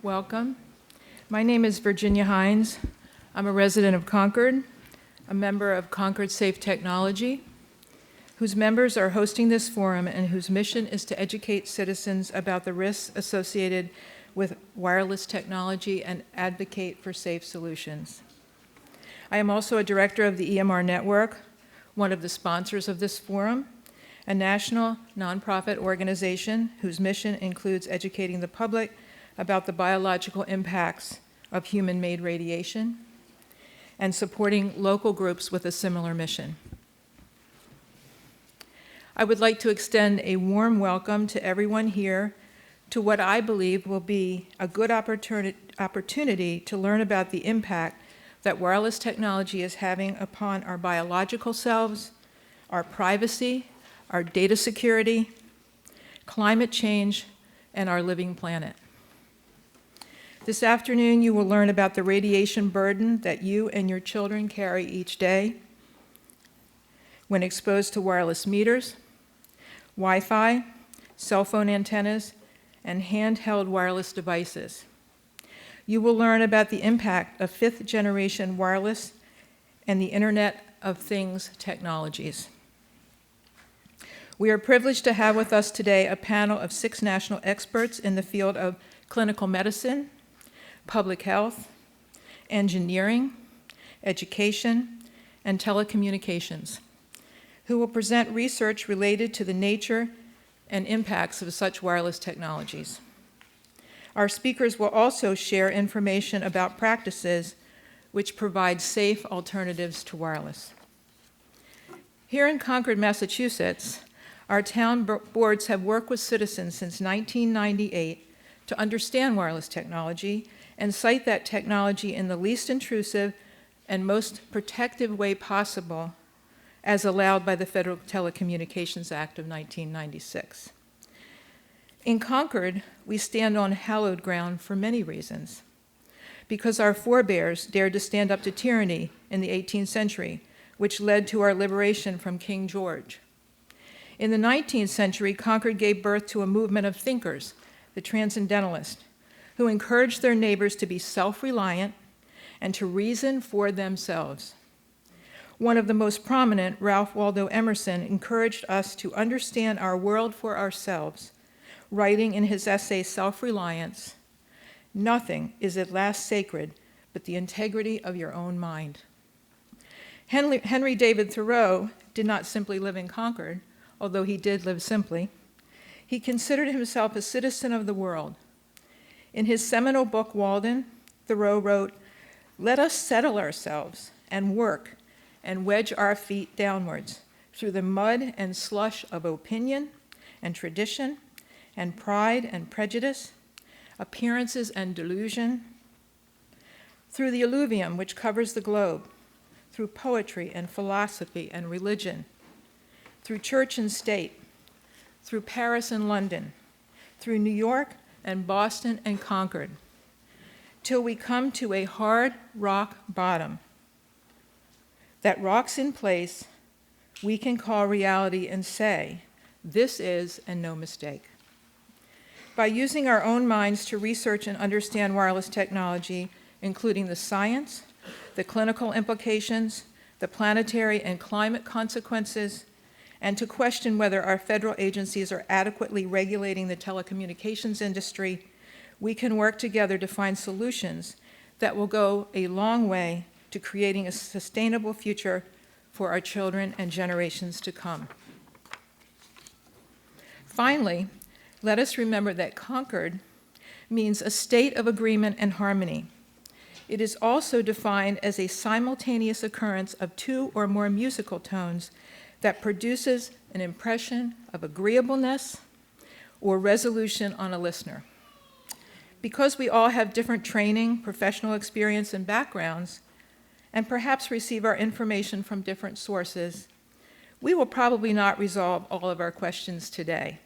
Welcome. My name is Virginia Hines. I'm a resident of Concord, a member of Concord Safe Technology, whose members are hosting this forum and whose mission is to educate citizens about the risks associated with wireless technology and advocate for safe solutions. I am also a director of the EMR Network, one of the sponsors of this forum, a national nonprofit organization whose mission includes educating the public about the biological impacts of human-made radiation and supporting local groups with a similar mission. I would like to extend a warm welcome to everyone here to what I believe will be a good opportunity to learn about the impact that wireless technology is having upon our biological selves, our privacy, our data security, climate change, and our living planet. This afternoon, you will learn about the radiation burden that you and your children carry each day when exposed to wireless meters, Wi-Fi, cell phone antennas, and handheld wireless devices. You will learn about the impact of fifth-generation wireless and the Internet of Things technologies. We are privileged to have with us today a panel of 6 national experts in the field of clinical medicine, public health, engineering, education, and telecommunications, who will present research related to the nature and impacts of such wireless technologies. Our speakers will also share information about practices which provide safe alternatives to wireless. Here in Concord, Massachusetts, our town boards have worked with citizens since 1998 to understand wireless technology and cite that technology in the least intrusive and most protective way possible, as allowed by the Federal Telecommunications Act of 1996. In Concord, we stand on hallowed ground for many reasons. Because our forebears dared to stand up to tyranny in the 18th century, which led to our liberation from King George. In the 19th century, Concord gave birth to a movement of thinkers, the Transcendentalists, who encouraged their neighbors to be self-reliant and to reason for themselves. One of the most prominent, Ralph Waldo Emerson, encouraged us to understand our world for ourselves, writing in his essay, Self-Reliance, "Nothing is at last sacred but the integrity of your own mind." Henry David Thoreau did not simply live in Concord, although he did live simply. He considered himself a citizen of the world. In his seminal book, Walden, Thoreau wrote, "Let us settle ourselves and work and wedge our feet downwards through the mud and slush of opinion and tradition and pride and prejudice, appearances and delusion, through the alluvium which covers the globe, through poetry and philosophy and religion, through church and state, through Paris and London, through New York and Boston and Concord, till we come to a hard rock bottom that rocks in place we can call reality and say, this is and no mistake." By using our own minds to research and understand wireless technology, including the science, the clinical implications, the planetary and climate consequences, and to question whether our federal agencies are adequately regulating the telecommunications industry, we can work together to find solutions that will go a long way to creating a sustainable future for our children and generations to come. Finally, let us remember that Concord means a state of agreement and harmony. It is also defined as a simultaneous occurrence of 2 or more musical tones that produces an impression of agreeableness or resolution on a listener. Because we all have different training, professional experience, and backgrounds, and perhaps receive our information from different sources, we will probably not resolve all of our questions today.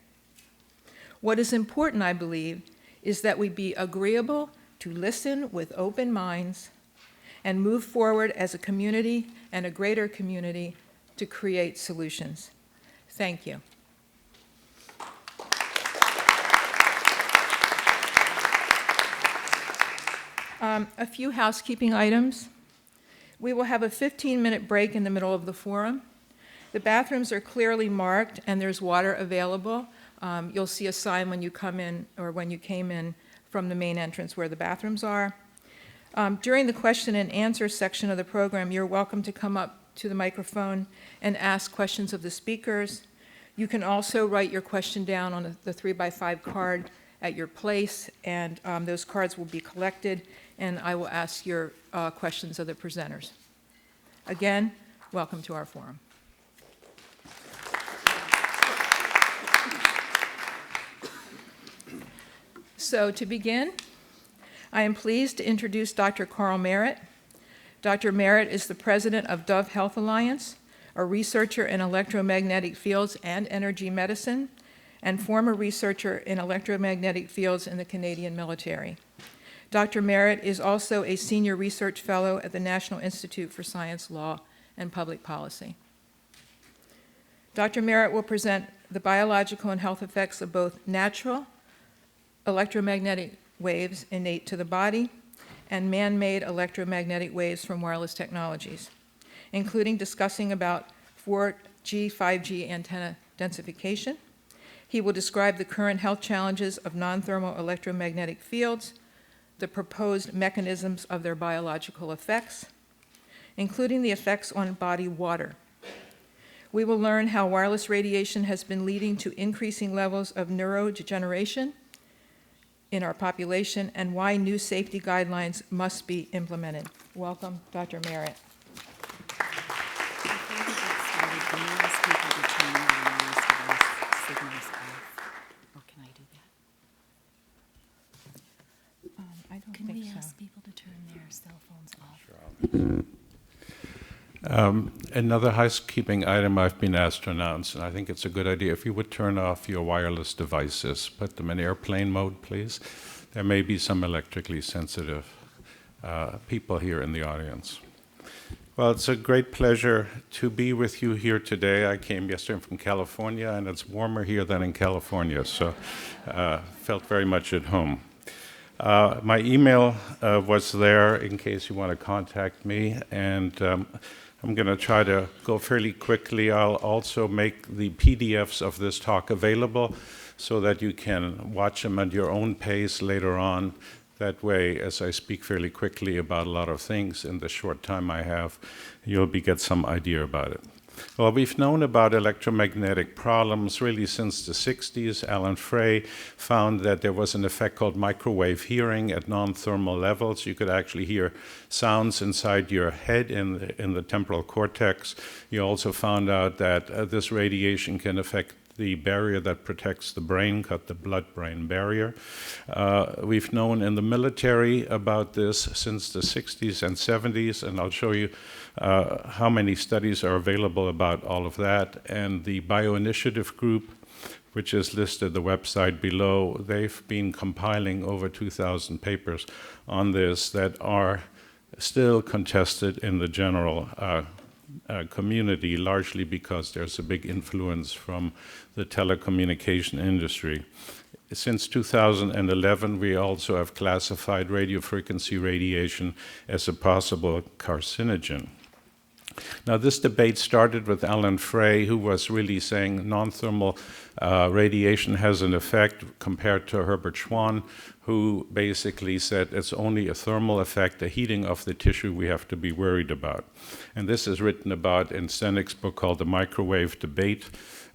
What is important, I believe, is that we be agreeable to listen with open minds and move forward as a community and a greater community to create solutions. Thank you. A few housekeeping items. We will have a 15-minute break in the middle of the forum. The bathrooms are clearly marked and there's water available. You'll see a sign when you come in or when you came in from the main entrance where the bathrooms are. During the question and answer section of the program, you're welcome to come up to the microphone and ask questions of the speakers. You can also write your question down on the 3x5 card at your place, and those cards will be collected, and I will ask your questions of the presenters. Again, welcome to our forum. So to begin, I am pleased to introduce Dr. Carl Merritt. Dr. Merritt is the president of Dove Health Alliance, a researcher in electromagnetic fields and energy medicine, and former researcher in electromagnetic fields in the Canadian military. Dr. Merritt is also a senior research fellow at the National Institute for Science, Law, and Public Policy. Dr. Merritt will present the biological and health effects of both natural electromagnetic waves innate to the body and man-made electromagnetic waves from wireless technologies, including discussing about 4G, 5G antenna densification. He will describe the current health challenges of non-thermal electromagnetic fields, the proposed mechanisms of their biological effects, including the effects on body water. We will learn how wireless radiation has been leading to increasing levels of neurodegeneration in our population and why new safety guidelines must be implemented. Welcome, Dr. Merritt. Can we ask people to turn their cell phones off? Another housekeeping item I've been asked to announce, and I think it's a good idea, if you would turn off your wireless devices, put them in airplane mode, please. There may be some electrically sensitive people here in the audience. Well, it's a great pleasure to be with you here today. I came yesterday from California, and it's warmer here than in California, so felt very much at home. My email was there in case you want to contact me, and I'm going to try to go fairly quickly. I'll also make the PDFs of this talk available so that you can watch them at your own pace later on. That way, as I speak fairly quickly about a lot of things in the short time I have, you'll get some idea about it. Well, we've known about electromagnetic problems really since the 60s. Alan Frey found that there was an effect called microwave hearing at non-thermal levels. You could actually hear sounds inside your head in the temporal cortex. He also found out that this radiation can affect the barrier that protects the brain, called the blood-brain barrier. We've known in the military about this since the 60s and 70s, and I'll show you how many studies are available about all of that. And the Bioinitiative Group, which is listed the website below, they've been compiling over 2,000 papers on this that are still contested in the general community, largely because there's a big influence from the telecommunication industry. Since 2011, we also have classified radiofrequency radiation as a possible carcinogen. Now, this debate started with Alan Frey, who was really saying non-thermal radiation has an effect, compared to Herbert Schwann, who basically said it's only a thermal effect, a heating of the tissue we have to be worried about. And this is written about in Senek's book called The Microwave Debate.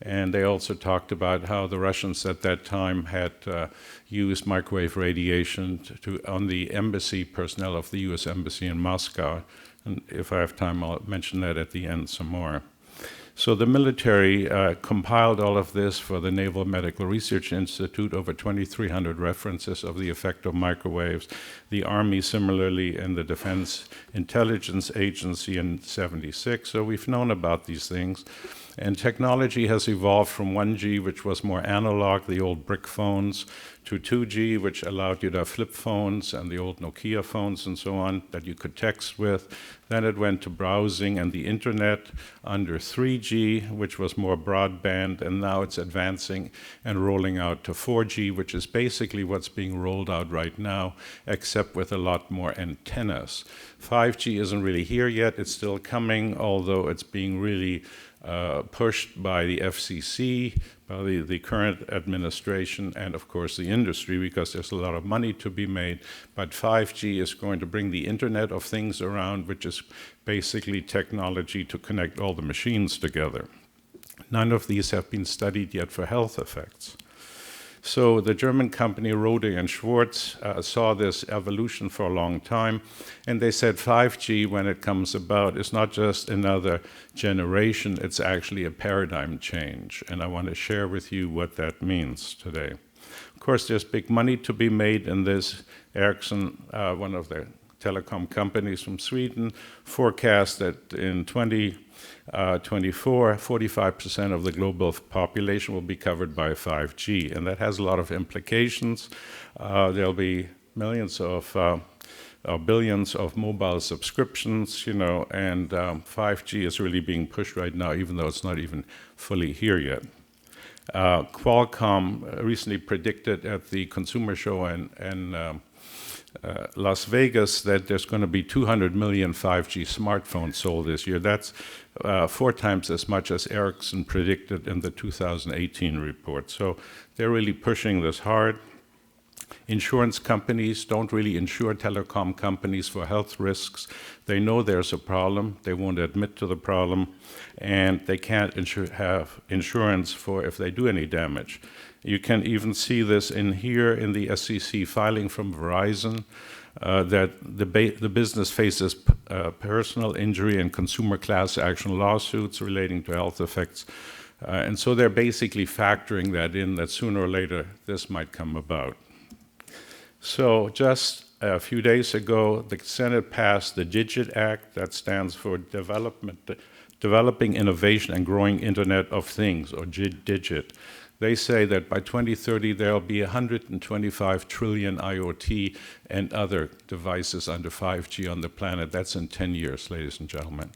And they also talked about how the Russians at that time had used microwave radiation on the embassy personnel of the US Embassy in Moscow. And if I have time, I'll mention that at the end some more. So the military compiled all of this for the Naval Medical Research Institute, over 2,300 references of the effect of microwaves. The Army similarly, and the Defense Intelligence Agency in '76. So we've known about these things. And technology has evolved from 1G, which was more analog, the old brick phones, to 2G, which allowed you to have flip phones and the old Nokia phones and so on that you could text with. Then it went to browsing and the internet under 3G, which was more broadband, and now it's advancing and rolling out to 4G, which is basically what's being rolled out right now, except with a lot more antennas. 5G isn't really here yet. It's still coming, although it's being really pushed by the FCC, by the current administration, and of course the industry, because there's a lot of money to be made. But 5G is going to bring the Internet of Things around, which is basically technology to connect all the machines together. None of these have been studied yet for health effects. So the German company Rode and Schwarz saw this evolution for a long time, and they said 5G, when it comes about, is not just another generation, it's actually a paradigm change. And I want to share with you what that means today. Of course, there's big money to be made in this. Ericsson, one of the telecom companies from Sweden, forecast that in 2024, 45% of the global population will be covered by 5G, and that has a lot of implications. There'll be millions of billions of mobile subscriptions, and 5G is really being pushed right now, even though it's not even fully here yet. Qualcomm recently predicted at the consumer show in Las Vegas that there's going to be 200 million 5G smartphones sold this year. That's 4 times as much as Ericsson predicted in the 2018 report. So they're really pushing this hard. Insurance companies don't really insure telecom companies for health risks. They know there's a problem. They won't admit to the problem, and they can't have insurance for if they do any damage. You can even see this in here in the SEC filing from Verizon, that the business faces personal injury and consumer class action lawsuits relating to health effects. And so they're basically factoring that in, that sooner or later this might come about. So just a few days ago, the Senate passed the DIGIT Act, that stands for Developing Innovation and Growing Internet of Things, or DIGIT. They say that by 2030, there'll be 125 trillion IoT and other devices under 5G on the planet. That's in 10 years, ladies and gentlemen.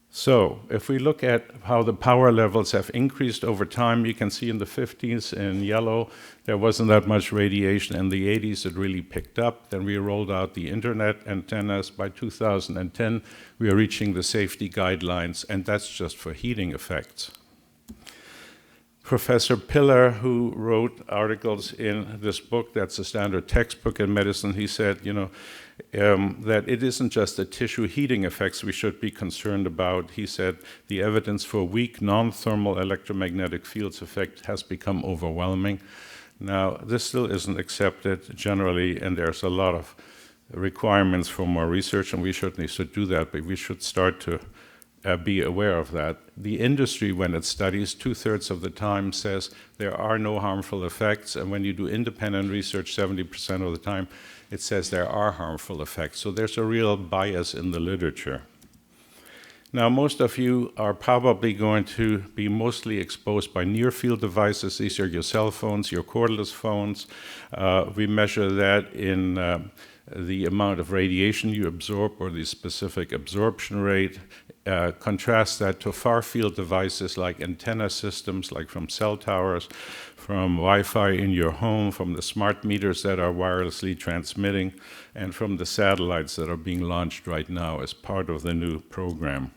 So if we look at how the power levels have increased over time, you can see in the 50s in yellow, there wasn't that much radiation. In the 80s, it really picked up. Then we rolled out the internet antennas. By 2010, we are reaching the safety guidelines, and that's just for heating effects. Professor Piller, who wrote articles in this book that's a standard textbook in medicine, he said, that it isn't just the tissue heating effects we should be concerned about. He said the evidence for weak non-thermal electromagnetic fields effect has become overwhelming. Now, this still isn't accepted generally, and there's a lot of requirements for more research, and we certainly should do that, but we should start to be aware of that. The industry, when it studies, 2/3 of the time says there are no harmful effects, and when you do independent research, 70% of the time, it says there are harmful effects. So there's a real bias in the literature. Now, most of you are probably going to be mostly exposed by near-field devices. These are your cell phones, your cordless phones. We measure that in the amount of radiation you absorb, or the specific absorption rate. Contrast that to far-field devices like antenna systems, like from cell towers, from Wi-Fi in your home, from the smart meters that are wirelessly transmitting, and from the satellites that are being launched right now as part of the new program.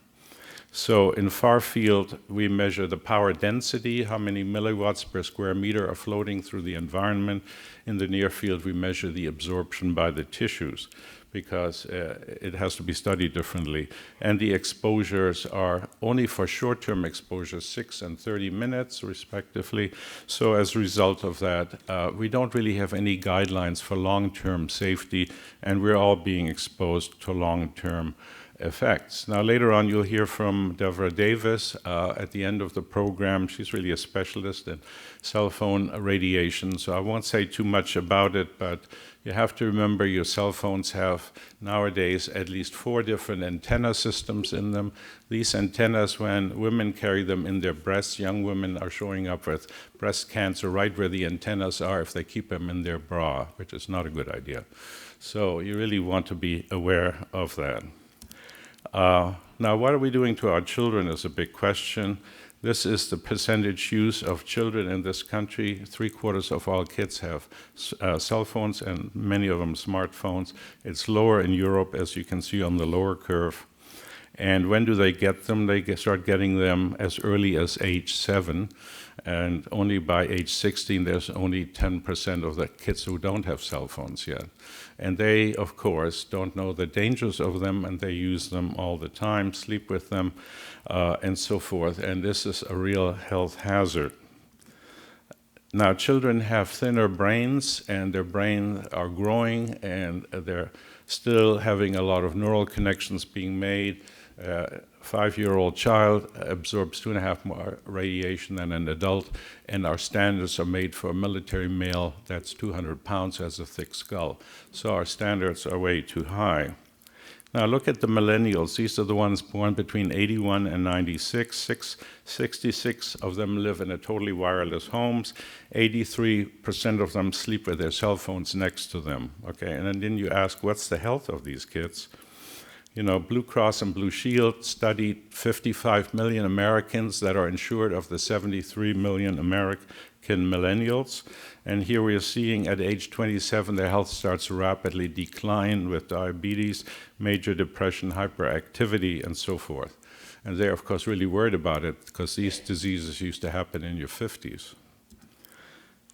So in far field, we measure the power density, how many milliwatts per square meter are floating through the environment. In the near field, we measure the absorption by the tissues, because it has to be studied differently. And the exposures are only for short-term exposures, 6 and 30 minutes, respectively. So as a result of that, we don't really have any guidelines for long-term safety, and we're all being exposed to long-term effects. Now, later on, you'll hear from Deborah Davis at the end of the program. She's really a specialist in cell phone radiation, so I won't say too much about it, but you have to remember your cell phones have nowadays at least 4 different antenna systems in them. These antennas, when women carry them in their breasts, young women are showing up with breast cancer right where the antennas are if they keep them in their bra, which is not a good idea. So you really want to be aware of that. Now, what are we doing to our children is a big question. This is the percentage use of children in this country. 3/4 of all kids have cell phones, and many of them smartphones. It's lower in Europe, as you can see on the lower curve. And when do they get them? They start getting them as early as age 7. And only by age 16, there's only 10% of the kids who don't have cell phones yet. And they, of course, don't know the dangers of them, and they use them all the time, sleep with them, and so forth. And this is a real health hazard. Now, children have thinner brains, and their brains are growing, and they're still having a lot of neural connections being made. A 5-year-old child absorbs 2.5 more radiation than an adult, and our standards are made for a military male that's 200 pounds, has a thick skull. So our standards are way too high. Now look at the millennials. These are the ones born between 81 and 96. 66 of them live in a totally wireless homes. 83% of them sleep with their cell phones next to them. Okay, and then you ask, what's the health of these kids? You know, Blue Cross and Blue Shield studied 55 million Americans that are insured of the 73 million American millennials. And here we are seeing at age 27, their health starts to rapidly decline with diabetes, major depression, hyperactivity, and so forth. And they're, of course, really worried about it because these diseases used to happen in your 50s.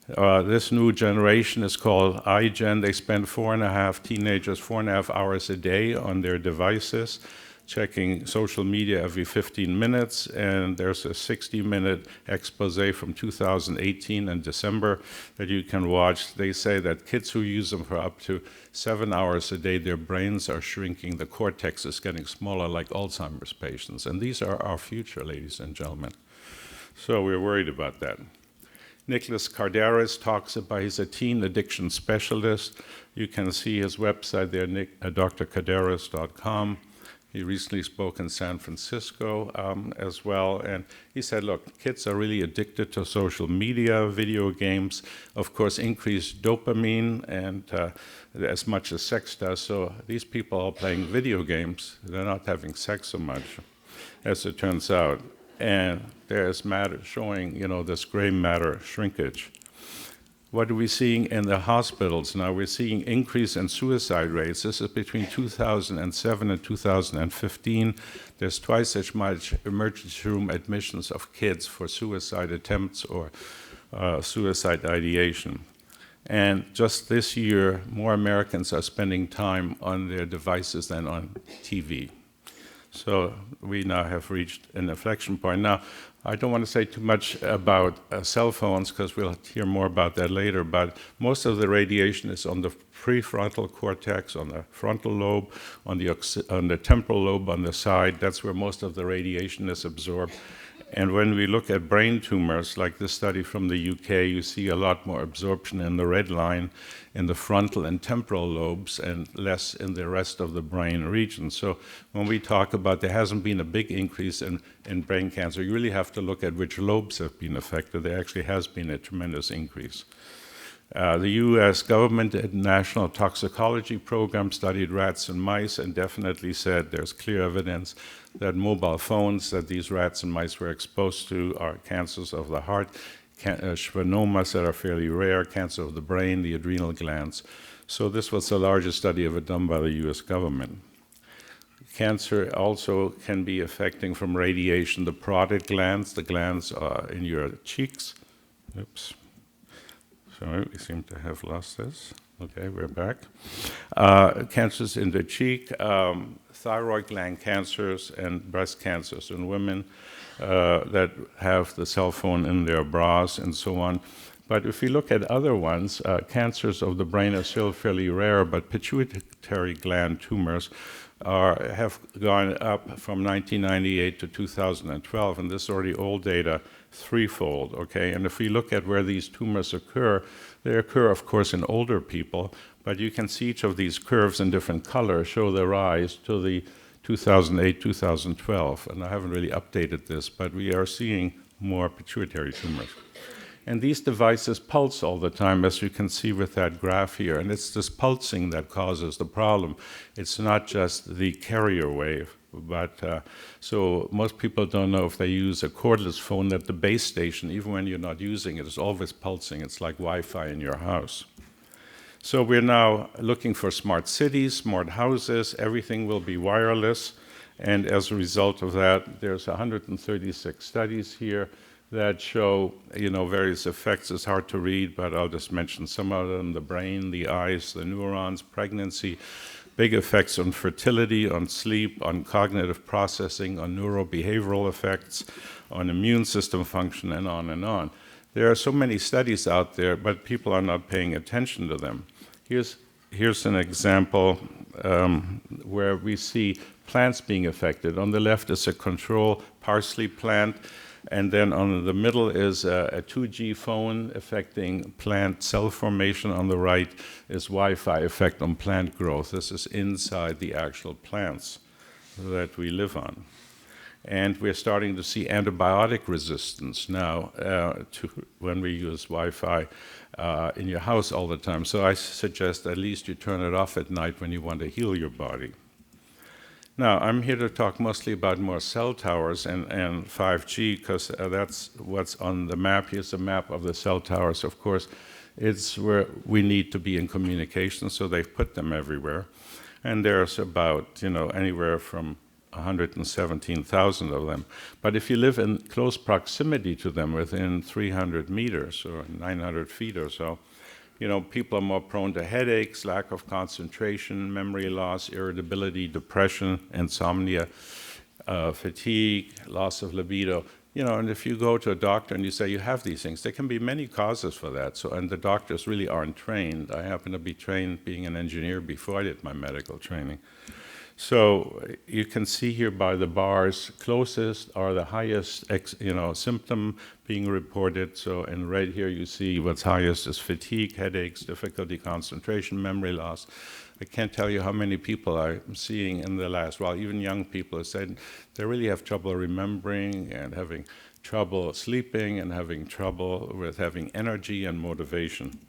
This new generation is called iGen. They spend 4.5 hours a day on their devices, checking social media every 15 minutes, and there's a 60-minute expose from 2018 in December that you can watch. They say that kids who use them for up to 7 hours a day, their brains are shrinking, the cortex is getting smaller like Alzheimer's patients, and these are our future, ladies and gentlemen. So we're worried about that. Nicholas Cardaris talks about, he's a teen addiction specialist. You can see his website there, drcardaris.com. He recently spoke in San Francisco as well, and he said, look, kids are really addicted to social media, video games, of course, increase dopamine, and as much as sex does, so these people are playing video games. They're not having sex so much, as it turns out. And there's matter showing, you know, this gray matter shrinkage. What are we seeing in the hospitals now? We're seeing increase in suicide rates. This is between 2007 and 2015. There's twice as much emergency room admissions of kids for suicide attempts or suicide ideation. And just this year, more Americans are spending time on their devices than on TV. So we now have reached an inflection point. Now, I don't want to say too much about cell phones because we'll hear more about that later, but most of the radiation is on the prefrontal cortex, on the frontal lobe, on the temporal lobe on the side. That's where most of the radiation is absorbed. And when we look at brain tumors, like this study from the UK, you see a lot more absorption in the red line in the frontal and temporal lobes and less in the rest of the brain region. So when we talk about there hasn't been a big increase in brain cancer, you really have to look at which lobes have been affected. There actually has been a tremendous increase. The US government National Toxicology Program studied rats and mice and definitely said there's clear evidence that mobile phones that these rats and mice were exposed to are cancers of the heart, schwannomas that are fairly rare, cancer of the brain, the adrenal glands. So this was the largest study ever done by the US government. Cancer also can be affecting from radiation the parotid glands. The glands are in your cheeks. Oops. Sorry, we seem to have lost this. Okay, we're back. Cancers in the cheek, thyroid gland cancers, and breast cancers in women that have the cell phone in their bras and so on. But if we look at other ones, cancers of the brain are still fairly rare, but pituitary gland tumors have gone up from 1998 to 2012, and this is already old data, threefold, okay? And if we look at where these tumors occur, they occur, of course, in older people, but you can see each of these curves in different colors show the rise to the 2008, 2012, and I haven't really updated this, but we are seeing more pituitary tumors. And these devices pulse all the time, as you can see with that graph here, and it's this pulsing that causes the problem. It's not just the carrier wave, But so most people don't know if they use a cordless phone that the base station, even when you're not using it, is always pulsing. It's like Wi-Fi in your house. So we're now looking for smart cities, smart houses. Everything will be wireless. And as a result of that, there's 136 studies here that show, various effects. It's hard to read, but I'll just mention some of them: the brain, the eyes, the neurons, pregnancy, big effects on fertility, on sleep, on cognitive processing, on neurobehavioral effects, on immune system function, and on and on. There are so many studies out there, but people are not paying attention to them. Here's an example where we see plants being affected. On the left is a control parsley plant, and then on the middle is a 2G phone affecting plant cell formation. On the right is Wi-Fi effect on plant growth. This is inside the actual plants that we live on. And we're starting to see antibiotic resistance now when we use Wi-Fi in your house all the time. So I suggest at least you turn it off at night when you want to heal your body. Now, I'm here to talk mostly about more cell towers and 5G, because that's what's on the map. Here's a map of the cell towers. Of course, it's where we need to be in communication, so they've put them everywhere. And there's about, anywhere from 117,000 of them. But if you live in close proximity to them, within 300 meters or 900 feet or so, people are more prone to headaches, lack of concentration, memory loss, irritability, depression, insomnia, fatigue, loss of libido. And if you go to a doctor and you say you have these things, there can be many causes for that. And the doctors really aren't trained. I happen to be trained being an engineer before I did my medical training. So you can see here by the bars, closest are the highest, symptom being reported. So in red here, you see what's highest is fatigue, headaches, difficulty, concentration, memory loss. I can't tell you how many people I'm seeing in the last while, even young people have said they really have trouble remembering and having trouble sleeping and having trouble with having energy and motivation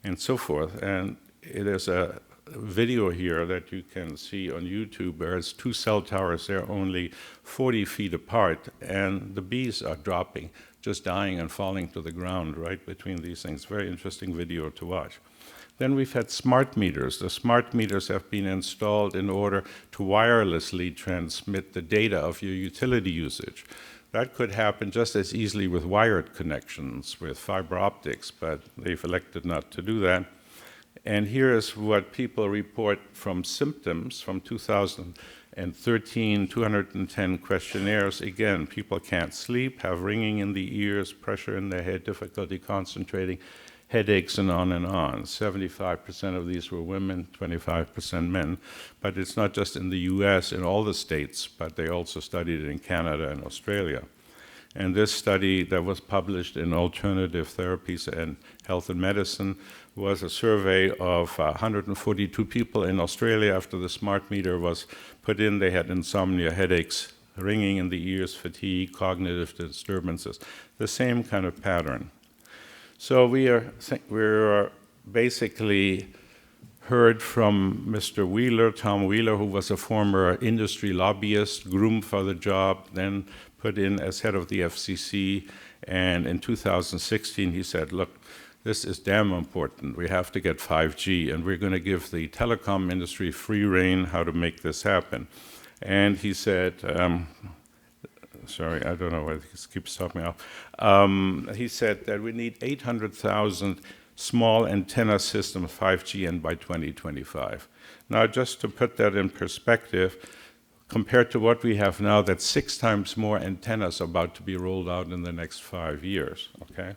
and so forth. And there's a video here that you can see on YouTube. There's two cell towers. They're only 40 feet apart, and the bees are dropping, just dying and falling to the ground right between these things. Very interesting video to watch. Then we've had smart meters. The smart meters have been installed in order to wirelessly transmit the data of your utility usage. That could happen just as easily with wired connections, with fiber optics, but they've elected not to do that. And here is what people report from symptoms from 2013, 210 questionnaires. Again, people can't sleep, have ringing in the ears, pressure in their head, difficulty concentrating, headaches, and on and on. 75% of these were women, 25% men. But it's not just in the US, in all the states, but they also studied it in Canada and Australia. And this study that was published in Alternative Therapies and Health and Medicine was a survey of 142 people in Australia. After the smart meter was put in, they had insomnia, headaches, ringing in the ears, fatigue, cognitive disturbances, the same kind of pattern. So we're basically heard from Mr. Wheeler, Tom Wheeler, who was a former industry lobbyist, groomed for the job, then put in as head of the FCC. And in 2016, he said, look, this is damn important. We have to get 5G, and we're going to give the telecom industry free rein how to make this happen. And he said, sorry, I don't know why this keeps stopping off. He said that we need 800,000 small antenna systems, 5G, and by 2025. Now, just to put that in perspective, compared to what we have now, that's 6 times more antennas about to be rolled out in the next 5 years, okay?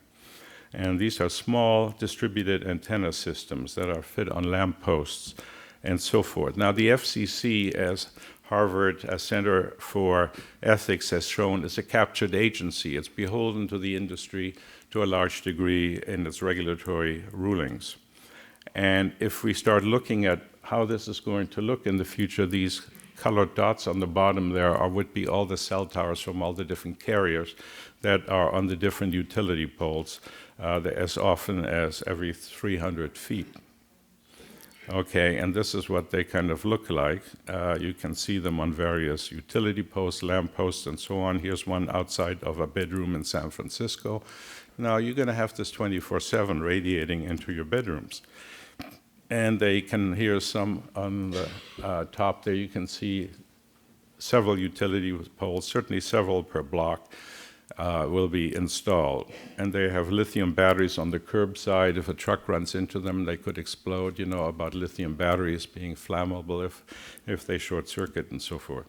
And these are small distributed antenna systems that are fit on lampposts and so forth. Now, the FCC, as Harvard Center for Ethics has shown, is a captured agency. It's beholden to the industry to a large degree in its regulatory rulings. And if we start looking at how this is going to look in the future, these colored dots on the bottom there would be all the cell towers from all the different carriers that are on the different utility poles, as often as every 300 feet. Okay, and this is what they kind of look like. You can see them on various utility posts, lamp posts, and so on. Here's one outside of a bedroom in San Francisco. Now, you're going to have this 24/7 radiating into your bedrooms. And they can, here's some on the top there, you can see several utility poles, certainly several per block, will be installed. And they have lithium batteries on the curbside. If a truck runs into them, they could explode. You know about lithium batteries being flammable if they short circuit and so forth.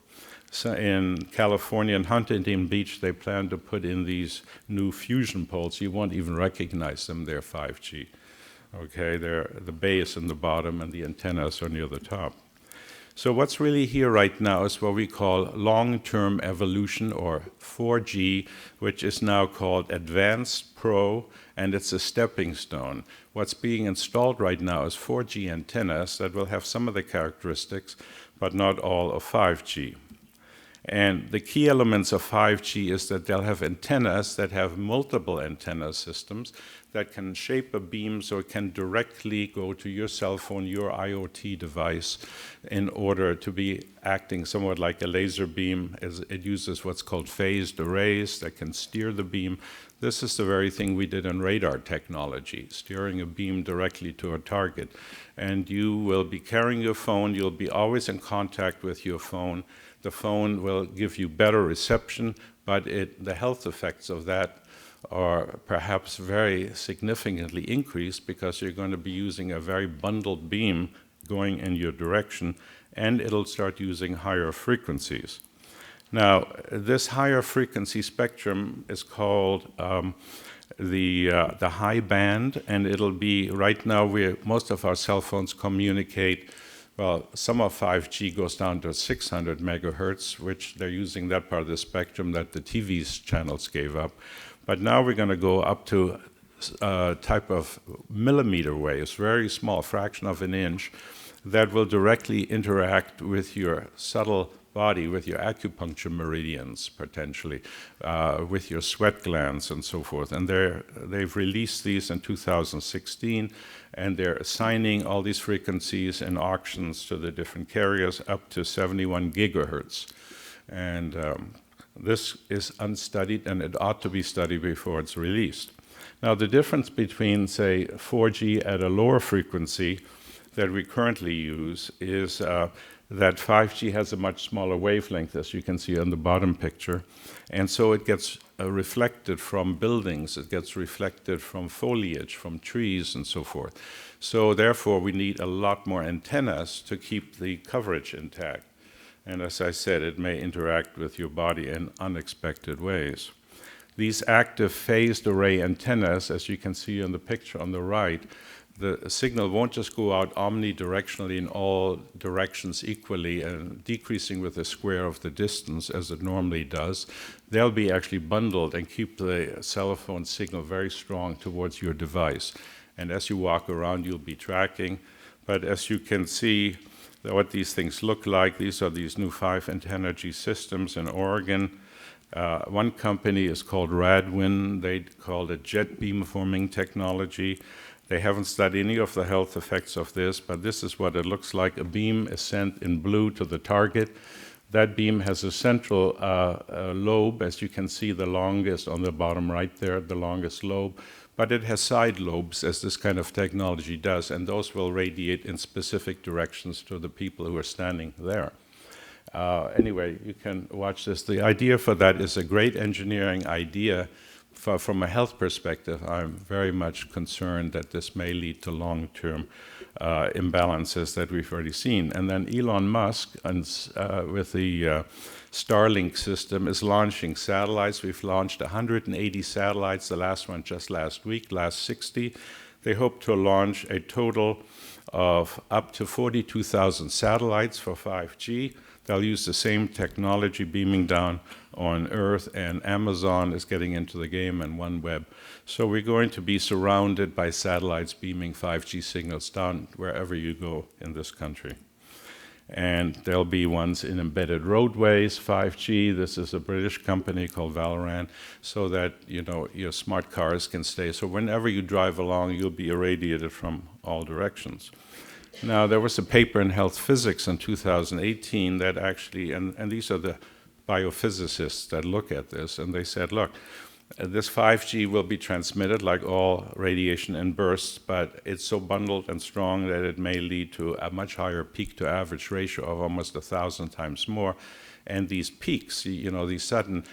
So in California and Huntington Beach, they plan to put in these new fusion poles. You won't even recognize them. They're 5G. Okay, they're the base in the bottom and the antennas are near the top. So what's really here right now is what we call long-term evolution, or 4G, which is now called Advanced Pro, and it's a stepping stone. What's being installed right now is 4G antennas that will have some of the characteristics, but not all of 5G. And the key elements of 5G is that they'll have antennas that have multiple antenna systems that can shape a beam so it can directly go to your cell phone, your IoT device, in order to be acting somewhat like a laser beam. It uses what's called phased arrays that can steer the beam. This is the very thing we did in radar technology, steering a beam directly to a target. And you will be carrying your phone, you'll be always in contact with your phone. The phone will give you better reception, but the health effects of that are perhaps very significantly increased because you're going to be using a very bundled beam going in your direction, and it'll start using higher frequencies. Now, this higher frequency spectrum is called the high band, and it'll be, right now, most of our cell phones communicate. Well, some of 5G goes down to 600 megahertz, which they're using that part of the spectrum that the TV's channels gave up. But now we're going to go up to a type of millimeter waves, very small, fraction of an inch, that will directly interact with your subtle body, with your acupuncture meridians, potentially, with your sweat glands and so forth. And they've released these in 2016, and they're assigning all these frequencies in auctions to the different carriers up to 71 gigahertz. And this is unstudied, and it ought to be studied before it's released. Now, the difference between, say, 4G at a lower frequency that we currently use is that 5G has a much smaller wavelength, as you can see on the bottom picture, and so it gets reflected from buildings, it gets reflected from foliage, from trees, and so forth. So therefore, we need a lot more antennas to keep the coverage intact. And as I said, it may interact with your body in unexpected ways. These active phased array antennas, as you can see in the picture on the right, the signal won't just go out omnidirectionally in all directions equally and decreasing with the square of the distance as it normally does. They'll be actually bundled and keep the cell phone signal very strong towards your device. And as you walk around, you'll be tracking. But as you can see, what these things look like, these are these new 5-antenna systems in Oregon. One company is called Radwin. They call it jet beamforming technology. They haven't studied any of the health effects of this, but this is what it looks like. A beam is sent in blue to the target. That beam has a central lobe, as you can see, the longest on the bottom right there, the longest lobe. But it has side lobes, as this kind of technology does, and those will radiate in specific directions to the people who are standing there. Anyway, you can watch this. The idea for that is a great engineering idea. From a health perspective, I'm very much concerned that this may lead to long-term imbalances that we've already seen. And then Elon Musk, with the Starlink system, is launching satellites. We've launched 180 satellites, the last one just last week, last 60. They hope to launch a total of up to 42,000 satellites for 5G. They'll use the same technology beaming down on Earth, and Amazon is getting into the game, and OneWeb. So we're going to be surrounded by satellites beaming 5G signals down wherever you go in this country. And there'll be ones in embedded roadways, 5G. This is a British company called Valorant, so that your smart cars can stay. So whenever you drive along, you'll be irradiated from all directions. Now, there was a paper in Health Physics in 2018 that actually, and these are the biophysicists that look at this, and they said, look, this 5G will be transmitted like all radiation in bursts, but it's so bundled and strong that it may lead to a much higher peak-to-average ratio of almost 1,000 times more. And these peaks, these sudden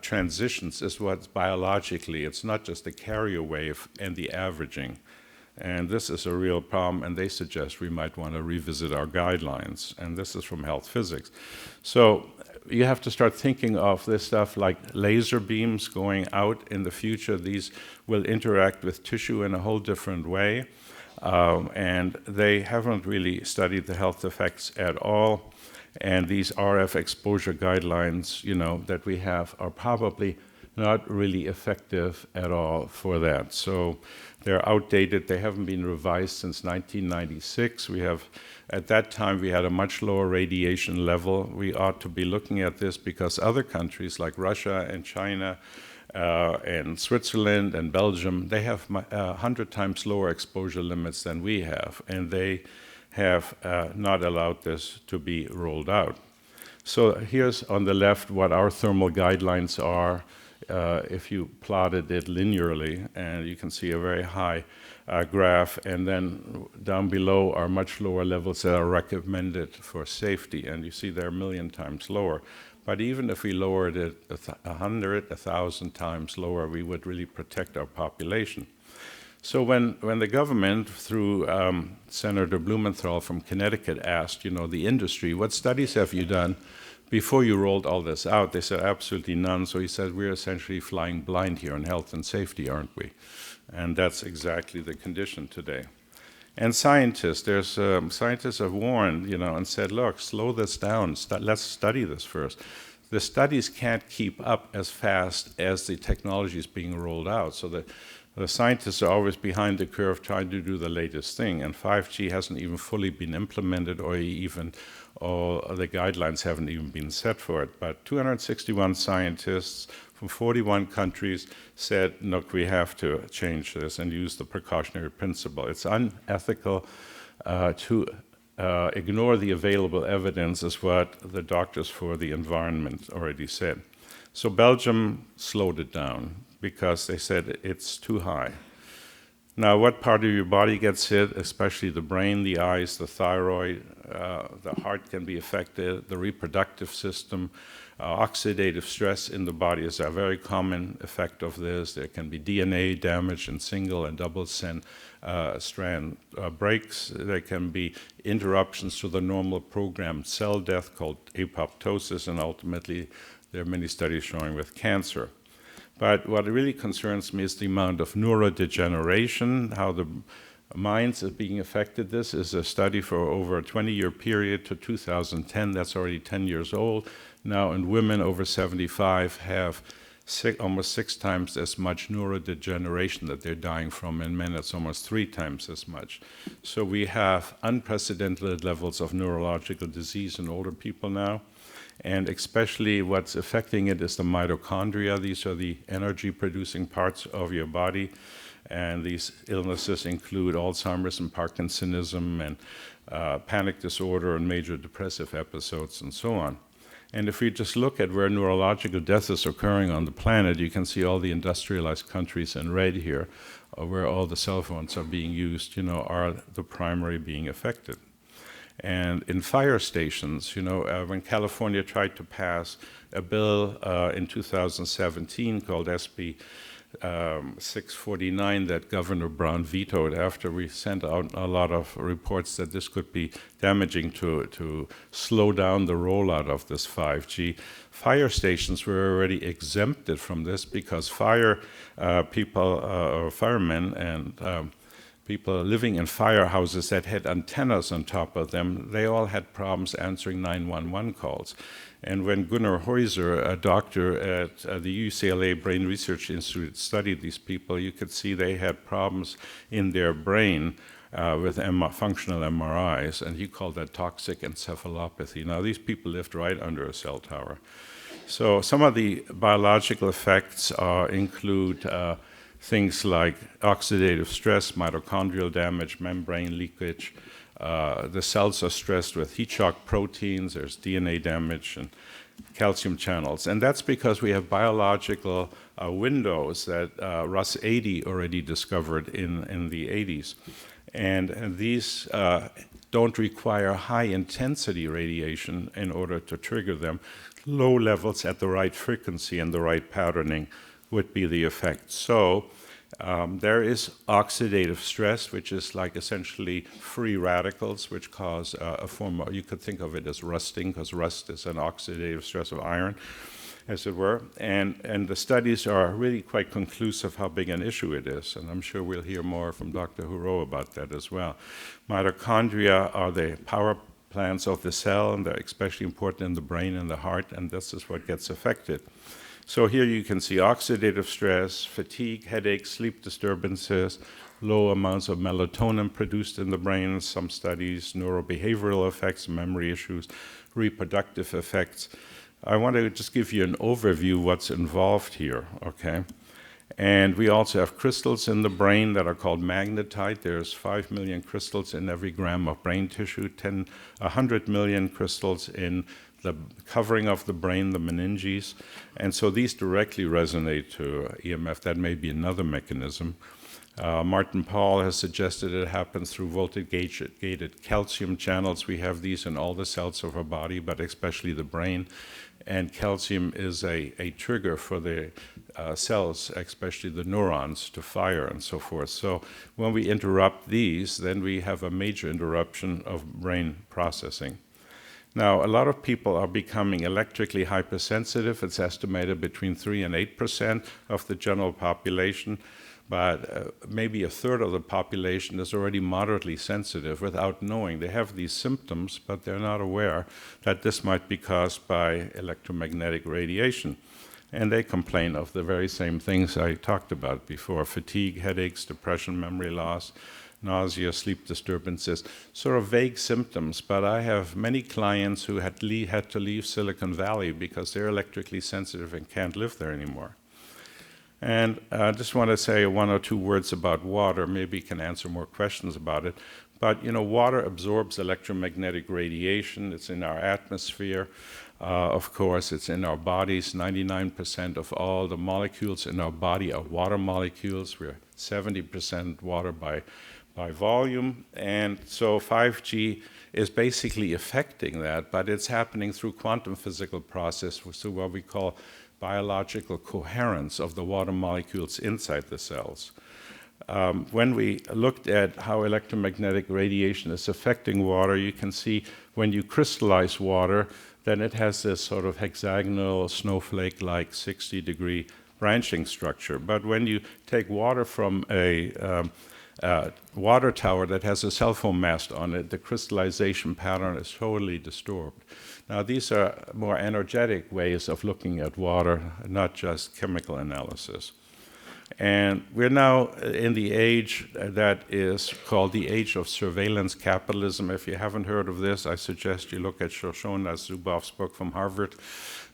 transitions is what's biologically, it's not just the carrier wave and the averaging. And this is a real problem, and they suggest we might want to revisit our guidelines. And this is from Health Physics. So you have to start thinking of this stuff like laser beams going out in the future. These will interact with tissue in a whole different way. And they haven't really studied the health effects at all. And these RF exposure guidelines, that we have are probably not really effective at all for that. So they're outdated. They haven't been revised since 1996. At that time, we had a much lower radiation level. We ought to be looking at this because other countries like Russia and China and Switzerland and Belgium, they have 100 times lower exposure limits than we have, and they have not allowed this to be rolled out. So here's on the left what our thermal guidelines are. If you plotted it linearly, and you can see a very high graph, and then down below are much lower levels that are recommended for safety, and you see they're 1,000,000 times lower. But even if we lowered it 100, 1,000 times lower, we would really protect our population. So when the government, through Senator Blumenthal from Connecticut, asked, the industry, what studies have you done before you rolled all this out? They said absolutely none. So he said, we're essentially flying blind here in health and safety, aren't we? And that's exactly the condition today. And scientists have warned, and said, look, slow this down. Let's study this first. The studies can't keep up as fast as the technology is being rolled out. So the scientists are always behind the curve trying to do the latest thing. And 5G hasn't even fully been implemented, or the guidelines haven't even been set for it. But 261 scientists from 41 countries said, look, we have to change this and use the precautionary principle. It's unethical to ignore the available evidence, is what the doctors for the environment already said. So Belgium slowed it down because they said it's too high. Now, what part of your body gets hit, especially the brain, the eyes, the thyroid, the heart can be affected, the reproductive system, oxidative stress in the body is a very common effect of this. There can be DNA damage in single and double strand breaks. There can be interruptions to the normal programmed cell death called apoptosis, and ultimately there are many studies showing with cancer. But what really concerns me is the amount of neurodegeneration, how the minds are being affected. This is a study for over a 20-year period to 2010. That's already 10 years old. Now, in women over 75 have almost 6 times as much neurodegeneration that they're dying from. In men, it's almost 3 times as much. So we have unprecedented levels of neurological disease in older people now. And especially what's affecting it is the mitochondria. These are the energy-producing parts of your body. And these illnesses include Alzheimer's and Parkinsonism and panic disorder and major depressive episodes and so on. And if we just look at where neurological death is occurring on the planet, you can see all the industrialized countries in red here, where all the cell phones are being used, are the primary being affected. And in fire stations, when California tried to pass a bill in 2017 called SB 649 that Governor Brown vetoed after we sent out a lot of reports that this could be damaging to slow down the rollout of this 5G. Fire stations were already exempted from this because firemen and people living in firehouses that had antennas on top of them, they all had problems answering 911 calls. And when Gunnar Heuser, a doctor at the UCLA Brain Research Institute, studied these people, you could see they had problems in their brain with functional MRIs, and he called that toxic encephalopathy. Now, these people lived right under a cell tower. So some of the biological effects include things like oxidative stress, mitochondrial damage, membrane leakage, the cells are stressed with heat shock proteins, there's DNA damage, and calcium channels. And that's because we have biological windows that Russ 80 already discovered in the 80s. And these don't require high-intensity radiation in order to trigger them. Low levels at the right frequency and the right patterning would be the effect. So there is oxidative stress, which is like essentially free radicals, which cause a form of, you could think of it as rusting, because rust is an oxidative stress of iron, as it were. And the studies are really quite conclusive how big an issue it is. And I'm sure we'll hear more from Dr. Haru about that as well. Mitochondria are the power plants of the cell, and they're especially important in the brain and the heart, and this is what gets affected. So here you can see oxidative stress, fatigue, headaches, sleep disturbances, low amounts of melatonin produced in the brain, some studies, neurobehavioral effects, memory issues, reproductive effects. I want to just give you an overview of what's involved here, okay? And we also have crystals in the brain that are called magnetite. There's 5 million crystals in every gram of brain tissue, 100 million crystals in the covering of the brain, the meninges. And so these directly resonate to EMF. That may be another mechanism. Martin Paul has suggested it happens through voltage-gated calcium channels. We have these in all the cells of our body, but especially the brain. And calcium is a trigger for the cells, especially the neurons, to fire and so forth. So when we interrupt these, then we have a major interruption of brain processing. Now, a lot of people are becoming electrically hypersensitive. It's estimated between 3 and 8% of the general population, but maybe a third of the population is already moderately sensitive without knowing. They have these symptoms, but they're not aware that this might be caused by electromagnetic radiation. And they complain of the very same things I talked about before: fatigue, headaches, depression, memory loss, nausea, sleep disturbances, sort of vague symptoms. But I have many clients who had to leave Silicon Valley because they're electrically sensitive and can't live there anymore. And I just want to say 1 or 2 words about water. Maybe you can answer more questions about it. But, you know, water absorbs electromagnetic radiation. It's in our atmosphere. Of course, it's in our bodies. 99% of all the molecules in our body are water molecules. We're 70% water by volume. And so 5G is basically affecting that, but it's happening through quantum physical process, through what we call biological coherence of the water molecules inside the cells. When we looked at how electromagnetic radiation is affecting water, you can see when you crystallize water, then it has this sort of hexagonal, snowflake-like 60-degree branching structure. But when you take water from a water tower that has a cell phone mast on it, the crystallization pattern is totally disturbed. Now, these are more energetic ways of looking at water, not just chemical analysis. And we're now in the age that is called the Age of Surveillance Capitalism. If you haven't heard of this, I suggest you look at Shoshana Zuboff's book from Harvard.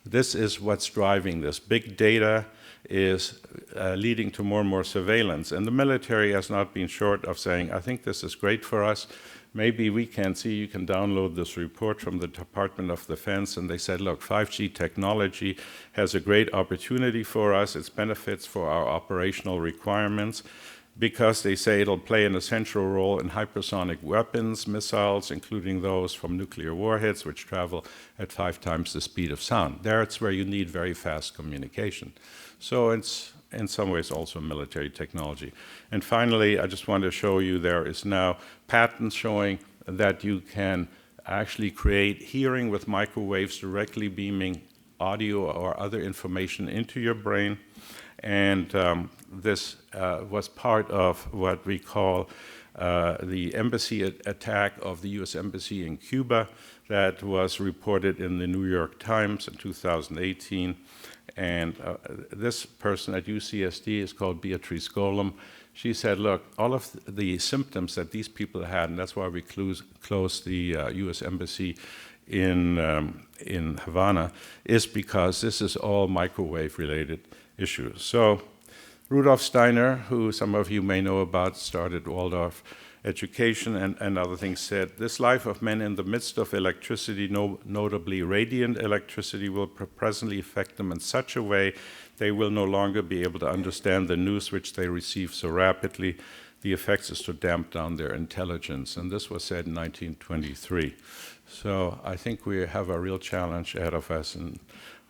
This is what's driving this. Big data is leading to more and more surveillance. And the military has not been short of saying, I think this is great for us. Maybe we can see, you can download this report from the Department of Defense, and they said, look, 5G technology has a great opportunity for us. Its benefits for our operational requirements, because they say it'll play an essential role in hypersonic weapons, missiles, including those from nuclear warheads, which travel at 5 times the speed of sound. That's where you need very fast communication. So it's in some ways also military technology. And finally, I just want to show you there is now patents showing that you can actually create hearing with microwaves directly beaming audio or other information into your brain. And this was part of what we call the embassy attack of the US Embassy in Cuba that was reported in the New York Times in 2018. And this person at UCSD is called Beatrice Golem. She said, look, all of the symptoms that these people had, and that's why we closed the US Embassy in Havana, is because this is all microwave-related issues. So Rudolf Steiner, who some of you may know about, started Waldorf education and other things, said, "This life of men in the midst of electricity, notably radiant electricity, will presently affect them in such a way they will no longer be able to understand the news which they receive so rapidly. The effect is to damp down their intelligence." And this was said in 1923. So I think we have a real challenge ahead of us, and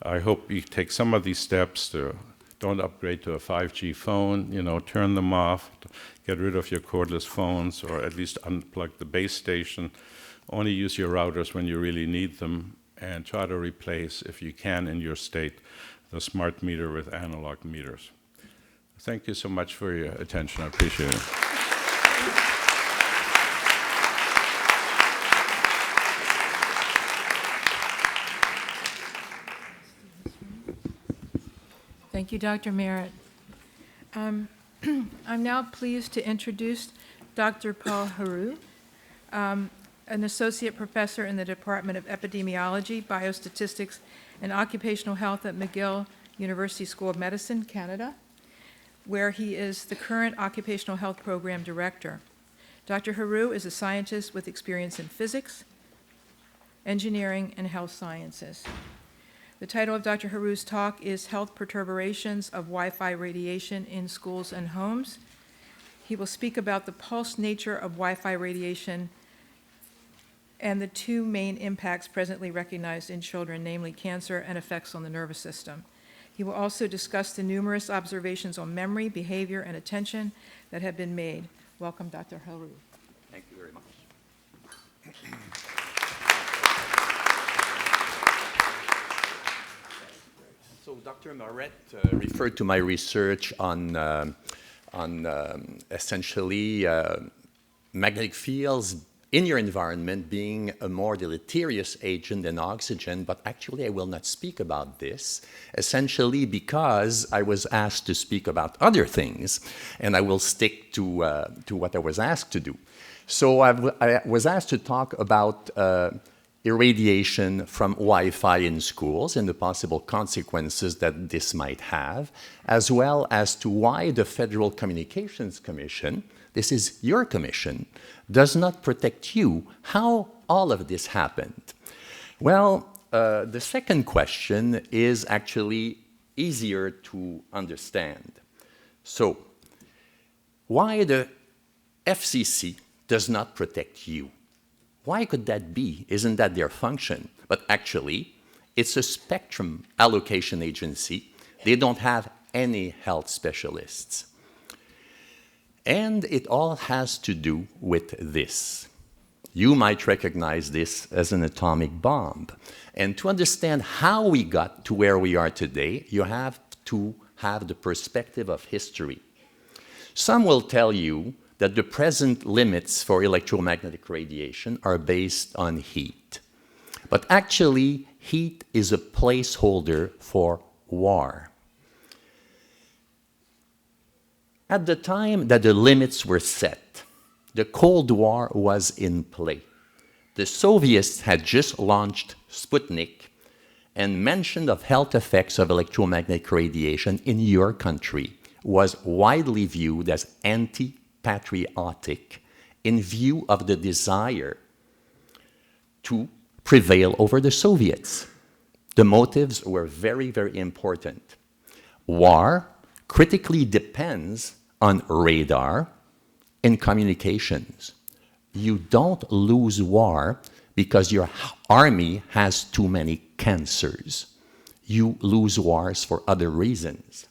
I hope you take some of these steps to don't upgrade to a 5G phone, turn them off, get rid of your cordless phones, or at least unplug the base station. Only use your routers when you really need them, and try to replace, if you can in your state, the smart meter with analog meters. Thank you so much for your attention. I appreciate it. Thank you, Dr. Merritt. I'm now pleased to introduce Dr. Paul Haru, an associate professor in the Department of Epidemiology, Biostatistics, and Occupational Health at McGill University School of Medicine, Canada, where he is the current Occupational Health Program Director. Dr. Haru is a scientist with experience in physics, engineering, and health sciences. The title of Dr. Haru's talk is Health Perturbations of Wi-Fi Radiation in Schools and Homes. He will speak about the pulse nature of Wi-Fi radiation and the two main impacts presently recognized in children, namely cancer and effects on the nervous system. He will also discuss the numerous observations on memory, behavior, and attention that have been made. Welcome, Dr. Haru. Thank you very much. So Dr. Moret referred to my research on essentially magnetic fields in your environment being a more deleterious agent than oxygen, but actually I will not speak about this, essentially because I was asked to speak about other things, and I will stick to what I was asked to do. So I was asked to talk about irradiation from Wi-Fi in schools and the possible consequences that this might have, as well as to why the Federal Communications Commission, this is your commission, does not protect you. How all of this happened? Well, the second question is actually easier to understand. So, why the FCC does not protect you? Why could that be? Isn't that their function? But actually, it's a spectrum allocation agency. They don't have any health specialists. And it all has to do with this. You might recognize this as an atomic bomb. And to understand how we got to where we are today, you have to have the perspective of history. Some will tell you that the present limits for electromagnetic radiation are based on heat. But actually, heat is a placeholder for war. At the time that the limits were set, the Cold War was in play. The Soviets had just launched Sputnik, and mention of health effects of electromagnetic radiation in your country was widely viewed as anti-patriotic in view of the desire to prevail over the Soviets. The motives were very, very important. War critically depends on radar and communications. You don't lose war because your army has too many cancers. You lose wars for other reasons.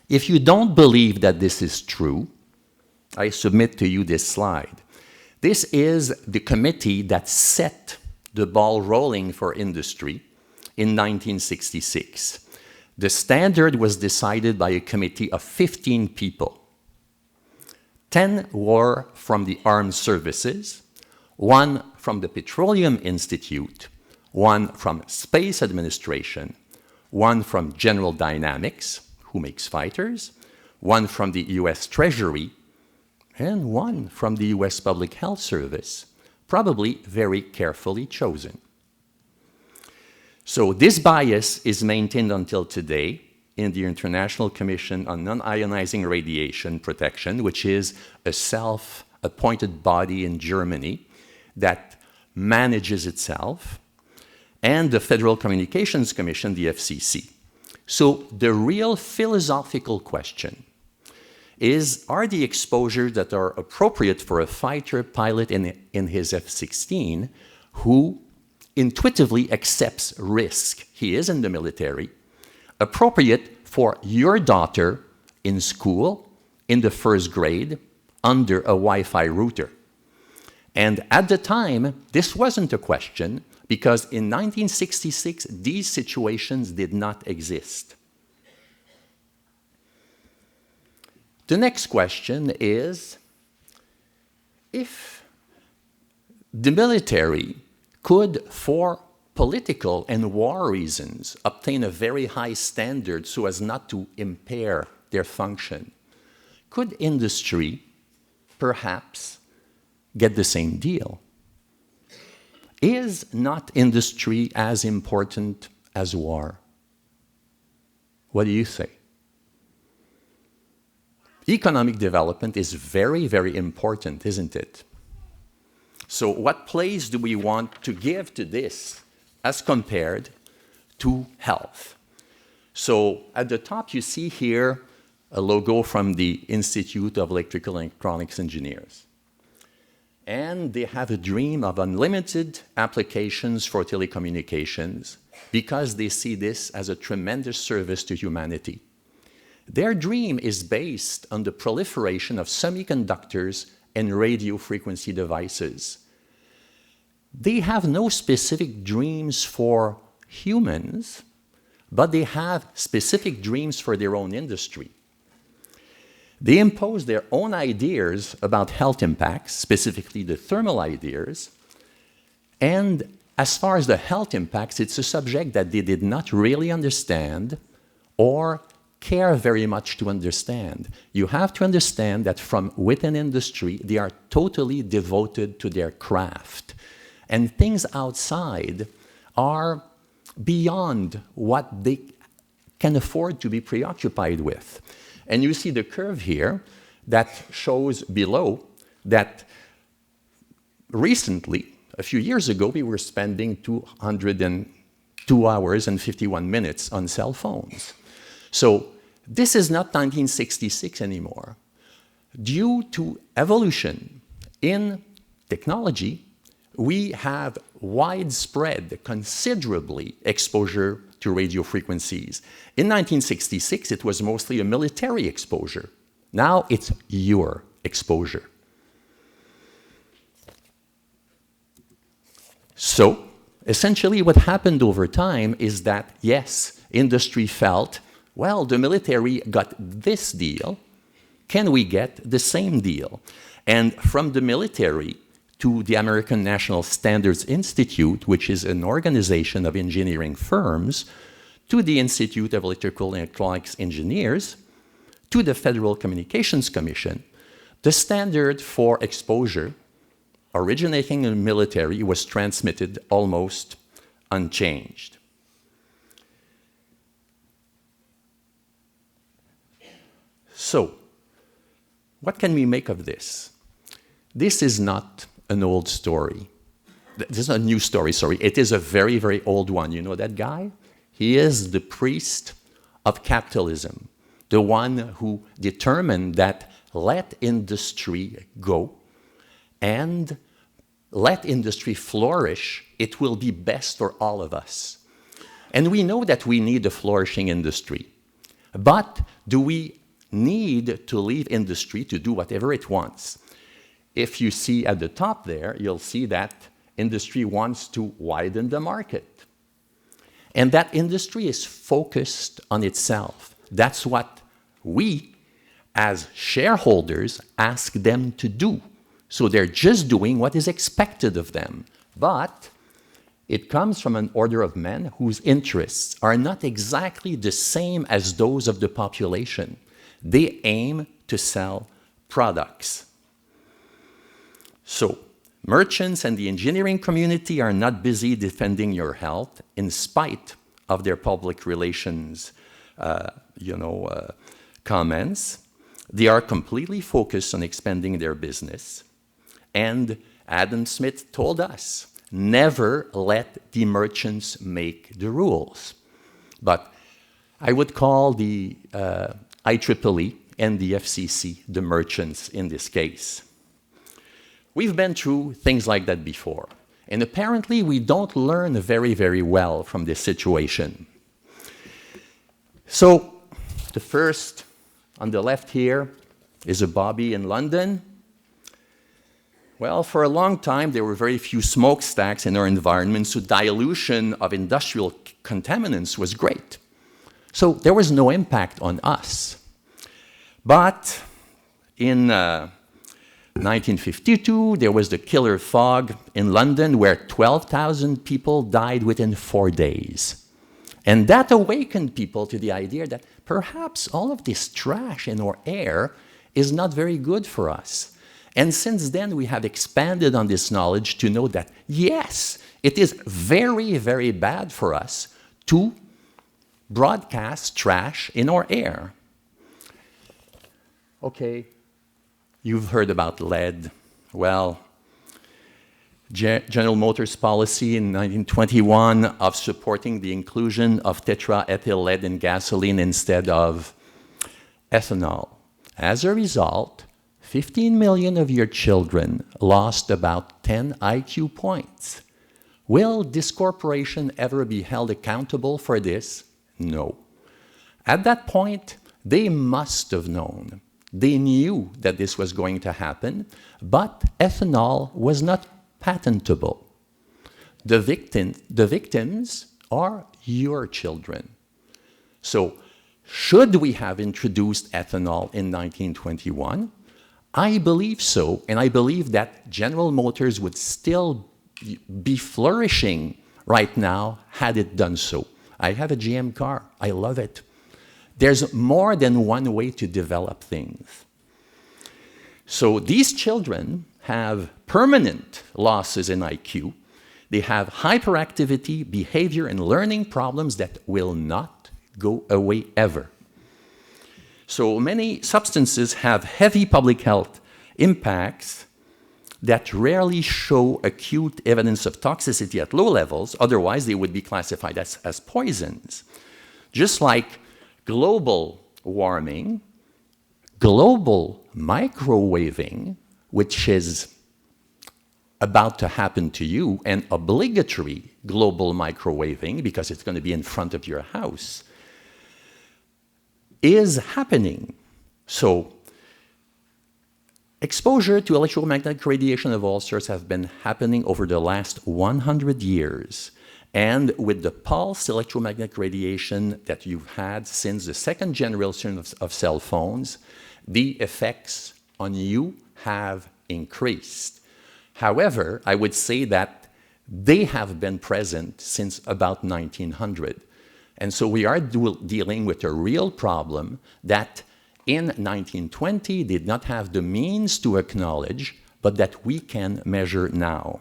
If you don't believe that this is true, I submit to you this slide. This is the committee that set the ball rolling for industry in 1966. The standard was decided by a committee of 15 people. 10 were from the Armed Services, 1 from the Petroleum Institute, 1 from Space Administration, 1 from General Dynamics, who makes fighters, 1 from the US Treasury, and 1 from the US Public Health Service, probably very carefully chosen. So this bias is maintained until today, in the International Commission on Non-Ionizing Radiation Protection, which is a self-appointed body in Germany that manages itself, and the Federal Communications Commission, the FCC. So the real philosophical question is, are the exposures that are appropriate for a fighter pilot in his F-16 who intuitively accepts risk, he is in the military, appropriate for your daughter in school, in the first grade, under a Wi-Fi router? And at the time, this wasn't a question, because in 1966, these situations did not exist. The next question is, if the military could, for political and war reasons, obtain a very high standard so as not to impair their function, could industry perhaps get the same deal? Is not industry as important as war? What do you say? Economic development is very, very important, isn't it? So what place do we want to give to this as compared to health? So at the top you see here a logo from the Institute of Electrical and Electronics Engineers. And they have a dream of unlimited applications for telecommunications because they see this as a tremendous service to humanity. Their dream is based on the proliferation of semiconductors and radio frequency devices. They have no specific dreams for humans, but they have specific dreams for their own industry. They impose their own ideas about health impacts, specifically the thermal ideas, and as far as the health impacts, it's a subject that they did not really understand or care very much to understand. You have to understand that from within industry, they are totally devoted to their craft. And things outside are beyond what they can afford to be preoccupied with. And you see the curve here that shows below that recently, a few years ago, we were spending 202 hours and 51 minutes on cell phones. So this is not 1966 anymore. Due to evolution in technology, we have widespread, considerably exposure to radio frequencies. In 1966, it was mostly a military exposure. Now it's your exposure. So, essentially what happened over time is that, yes, industry felt, well, the military got this deal, can we get the same deal? And from the military to the American National Standards Institute, which is an organization of engineering firms, to the Institute of Electrical and Electronics Engineers, to the Federal Communications Commission, the standard for exposure originating in the military was transmitted almost unchanged. So, what can we make of this? This is not an old story. This is a new story, sorry. It is a very, very old one. You know that guy? He is the priest of capitalism, the one who determined that let industry go and let industry flourish. It will be best for all of us. And we know that we need a flourishing industry. But do we need to leave industry to do whatever it wants? If you see at the top there, you'll see that industry wants to widen the market. And that industry is focused on itself. That's what we, as shareholders, ask them to do. So they're just doing what is expected of them. But it comes from an order of men whose interests are not exactly the same as those of the population. They aim to sell products. So, merchants and the engineering community are not busy defending your health in spite of their public relations comments. They are completely focused on expanding their business. And Adam Smith told us, never let the merchants make the rules. But I would call the IEEE and the FCC the merchants in this case. We've been through things like that before. And apparently we don't learn very, very well from this situation. So the first on the left here is a Bobby in London. Well, for a long time, there were very few smokestacks in our environment, so dilution of industrial contaminants was great. So there was no impact on us. But in 1952, there was the killer fog in London where 12,000 people died within 4 days. And that awakened people to the idea that perhaps all of this trash in our air is not very good for us. And since then, we have expanded on this knowledge to know that, yes, it is very, very bad for us to broadcast trash in our air. Okay, you've heard about lead. Well, General Motors' policy in 1921 of supporting the inclusion of tetraethyl lead in gasoline instead of ethanol. As a result, 15 million of your children lost about 10 IQ points. Will this corporation ever be held accountable for this? No. At that point, they must have known. They knew that this was going to happen, but ethanol was not patentable. The victims are your children. So, should we have introduced ethanol in 1921? I believe so, and I believe that General Motors would still be flourishing right now had it done so. I have a GM car. I love it. There's more than one way to develop things. So these children have permanent losses in IQ. They have hyperactivity, behavior, and learning problems that will not go away ever. So many substances have heavy public health impacts that rarely show acute evidence of toxicity at low levels, otherwise they would be classified as poisons. Just like global warming, global microwaving, which is about to happen to you, and obligatory global microwaving, because it's going to be in front of your house, is happening. So, exposure to electromagnetic radiation of all sorts have been happening over the last 100 years. And with the pulse electromagnetic radiation that you've had since the second generation of cell phones, the effects on you have increased. However, I would say that they have been present since about 1900. And so we are dealing with a real problem that in 1920 did not have the means to acknowledge, but that we can measure now.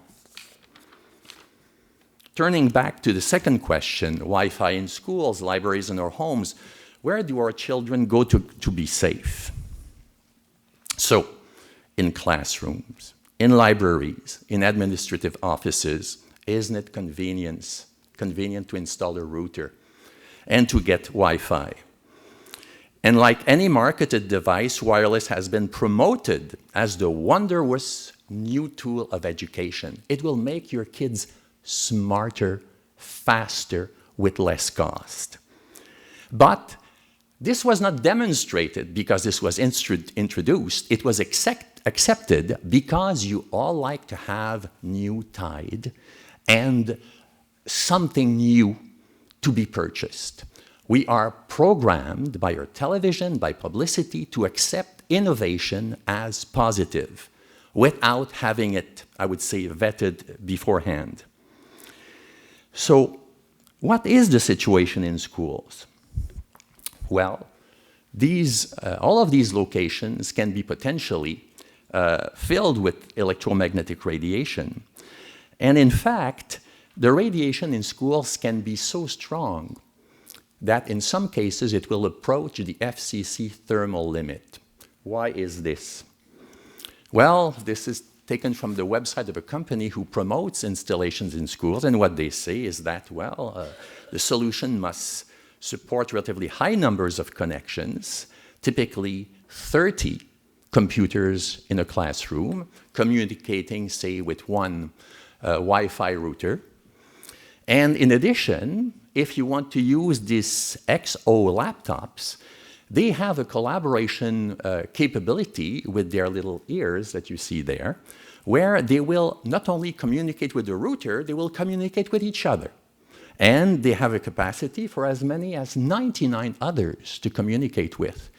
Turning back to the second question, Wi-Fi in schools, libraries, and our homes, where do our children go to be safe? So, in classrooms, in libraries, in administrative offices, isn't it convenient to install a router and to get Wi-Fi? And like any marketed device, wireless has been promoted as the wondrous new tool of education. It will make your kids smarter, faster, with less cost. But this was not demonstrated because this was introduced. It was accepted because you all like to have new tide and something new to be purchased. We are programmed by our television, by publicity, to accept innovation as positive without having it, I would say, vetted beforehand. So, what is the situation in schools? Well, all of these locations can be potentially filled with electromagnetic radiation. And in fact, the radiation in schools can be so strong that in some cases it will approach the FCC thermal limit. Why is this? Well, this is taken from the website of a company who promotes installations in schools, and what they say is that, well, the solution must support relatively high numbers of connections, typically 30 computers in a classroom, communicating, say, with one Wi-Fi router. And in addition, if you want to use these XO laptops, they have a collaboration capability with their little ears that you see there, where they will not only communicate with the router, they will communicate with each other. And they have a capacity for as many as 99 others to communicate with.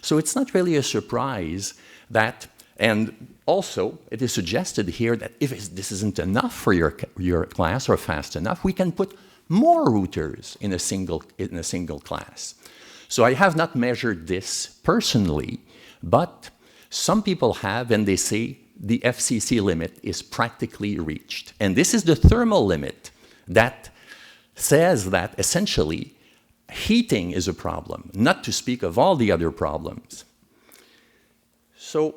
So it's not really a surprise that, and also it is suggested here that if this isn't enough for your class or fast enough, we can put more routers in a single class. So I have not measured this personally, but some people have, and they say the FCC limit is practically reached. And this is the thermal limit that says that essentially heating is a problem, not to speak of all the other problems. So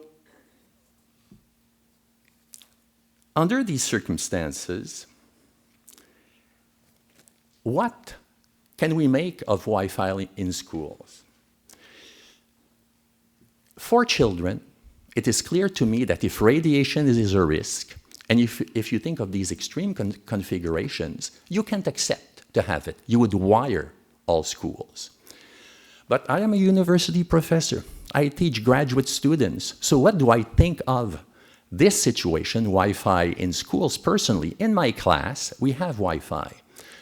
under these circumstances, what can we make of Wi-Fi in schools? For children, it is clear to me that if radiation is a risk, and if you think of these extreme configurations, you can't accept to have it. You would wire all schools. But I am a university professor. I teach graduate students. So what do I think of this situation, Wi-Fi in schools? Personally, in my class, we have Wi-Fi.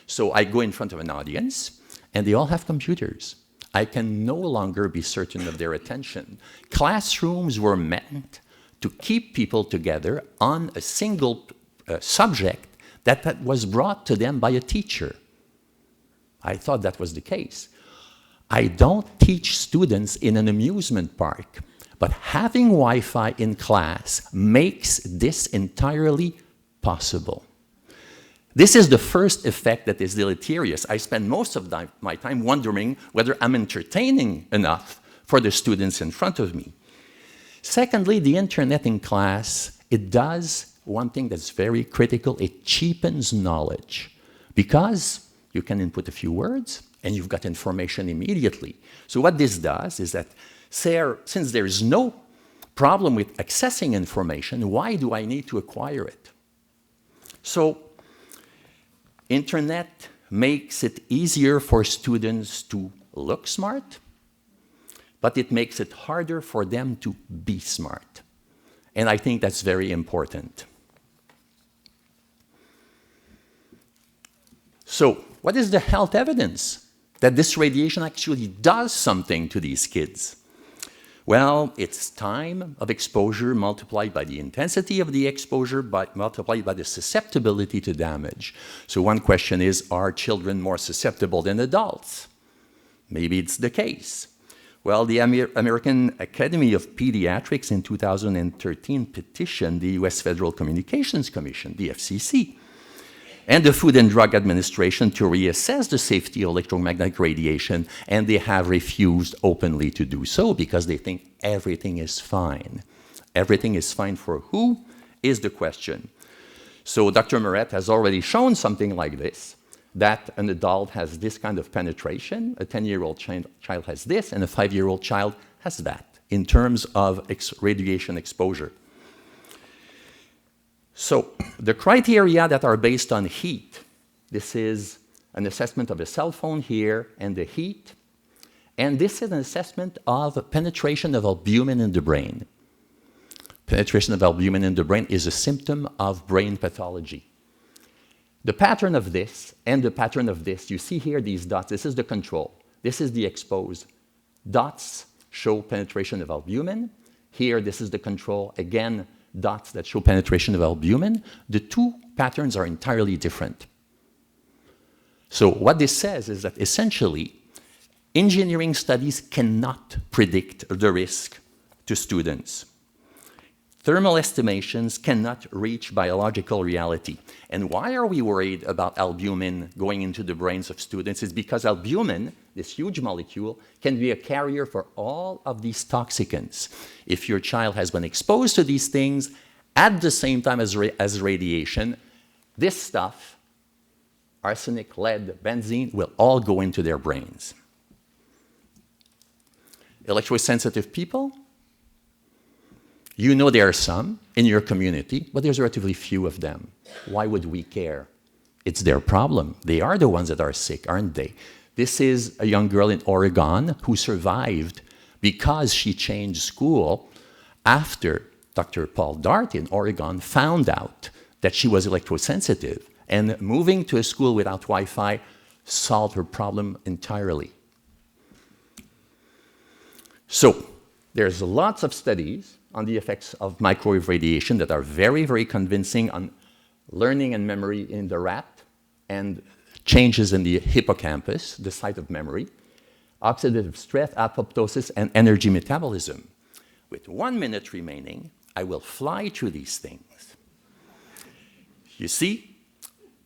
So I go in front of an audience, and they all have computers. I can no longer be certain of their attention. Classrooms were meant to keep people together on a single subject that was brought to them by a teacher. I thought that was the case. I don't teach students in an amusement park, but having Wi-Fi in class makes this entirely possible. This is the first effect that is deleterious. I spend most of my time wondering whether I'm entertaining enough for the students in front of me. Secondly, the internet in class, it does one thing that's very critical. It cheapens knowledge because you can input a few words and you've got information immediately. So what this does is that since there is no problem with accessing information, why do I need to acquire it? So internet makes it easier for students to look smart, but it makes it harder for them to be smart. And I think that's very important. So, what is the health evidence that this radiation actually does something to these kids? Well, it's time of exposure multiplied by the intensity of the exposure, multiplied by the susceptibility to damage. So one question is, are children more susceptible than adults? Maybe it's the case. Well, the American Academy of Pediatrics in 2013 petitioned the US Federal Communications Commission, the FCC, and the Food and Drug Administration to reassess the safety of electromagnetic radiation, and they have refused openly to do so because they think everything is fine. Everything is fine for who is the question. So Dr. Moret has already shown something like this, that an adult has this kind of penetration, a 10-year-old child has this, and a 5-year-old child has that in terms of radiation exposure. So the criteria that are based on heat, this is an assessment of a cell phone here and the heat, and this is an assessment of penetration of albumin in the brain. Penetration of albumin in the brain is a symptom of brain pathology. The pattern of this and the pattern of this, you see here these dots, this is the control, this is the exposed. Dots show penetration of albumin. Here, this is the control, again, dots that show penetration of albumin. The two patterns are entirely different. So what this says is that essentially, engineering studies cannot predict the risk to students. Thermal estimations cannot reach biological reality. And why are we worried about albumin going into the brains of students? It's because albumin, this huge molecule, can be a carrier for all of these toxicants. If your child has been exposed to these things at the same time as radiation, this stuff, arsenic, lead, benzene, will all go into their brains. Electrosensitive people, you know there are some in your community, but there's relatively few of them. Why would we care? It's their problem. They are the ones that are sick, aren't they? This is a young girl in Oregon who survived because she changed school after Dr. Paul Dart in Oregon found out that she was electrosensitive, and moving to a school without Wi-Fi solved her problem entirely. So there's lots of studies on the effects of microwave radiation that are very, very convincing on learning and memory in the rat and changes in the hippocampus, the site of memory, oxidative stress, apoptosis, and energy metabolism. With 1 minute remaining, I will fly through these things. You see,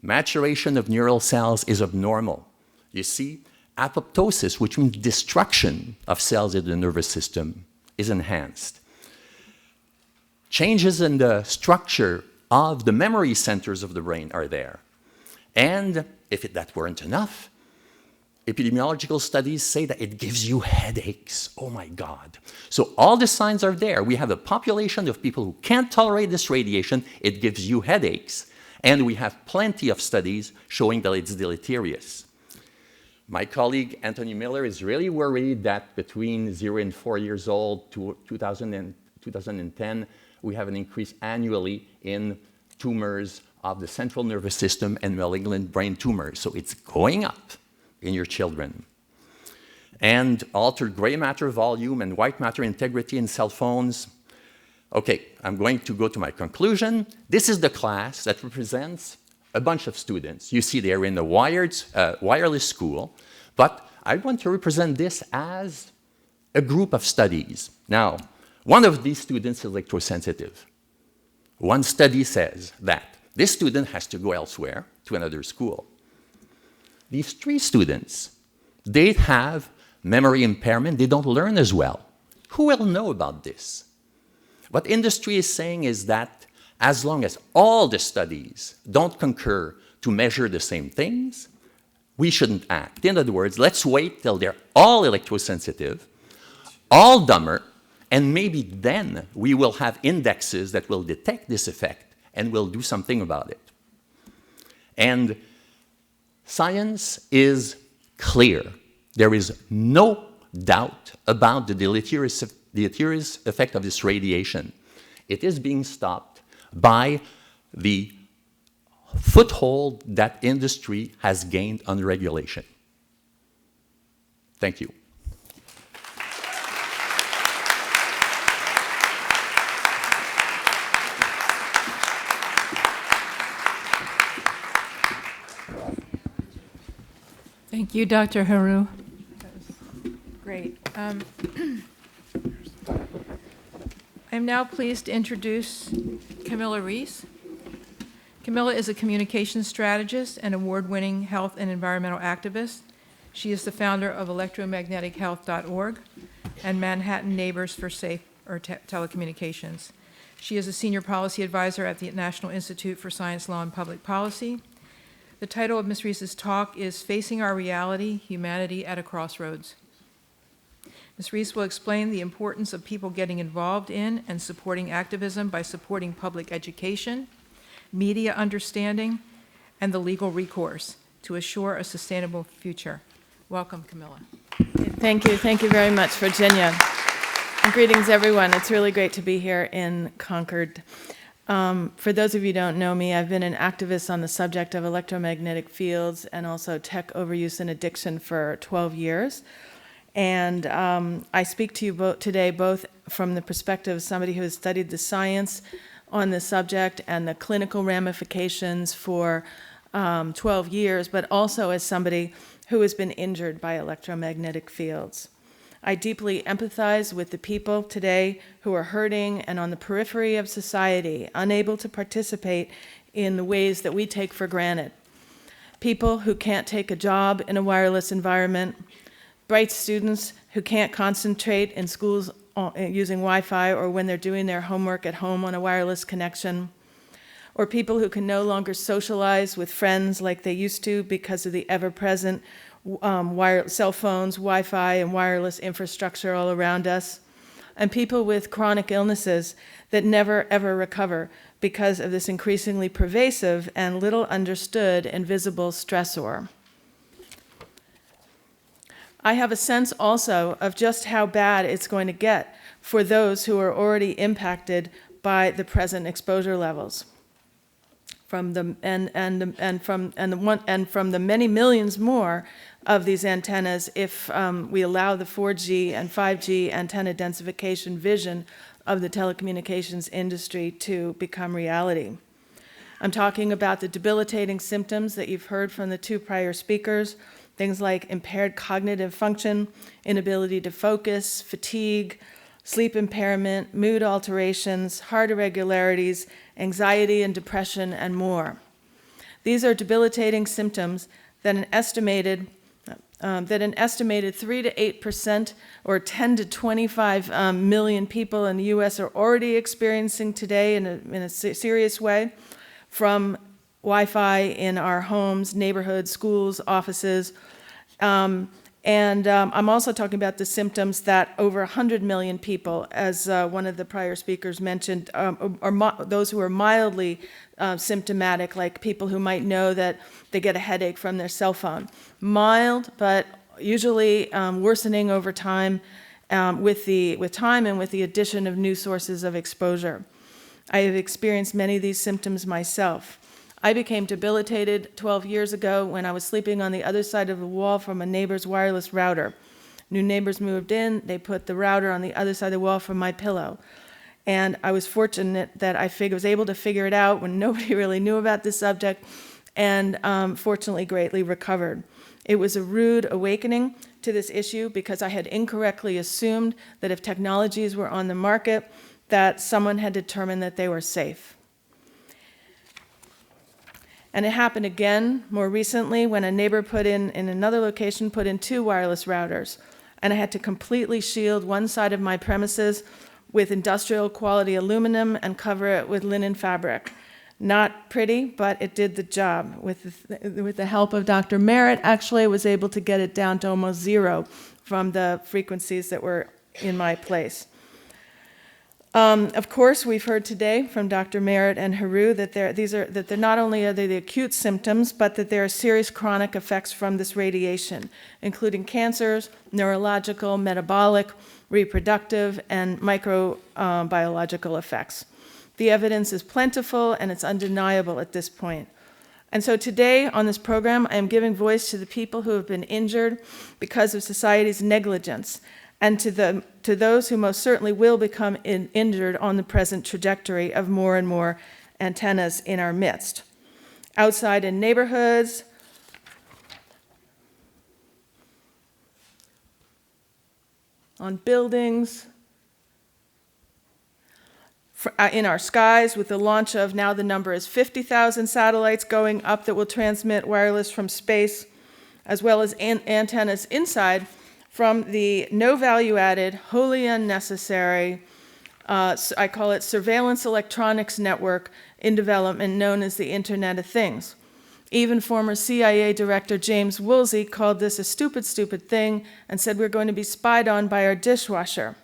maturation of neural cells is abnormal. You see, apoptosis, which means destruction of cells in the nervous system, is enhanced. Changes in the structure of the memory centers of the brain are there. And if that weren't enough, epidemiological studies say that it gives you headaches. Oh my God. So all the signs are there. We have a population of people who can't tolerate this radiation. It gives you headaches. And we have plenty of studies showing that it's deleterious. My colleague Anthony Miller is really worried that between 0 and 4 years old to 2010, we have an increase annually in tumors of the central nervous system and malignant brain tumors. So it's going up in your children. And altered gray matter volume and white matter integrity in cell phones. Okay, I'm going to go to my conclusion. This is the class that represents a bunch of students. You see they're in a wireless school, but I want to represent this as a group of studies. Now, one of these students is electrosensitive. One study says that this student has to go elsewhere to another school. These 3 students, they have memory impairment. They don't learn as well. Who will know about this? What industry is saying is that as long as all the studies don't concur to measure the same things, we shouldn't act. In other words, let's wait till they're all electrosensitive, all dumber, and maybe then we will have indexes that will detect this effect and will do something about it. And science is clear. There is no doubt about the deleterious effect of this radiation. It is being stopped by the foothold that industry has gained on regulation. Thank you. Thank you, Dr. Haru. That was great. I'm now pleased to introduce Camila Reese. Camila is a communications strategist and award-winning health and environmental activist. She is the founder of electromagnetichealth.org and Manhattan Neighbors for Safe Telecommunications. She is a senior policy advisor at the National Institute for Science, Law, and Public Policy. The title of Ms. Reese's talk is Facing Our Reality, Humanity at a Crossroads. Ms. Reese will explain the importance of people getting involved in and supporting activism by supporting public education, media understanding, and the legal recourse to assure a sustainable future. Welcome, Camila. Thank you. Thank you very much, Virginia. And greetings, everyone. It's really great to be here in Concord. For those of you who don't know me, I've been an activist on the subject of electromagnetic fields and also tech overuse and addiction for 12 years. And I speak to you today both from the perspective of somebody who has studied the science on the subject and the clinical ramifications for 12 years, but also as somebody who has been injured by electromagnetic fields. I deeply empathize with the people today who are hurting and on the periphery of society, unable to participate in the ways that we take for granted. People who can't take a job in a wireless environment, bright students who can't concentrate in schools using Wi-Fi or when they're doing their homework at home on a wireless connection, or people who can no longer socialize with friends like they used to because of the ever-present cell phones, Wi-Fi, and wireless infrastructure all around us, and people with chronic illnesses that never, ever recover because of this increasingly pervasive and little understood invisible stressor. I have a sense also of just how bad it's going to get for those who are already impacted by the present exposure levels. From the many millions more of these antennas if we allow the 4G and 5G antenna densification vision of the telecommunications industry to become reality. I'm talking about the debilitating symptoms that you've heard from the two prior speakers, things like impaired cognitive function, inability to focus, fatigue, sleep impairment, mood alterations, heart irregularities, anxiety and depression, and more. These are debilitating symptoms that an estimated 3 to 8% or 10 to 25 million people in the US are already experiencing today in a serious way from Wi-Fi in our homes, neighborhoods, schools, offices. I'm also talking about the symptoms that over 100 million people, as one of the prior speakers mentioned, those who are mildly symptomatic, like people who might know that they get a headache from their cell phone. Mild, but usually worsening over time with time and with the addition of new sources of exposure. I have experienced many of these symptoms myself. I became debilitated 12 years ago when I was sleeping on the other side of the wall from a neighbor's wireless router. New neighbors moved in, they put the router on the other side of the wall from my pillow. And I was fortunate that I was able to figure it out when nobody really knew about this subject, and fortunately greatly recovered. It was a rude awakening to this issue because I had incorrectly assumed that if technologies were on the market, that someone had determined that they were safe. And it happened again more recently when a neighbor put in another location, put in 2 wireless routers. And I had to completely shield one side of my premises with industrial quality aluminum and cover it with linen fabric. Not pretty, but it did the job. With the help of Dr. Merritt, actually, I was able to get it down to almost 0 from the frequencies that were in my place. Of course, we've heard today from Dr. Merritt and Haru that they're not only are they the acute symptoms, but that there are serious chronic effects from this radiation, including cancers, neurological, metabolic, reproductive, and microbiological effects. The evidence is plentiful and it's undeniable at this point. And so today on this program, I am giving voice to the people who have been injured because of society's negligence, and to those who most certainly will become injured on the present trajectory of more and more antennas in our midst. Outside in neighborhoods, on buildings, in our skies with the launch of, now the number is 50,000 satellites going up that will transmit wireless from space, as well as antennas inside from the no value added, wholly unnecessary, I call it surveillance electronics network in development known as the Internet of Things. Even former CIA Director James Woolsey called this a stupid, stupid thing and said we're going to be spied on by our dishwasher.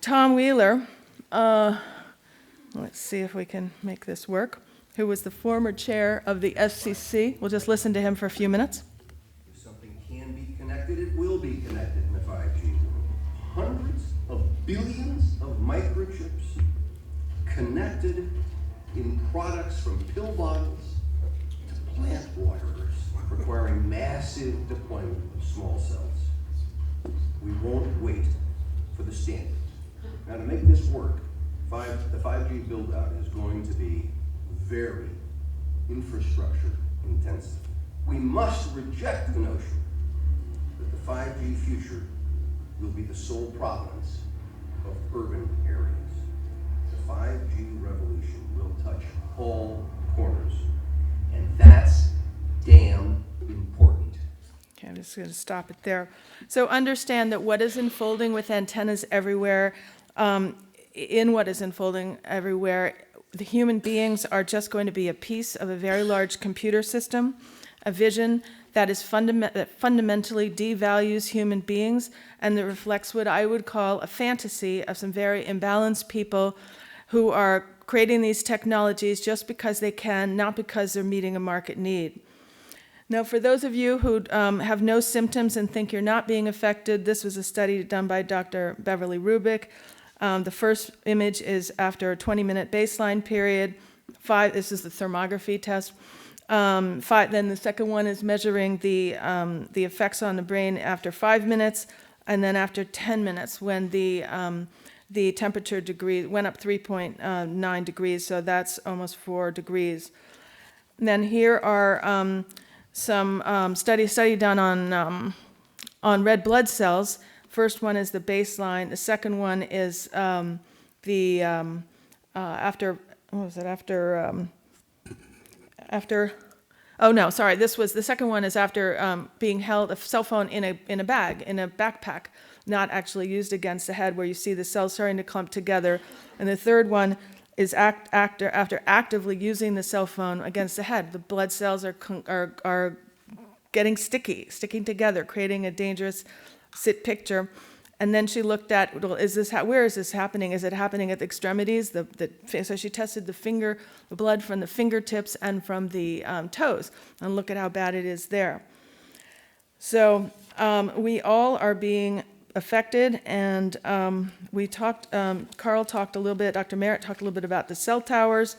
Tom Wheeler, let's see if we can make this work, who was the former chair of the FCC. We'll just listen to him for a few minutes. If something can be connected, it will be connected in the 5G world. Hundreds of billions of microchips connected in products from pill bottles to plant waterers, requiring massive deployment of small cells. We won't wait for the standard. Now, to make this work, the 5G build-out is going to be very infrastructure intensive. We must reject the notion that the the 5G future will be the sole province of urban areas. The 5G revolution will touch all corners, and that's damn important. Okay, I'm just going to stop it there. So understand that what is unfolding with antennas everywhere, in what is unfolding everywhere, the human beings are just going to be a piece of a very large computer system, a vision that is that fundamentally devalues human beings and that reflects what I would call a fantasy of some very imbalanced people who are creating these technologies just because they can, not because they're meeting a market need. Now, for those of you who have no symptoms and think you're not being affected, this was a study done by Dr. Beverly Rubik. The first image is after a 20-minute baseline period. This is the thermography test. Then the second one is measuring the effects on the brain after 5 minutes, and then after 10 minutes when the temperature degree went up 3.9 degrees, so that's almost 4 degrees. And then here are some study done on red blood cells. First one is the baseline. The second one is the second one is after being held, a cell phone in a bag, in a backpack, not actually used against the head, where you see the cells starting to clump together. And the third one is after actively using the cell phone against the head. The blood cells are getting sticking together, creating a dangerous picture. And then she looked at, well, where is this happening? Is it happening at the extremities? So she tested the blood from the fingertips and from the toes, and look at how bad it is there. So we all are being affected, and Carl talked a little bit, Dr. Merritt talked a little bit about the cell towers,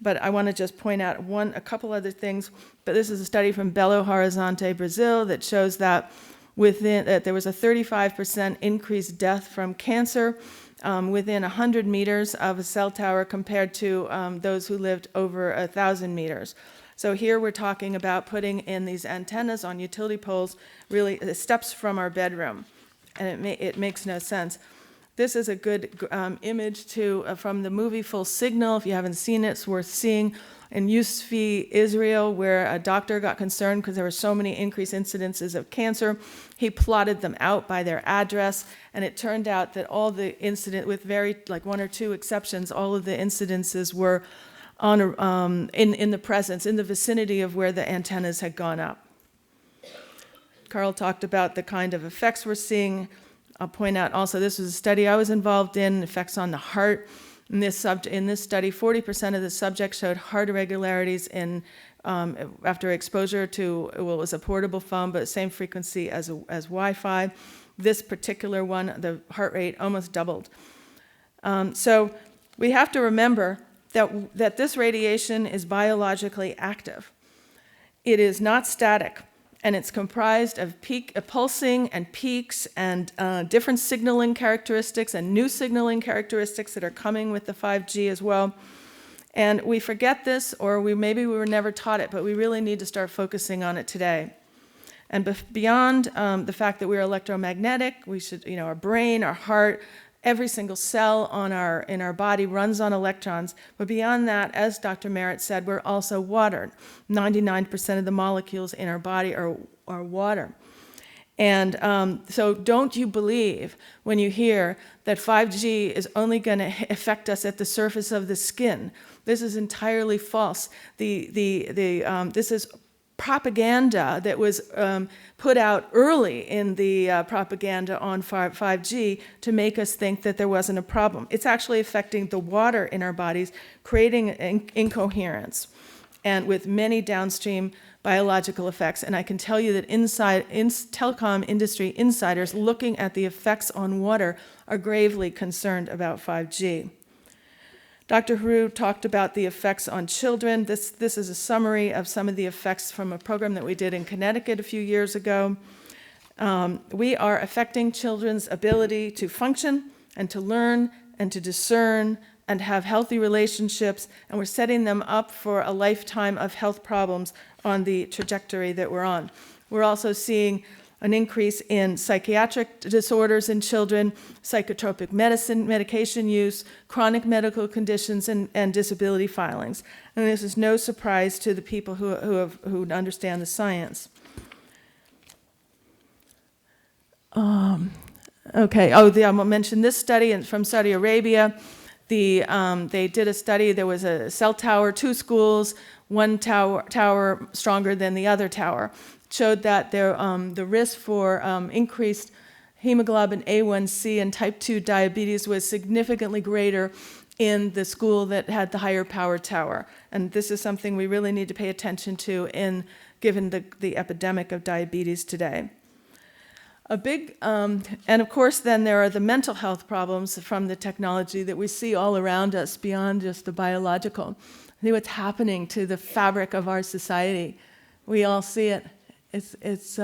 but I want to just point out a couple other things. But this is a study from Belo Horizonte, Brazil, that shows that there was a 35% increased death from cancer within 100 meters of a cell tower compared to those who lived over 1,000 meters. So here we're talking about putting in these antennas on utility poles, really steps from our bedroom, and it makes no sense. This is a good image from the movie Full Signal. If you haven't seen it, it's worth seeing. In Yusfi, Israel, where a doctor got concerned because there were so many increased incidences of cancer, he plotted them out by their address, and it turned out that all the with one or two exceptions, all of the incidences were in the vicinity of where the antennas had gone up. Carl talked about the kind of effects we're seeing. I'll point out also, this was a study I was involved in, effects on the heart. In this study, 40% of the subjects showed heart irregularities after exposure to, it was a portable phone, but same frequency as Wi-Fi. This particular one, the heart rate almost doubled. So we have to remember that this radiation is biologically active. It is not static, and it's comprised of pulsing and peaks and different signaling characteristics and new signaling characteristics that are coming with the 5G as well. And we forget this, or maybe we were never taught it, but we really need to start focusing on it today. And beyond the fact that we're electromagnetic, we should, our brain, our heart, every single cell in our body runs on electrons. But beyond that, as Dr. Merritt said, we're also water. 99% of the molecules in our body are water. And so don't you believe when you hear that 5G is only going to affect us at the surface of the skin. This is entirely false. This is propaganda that was put out early in the propaganda on 5G to make us think that there wasn't a problem. It's actually affecting the water in our bodies, creating incoherence, and with many downstream biological effects. And I can tell you that telecom industry insiders looking at the effects on water are gravely concerned about 5G. Dr. Haru talked about the effects on children. This is a summary of some of the effects from a program that we did in Connecticut a few years ago. We are affecting children's ability to function and to learn and to discern and have healthy relationships, and we're setting them up for a lifetime of health problems on the trajectory that we're on. We're also seeing an increase in psychiatric disorders in children, psychotropic medication use, chronic medical conditions, and disability filings. And this is no surprise to the people who understand the science. I'll mention this study from Saudi Arabia. They did a study. There was a cell tower, 2 schools, one tower stronger than the other tower. Showed that the risk for increased hemoglobin A1C and type 2 diabetes was significantly greater in the school that had the higher power tower. And this is something we really need to pay attention to given the epidemic of diabetes today. And of course, then there are the mental health problems from the technology that we see all around us beyond just the biological. I think what's happening to the fabric of our society. We all see it. It's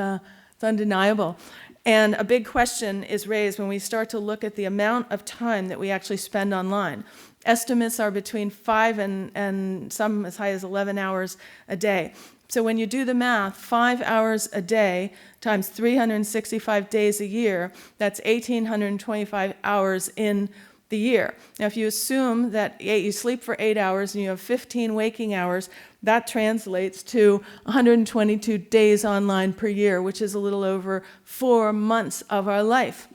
undeniable. And a big question is raised when we start to look at the amount of time that we actually spend online. Estimates are between 5 and some as high as 11 hours a day. So when you do the math, 5 hours a day times 365 days a year, that's 1,825 hours in the year. Now, if you assume that you sleep for 8 hours and you have 15 waking hours, that translates to 122 days online per year, which is a little over 4 months of our life.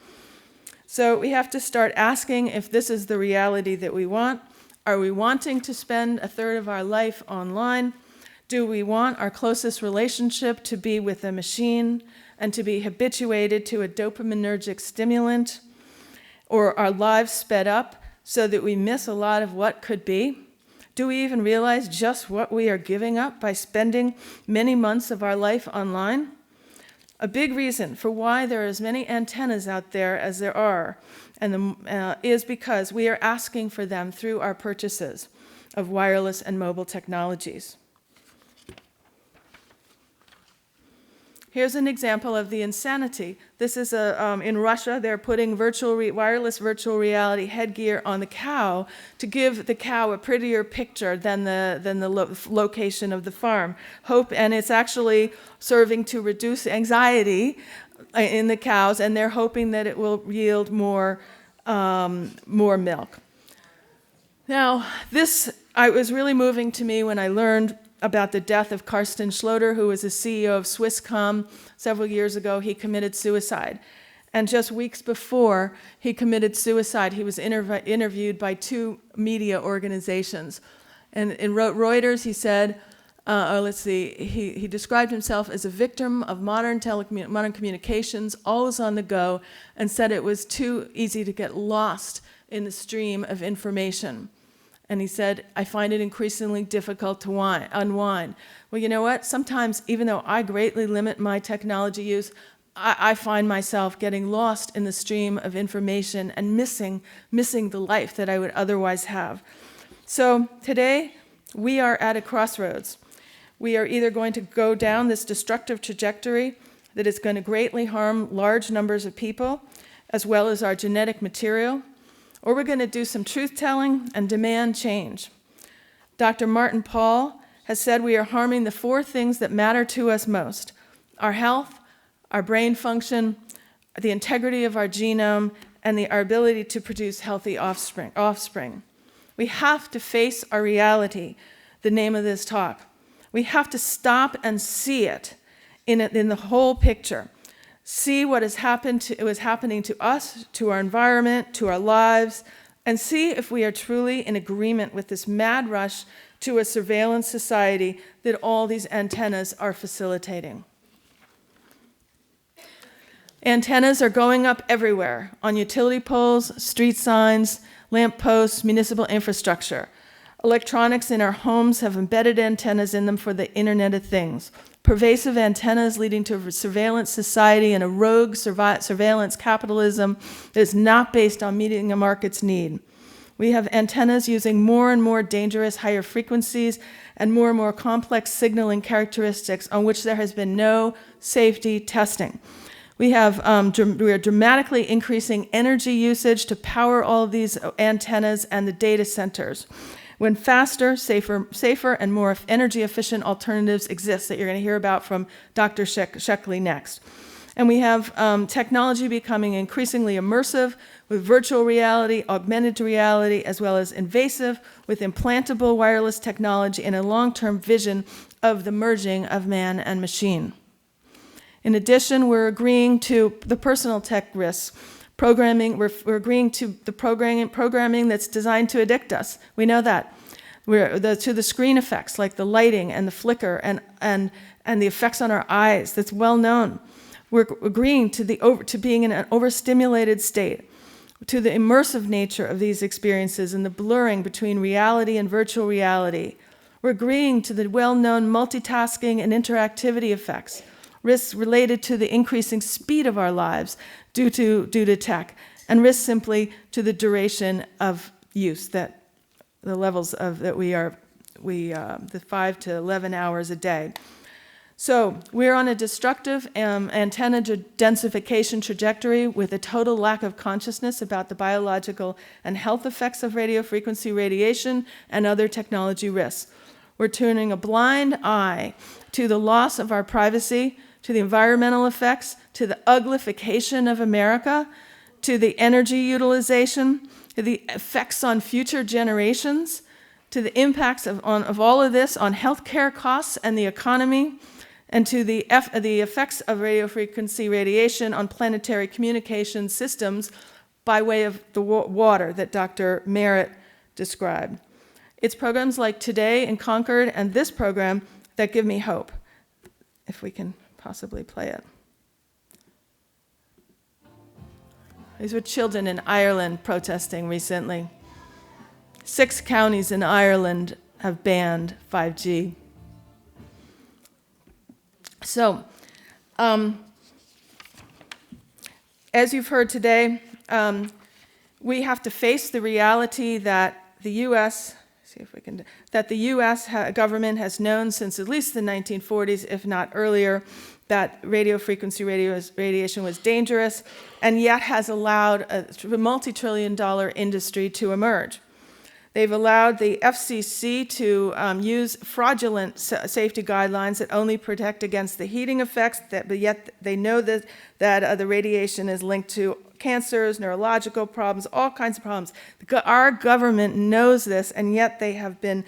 So we have to start asking if this is the reality that we want. Are we wanting to spend a third of our life online? Do we want our closest relationship to be with a machine and to be habituated to a dopaminergic stimulant? Or our lives sped up so that we miss a lot of what could be? Do we even realize just what we are giving up by spending many months of our life online? A big reason for why there are as many antennas out there as there are is because we are asking for them through our purchases of wireless and mobile technologies. Here's an example of the insanity. This is in Russia. They're putting wireless virtual reality headgear on the cow to give the cow a prettier picture than the location of the farm. And it's actually serving to reduce anxiety in the cows, and they're hoping that it will yield more milk. Now, it was really moving to me when I learned about the death of Carsten Schloter, who was the CEO of Swisscom. Several years ago, he committed suicide. And just weeks before he committed suicide, he was interviewed by 2 media organizations. And in Reuters, he said, he described himself as a victim of modern communications, always on the go, and said it was too easy to get lost in the stream of information. And he said, I find it increasingly difficult to unwind. Well, you know what? Sometimes, even though I greatly limit my technology use, I find myself getting lost in the stream of information and missing the life that I would otherwise have. So today, we are at a crossroads. We are either going to go down this destructive trajectory that is going to greatly harm large numbers of people, as well as our genetic material, or we're going to do some truth-telling and demand change. Dr. Martin Pall has said we are harming the 4 things that matter to us most: our health, our brain function, the integrity of our genome, and our ability to produce healthy offspring. We have to face our reality, the name of this talk. We have to stop and see it in the whole picture. See what is happening to us, to our environment, to our lives, and see if we are truly in agreement with this mad rush to a surveillance society that all these antennas are facilitating. Antennas are going up everywhere, on utility poles, street signs, lamp posts, municipal infrastructure. Electronics in our homes have embedded antennas in them for the Internet of Things. Pervasive antennas leading to a surveillance society and a rogue surveillance capitalism that is not based on meeting a market's need. We have antennas using more and more dangerous higher frequencies and more complex signaling characteristics on which there has been no safety testing. We are dramatically increasing energy usage to power all of these antennas and the data centers, when faster, safer, and more energy-efficient alternatives exist that you're going to hear about from Dr. Sheckly next. And we have technology becoming increasingly immersive with virtual reality, augmented reality, as well as invasive with implantable wireless technology and a long-term vision of the merging of man and machine. In addition, we're agreeing to the personal tech risks. We're agreeing to the programming that's designed to addict us. We know that. To the screen effects, like the lighting and the flicker and the effects on our eyes, that's well known. We're agreeing to being in an overstimulated state, to the immersive nature of these experiences and the blurring between reality and virtual reality. We're agreeing to the well-known multitasking and interactivity effects, risks related to the increasing speed of our lives due to tech, and risks simply to the duration of use, that the levels of that the 5 to 11 hours a day. So we're on a destructive antenna densification trajectory with a total lack of consciousness about the biological and health effects of radiofrequency radiation and other technology risks. We're turning a blind eye to the loss of our privacy, to the environmental effects, to the uglification of America, to the energy utilization, to the effects on future generations, to the impacts of all of this on healthcare costs and the economy, and to the effects of radiofrequency radiation on planetary communication systems by way of the water that Dr. Merritt described. It's programs like today in Concord and this program that give me hope, if we can possibly play it. These were children in Ireland protesting recently. 6 counties in Ireland have banned 5G. So, as you've heard today, we have to face the reality that the U.S. Government has known since at least the 1940s, if not earlier, that radiofrequency radiation was dangerous, and yet has allowed a multi-trillion-dollar industry to emerge. They've allowed the FCC to use fraudulent safety guidelines that only protect against the heating effects, but yet they know that the radiation is linked to cancers, neurological problems, all kinds of problems. Our government knows this, and yet they have been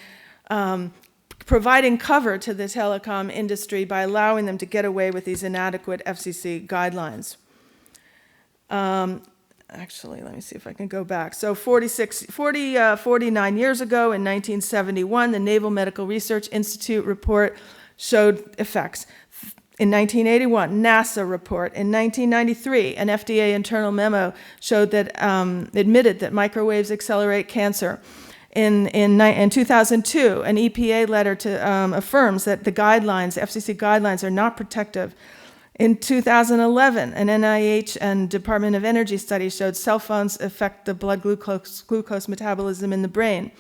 providing cover to the telecom industry by allowing them to get away with these inadequate FCC guidelines. Actually, let me see if I can go back. So 49 years ago, in 1971, the Naval Medical Research Institute report showed effects. In 1981, NASA report. In 1993, an FDA internal memo showed that admitted that microwaves accelerate cancer. In 2002, an EPA letter affirms that the guidelines, FCC guidelines, are not protective. In 2011, an NIH and Department of Energy study showed cell phones affect the blood glucose metabolism in the brain.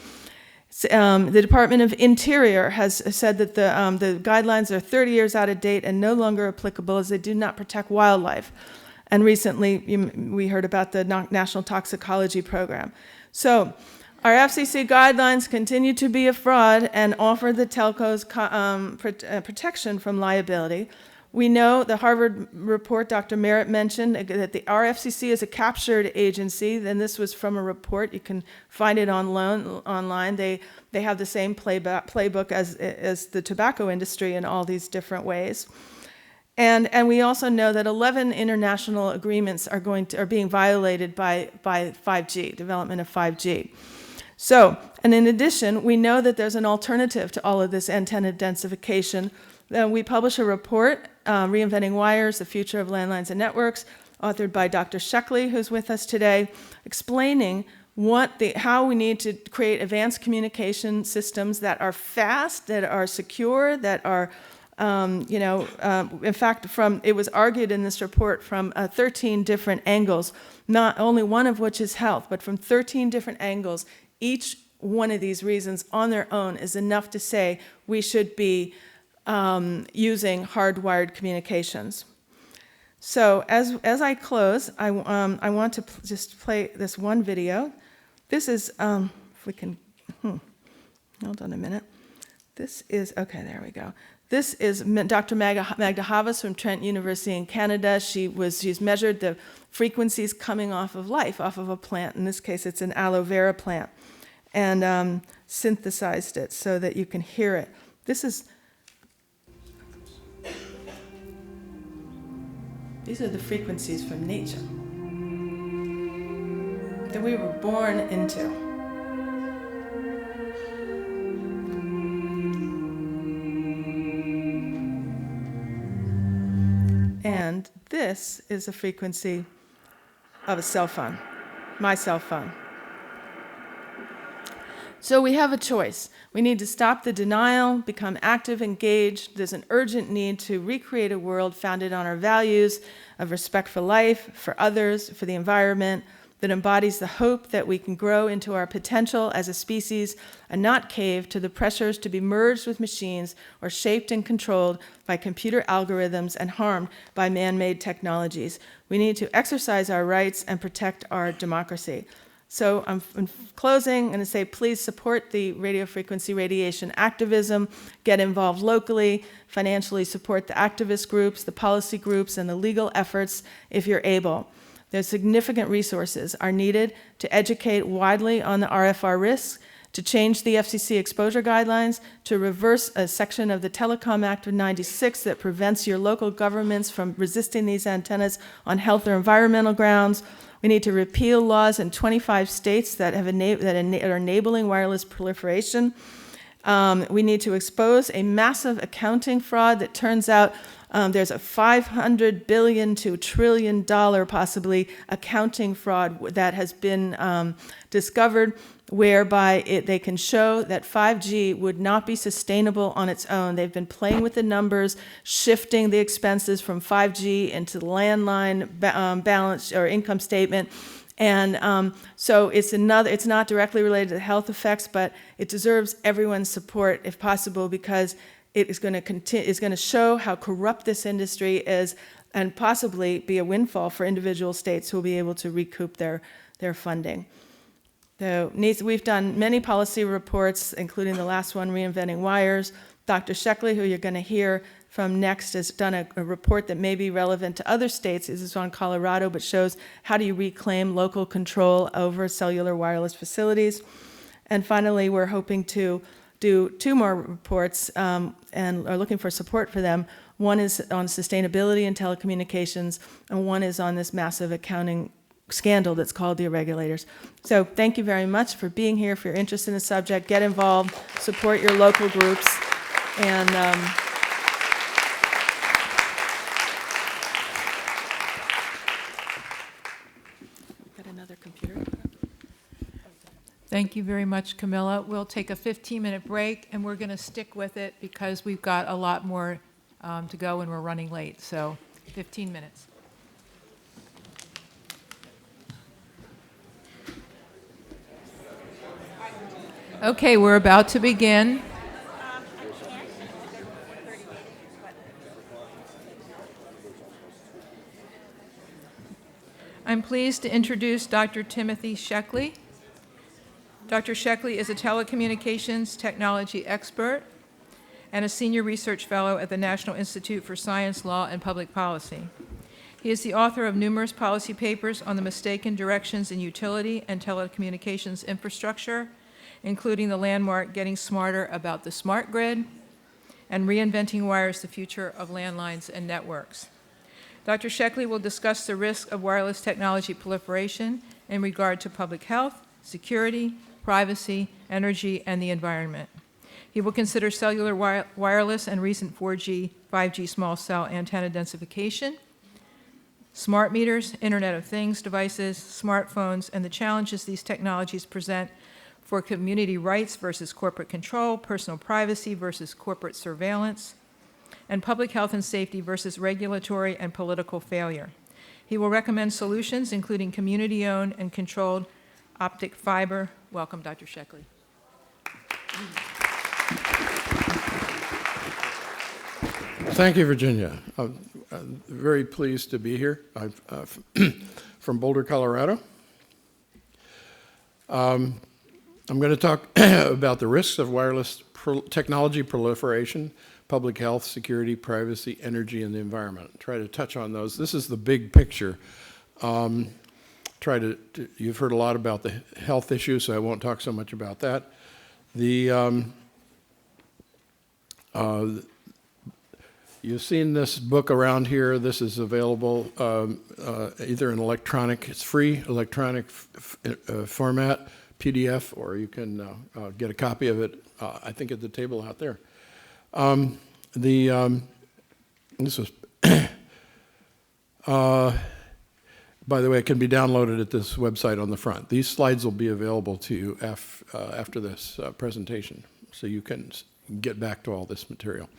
The Department of Interior has said that the guidelines are 30 years out of date and no longer applicable as they do not protect wildlife. And recently, we heard about the National Toxicology Program. So, our FCC guidelines continue to be a fraud and offer the telcos protection from liability. We know the Harvard report Dr. Merritt mentioned that our FCC is a captured agency, and this was from a report. You can find it online. They have the same playbook as the tobacco industry in all these different ways. And we also know that 11 international agreements are being violated by 5G, development of 5G. So, and in addition, we know that there's an alternative to all of this antenna densification. We publish a report, Reinventing Wires, The Future of Landlines and Networks, authored by Dr. Sheckly, who's with us today, explaining how we need to create advanced communication systems that are fast, that are secure, that are, in fact, it was argued in this report from 13 different angles, not only one of which is health, but from 13 different angles. Each one of these reasons on their own is enough to say we should be using hardwired communications. So as I close, I want to just play this one video. This is, if we can, hold on a minute. This is, okay, there we go. This is Dr. Magda Havas from Trent University in Canada. She's measured the frequencies coming off of life, off of a plant. In this case, it's an aloe vera plant, and synthesized it so that you can hear it. These are the frequencies from nature that we were born into. And this is a frequency of a cell phone, my cell phone. So we have a choice. We need to stop the denial, become active, engaged. There's an urgent need to recreate a world founded on our values of respect for life, for others, for the environment, that embodies the hope that we can grow into our potential as a species and not cave to the pressures to be merged with machines or shaped and controlled by computer algorithms and harmed by man-made technologies. We need to exercise our rights and protect our democracy. So in closing, I'm going to say please support the radiofrequency radiation activism, get involved locally, financially support the activist groups, the policy groups, and the legal efforts if you're able. There's significant resources are needed to educate widely on the RFR risks, to change the FCC exposure guidelines, to reverse a section of the Telecom Act of '96 that prevents your local governments from resisting these antennas on health or environmental grounds. We need to repeal laws in 25 states that are enabling wireless proliferation. We need to expose a massive accounting fraud that turns out there's a $500 billion to $1 trillion possibly accounting fraud that has been discovered, whereby they can show that 5G would not be sustainable on its own. They've been playing with the numbers, shifting the expenses from 5G into the landline balance or income statement. And so it's not directly related to the health effects, but it deserves everyone's support if possible, because it is going to show how corrupt this industry is and possibly be a windfall for individual states who will be able to recoup their funding. So we've done many policy reports, including the last one, Reinventing Wires. Dr. Sheckly, who you're going to hear from next, has done a report that may be relevant to other states. This is on Colorado, but shows how do you reclaim local control over cellular wireless facilities. And finally, we're hoping to do 2 more reports and are looking for support for them. One is on sustainability in telecommunications, and one is on this massive accounting scandal that's called deregulators. So thank you very much for being here. If you're interested in the subject, get involved, support your local groups, and got another computer. Thank you very much, Camila. We'll take a 15-minute break, and we're going to stick with it because we've got a lot more to go and we're running late. So 15 minutes. Okay, we're about to begin. I'm pleased to introduce Dr. Timothy Sheckly. Dr. Sheckly is a telecommunications technology expert and a senior research fellow at the National Institute for Science, Law, and Public Policy. He is the author of numerous policy papers on the mistaken directions in utility and telecommunications infrastructure, including the landmark Getting Smarter About the Smart Grid and Reinventing Wires, the Future of Landlines and Networks. Dr. Sheckly will discuss the risk of wireless technology proliferation in regard to public health, security, privacy, energy, and the environment. He will consider cellular wireless and recent 4G, 5G small cell antenna densification, smart meters, Internet of Things devices, smartphones, and the challenges these technologies present for community rights versus corporate control, personal privacy versus corporate surveillance, and public health and safety versus regulatory and political failure. He will recommend solutions, including community-owned and controlled optic fiber. Welcome, Dr. Sheckly. Thank you, Virginia. I'm very pleased to be here. I'm from Boulder, Colorado. I'm going to talk about the risks of wireless technology proliferation, public health, security, privacy, energy, and the environment. Try to touch on those. This is the big picture. You've heard a lot about the health issue, so I won't talk so much about that. You've seen this book around here. This is available either in electronic, it's free, electronic format, PDF, or you can get a copy of it, I think at the table out there. This was, by the way, it can be downloaded at this website on the front. These slides will be available to you after this presentation, so you can get back to all this material.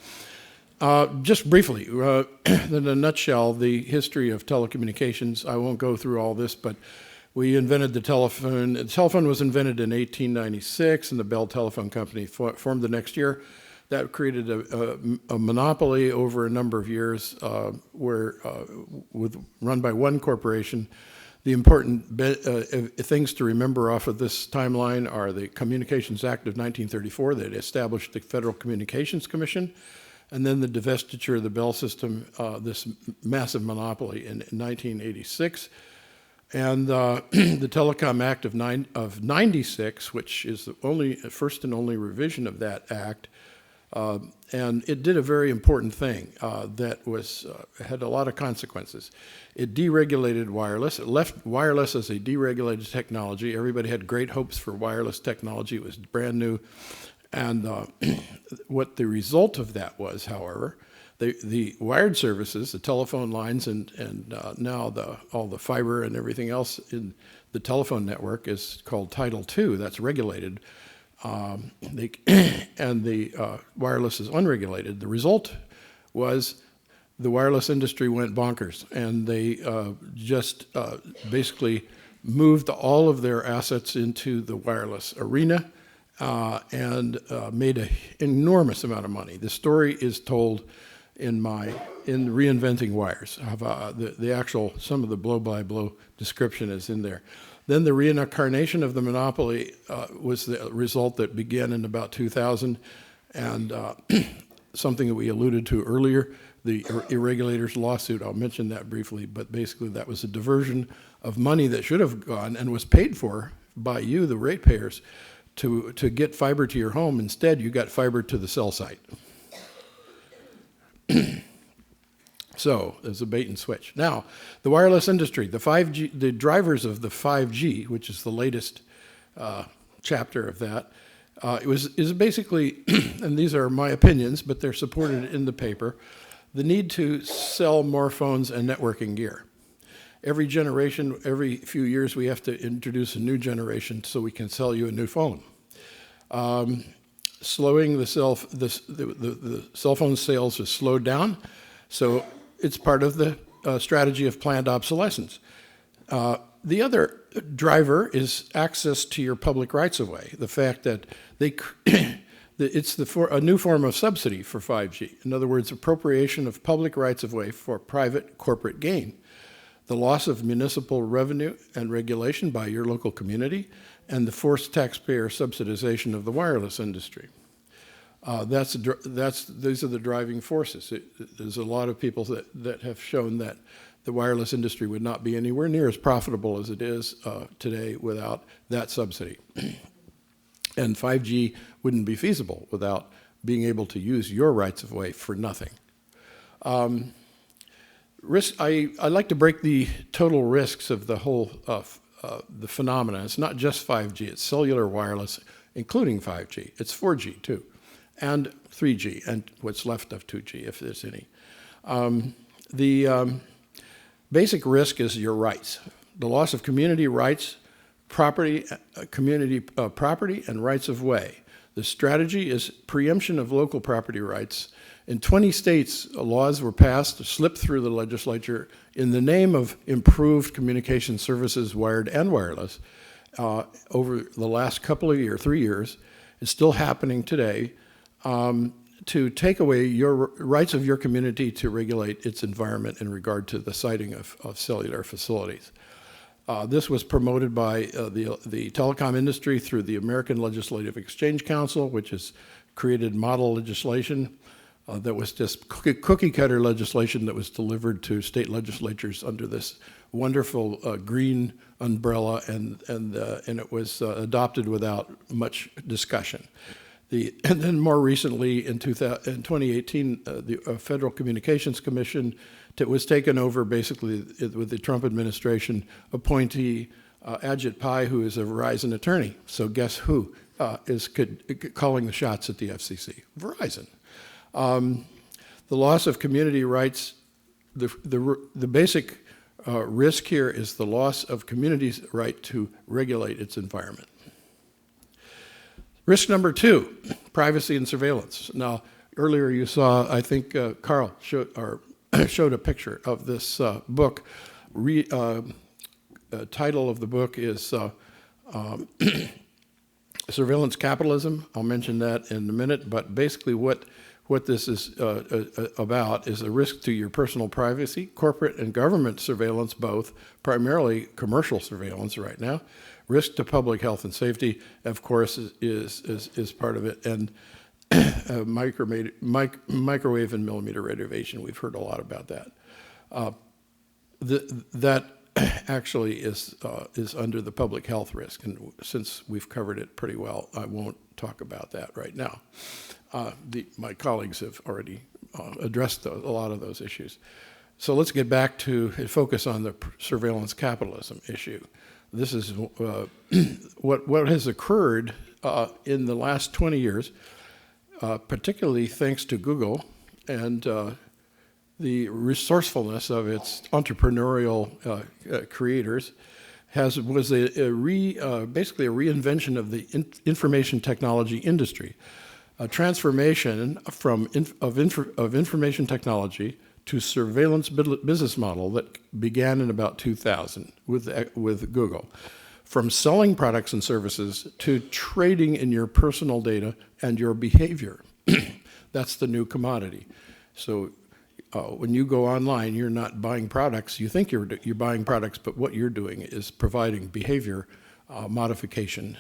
Just briefly, in a nutshell, the history of telecommunications. I won't go through all this, but we invented the telephone. The telephone was invented in 1896, and the Bell Telephone Company formed the next year. That created a monopoly over a number of years, run by one corporation. The important things to remember off of this timeline are the Communications Act of 1934 that established the Federal Communications Commission, and then the divestiture of the Bell system, this massive monopoly in 1986. And the Telecom Act of 96, which is the first and only revision of that act. And it did a very important thing that had a lot of consequences. It deregulated wireless. It left wireless as a deregulated technology. Everybody had great hopes for wireless technology. It was brand new. And what the result of that was, however, the wired services, the telephone lines, and now all the fiber and everything else in the telephone network is called Title II. That's regulated. And the wireless is unregulated. The result was the wireless industry went bonkers, and they just basically moved all of their assets into the wireless arena and made an enormous amount of money. The story is told in Reinventing Wires. Some of the blow-by-blow description is in there. Then the reincarnation of the monopoly was the result that began in about 2000, and something that we alluded to earlier, the irregulators lawsuit. I'll mention that briefly, but basically that was a diversion of money that should have gone and was paid for by you, the ratepayers, to get fiber to your home. Instead, you got fiber to the cell site. So there's a bait and switch. Now, the wireless industry, the 5G, the drivers of the 5G, which is the latest chapter of that, is basically, and these are my opinions, but they're supported in the paper, the need to sell more phones and networking gear. Every generation, every few years, we have to introduce a new generation so we can sell you a new phone. Slowing the cell phone sales has slowed down, so it's part of the strategy of planned obsolescence. The other driver is access to your public rights-of-way, the fact that it's a new form of subsidy for 5G. In other words, appropriation of public rights-of-way for private corporate gain, the loss of municipal revenue and regulation by your local community, and the forced taxpayer subsidization of the wireless industry. These are the driving forces. There's a lot of people that have shown that the wireless industry would not be anywhere near as profitable as it is today without that subsidy. And 5G wouldn't be feasible without being able to use your rights of way for nothing. I like to break the total risks of the whole the phenomena. It's not just 5G, it's cellular wireless, including 5G. It's 4G too, and 3G, and what's left of 2G, if there's any. The basic risk is your rights. The loss of community rights, community property, and rights of way. The strategy is preemption of local property rights. In 20 states, laws were passed, slipped through the legislature in the name of improved communication services, wired and wireless, over the last couple of years, 3 years. It's still happening today, to take away your rights of your community to regulate its environment in regard to the siting of cellular facilities. This was promoted by the telecom industry through the American Legislative Exchange Council, which has created model legislation. that was just cookie cutter legislation that was delivered to state legislatures under this wonderful green umbrella, and it was adopted without much discussion. And then more recently, in 2018, the Federal Communications Commission was taken over basically with the Trump administration appointee Ajit Pai, who is a Verizon attorney. So guess who is calling the shots at the FCC? Verizon. The loss of community rights, the basic risk here is the loss of community's right to regulate its environment. Risk number 2, privacy and surveillance. Now, earlier you saw, I think Carl showed a picture of this book. Title of the book is Surveillance Capitalism. I'll mention that in a minute, but basically what this is about is a risk to your personal privacy, corporate and government surveillance both, primarily commercial surveillance right now. Risk to public health and safety, of course, is part of it, and microwave and millimeter wave radiation. We've heard a lot about that. That actually is under the public health risk, and since we've covered it pretty well, I won't talk about that right now. My colleagues have already addressed a lot of those issues. So let's get back to focus on the surveillance capitalism issue. This is what has occurred in the last 20 years, particularly thanks to Google and the resourcefulness of its entrepreneurial creators, was basically a reinvention of the information technology industry, a transformation of information technology to surveillance business model that began in about 2000 with Google. From selling products and services to trading in your personal data and your behavior. That's the new commodity. So when you go online, you're not buying products. You think you're buying products, but what you're doing is providing behavior modification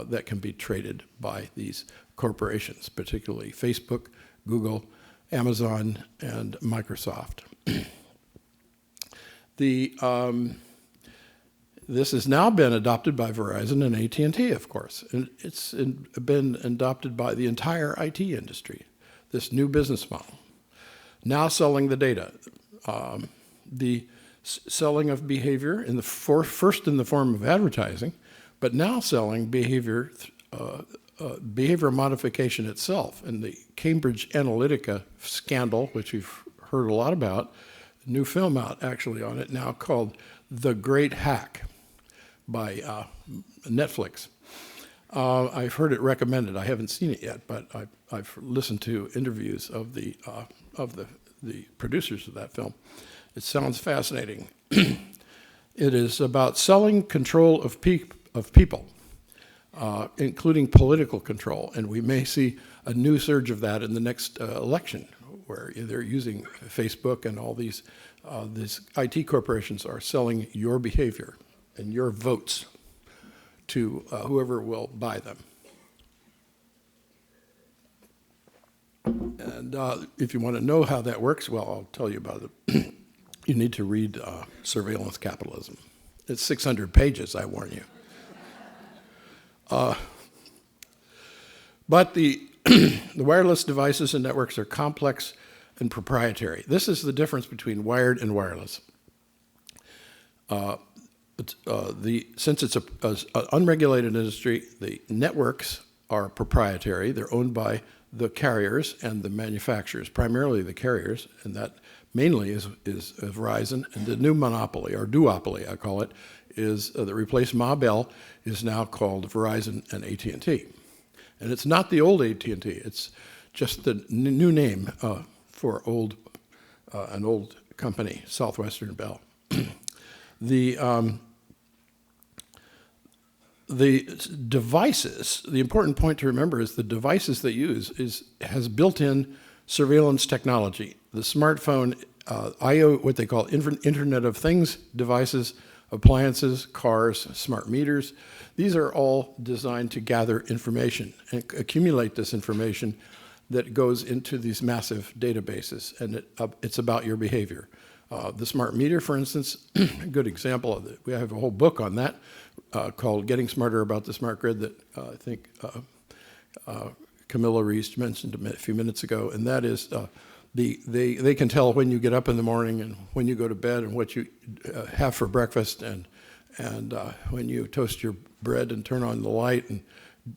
that can be traded by these corporations, particularly Facebook, Google, Amazon, and Microsoft. This has now been adopted by Verizon and AT&T, of course, and it's been adopted by the entire IT industry, this new business model. Now selling the data, the selling of behavior first in the form of advertising, but now selling behavior modification itself. And the Cambridge Analytica scandal, which we've heard a lot about, a new film out actually on it now called The Great Hack by Netflix. I've heard it recommended. I haven't seen it yet, but I've listened to interviews of the producers of that film. It sounds fascinating. It is about selling control of people, including political control, and we may see a new surge of that in the next election, where they're using Facebook and all these IT corporations are selling your behavior and your votes to whoever will buy them. And if you want to know how that works, well, I'll tell you about it. You need to read Surveillance Capitalism. It's 600 pages, I warn you. But the wireless devices and networks are complex and proprietary. This is the difference between wired and wireless. Since it's an unregulated industry, the networks are proprietary. They're owned by the carriers and the manufacturers, primarily the carriers, and that mainly is Verizon. And the new monopoly, or duopoly, I call it, is that replaced Ma Bell, is now called Verizon and AT&T. And it's not the old AT&T, it's just the new name for an old company, Southwestern Bell. The devices, the important point to remember is the devices they use has built-in surveillance technology. The smartphone, what they call Internet of Things devices, appliances, cars, smart meters, these are all designed to gather information and accumulate this information that goes into these massive databases, and it's about your behavior. The smart meter, for instance, a good example of it. We have a whole book on that called Getting Smarter About the Smart Grid that I think Camila Reese mentioned a few minutes ago, and that is they can tell when you get up in the morning and when you go to bed and what you have for breakfast and when you toast your bread and turn on the light and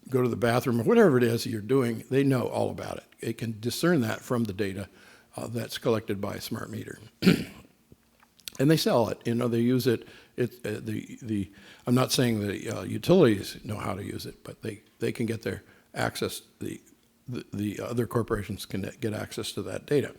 go to the bathroom or whatever it is you're doing, they know all about it. They can discern that from the data that's collected by a smart meter. And they sell it, they use it. I'm not saying the utilities know how to use it, but they can get their access, the other corporations can get access to that data.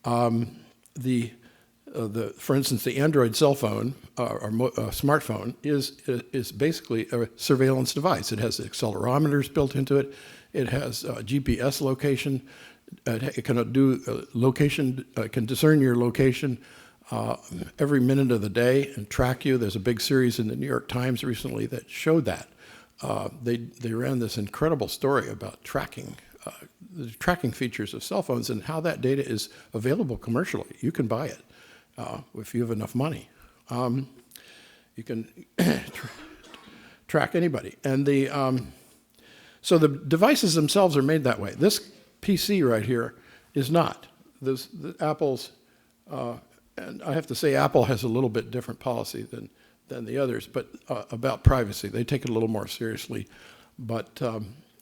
For instance, the Android cell phone or smartphone is basically a surveillance device. It has accelerometers built into it. It has GPS location. It can do location. Can discern your location every minute of the day and track you. There's a big series in the New York Times recently that showed that. They ran this incredible story about tracking the tracking features of cell phones and how that data is available commercially. You can buy it if you have enough money. You can track anybody. And so the devices themselves are made that way. This PC right here is not. The Apple's, and I have to say Apple has a little bit different policy than the others, but about privacy. They take it a little more seriously, but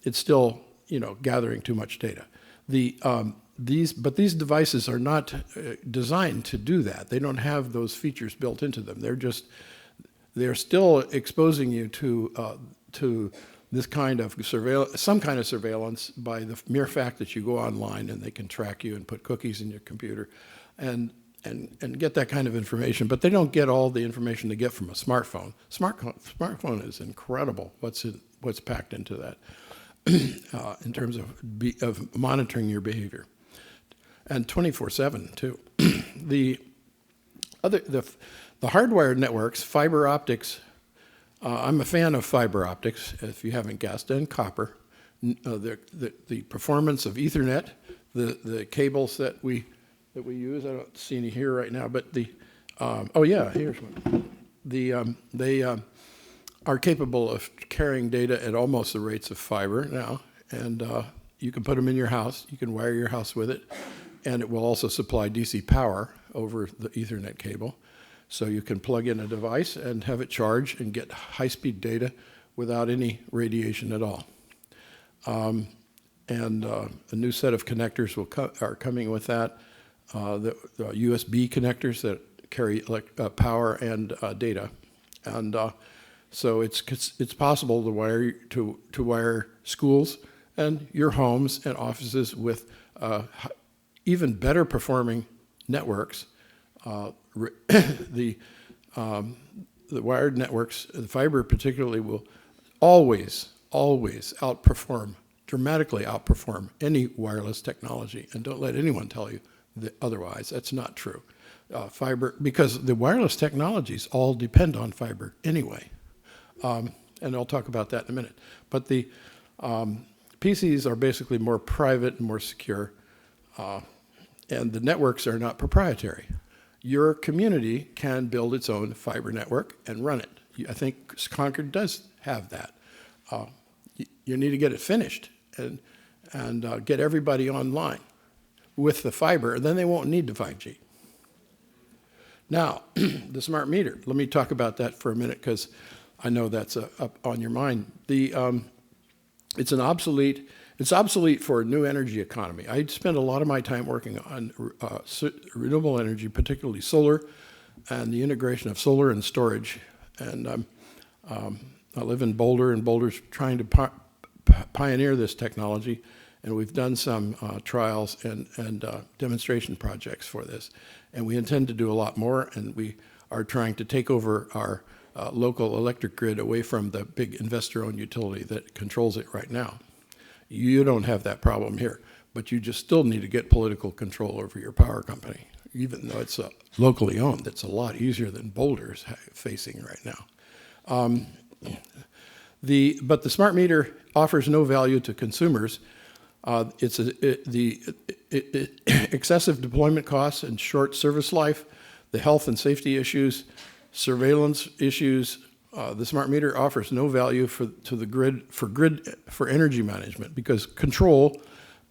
it's still, gathering too much data. These devices are not designed to do that. They don't have those features built into them. They're still exposing you to this kind of some kind of surveillance by the mere fact that you go online and they can track you and put cookies in your computer and get that kind of information. But they don't get all the information they get from a smartphone. Smartphone is incredible what's packed into that in terms of monitoring your behavior. And 24/7 too. The hardwired networks, fiber optics. I'm a fan of fiber optics, if you haven't guessed, and copper. The performance of Ethernet, the cables that we use. I don't see any here right now, but here's one. They are capable of carrying data at almost the rates of fiber now, and you can put them in your house. You can wire your house with it. And it will also supply DC power over the Ethernet cable. So you can plug in a device and have it charge and get high-speed data without any radiation at all. A new set of connectors are coming with that. The USB connectors that carry power and data. And so it's possible to wire schools and your homes and offices with even better performing networks. The wired networks, the fiber particularly, will always dramatically outperform any wireless technology. And don't let anyone tell you otherwise. That's not true. Fiber, because the wireless technologies all depend on fiber anyway. And I'll talk about that in a minute. But the PCs are basically more private and more secure. And the networks are not proprietary. Your community can build its own fiber network and run it. I think Concord does have that. You need to get it finished and get everybody online with the fiber, and then they won't need the 5G. Now, the smart meter. Let me talk about that for a minute because I know that's up on your mind. It's obsolete for a new energy economy. I spend a lot of my time working on renewable energy, particularly solar, and the integration of solar and storage. And I live in Boulder, and Boulder's trying to pioneer this technology. And we've done some trials and demonstration projects for this. And we intend to do a lot more, and we are trying to take over our local electric grid away from the big investor-owned utility that controls it right now. You don't have that problem here, but you just still need to get political control over your power company, even though it's locally owned. It's a lot easier than Boulder's facing right now. But the smart meter offers no value to consumers Excessive deployment costs and short service life, the health and safety issues, surveillance issues. The smart meter offers no value to the grid for energy management because control,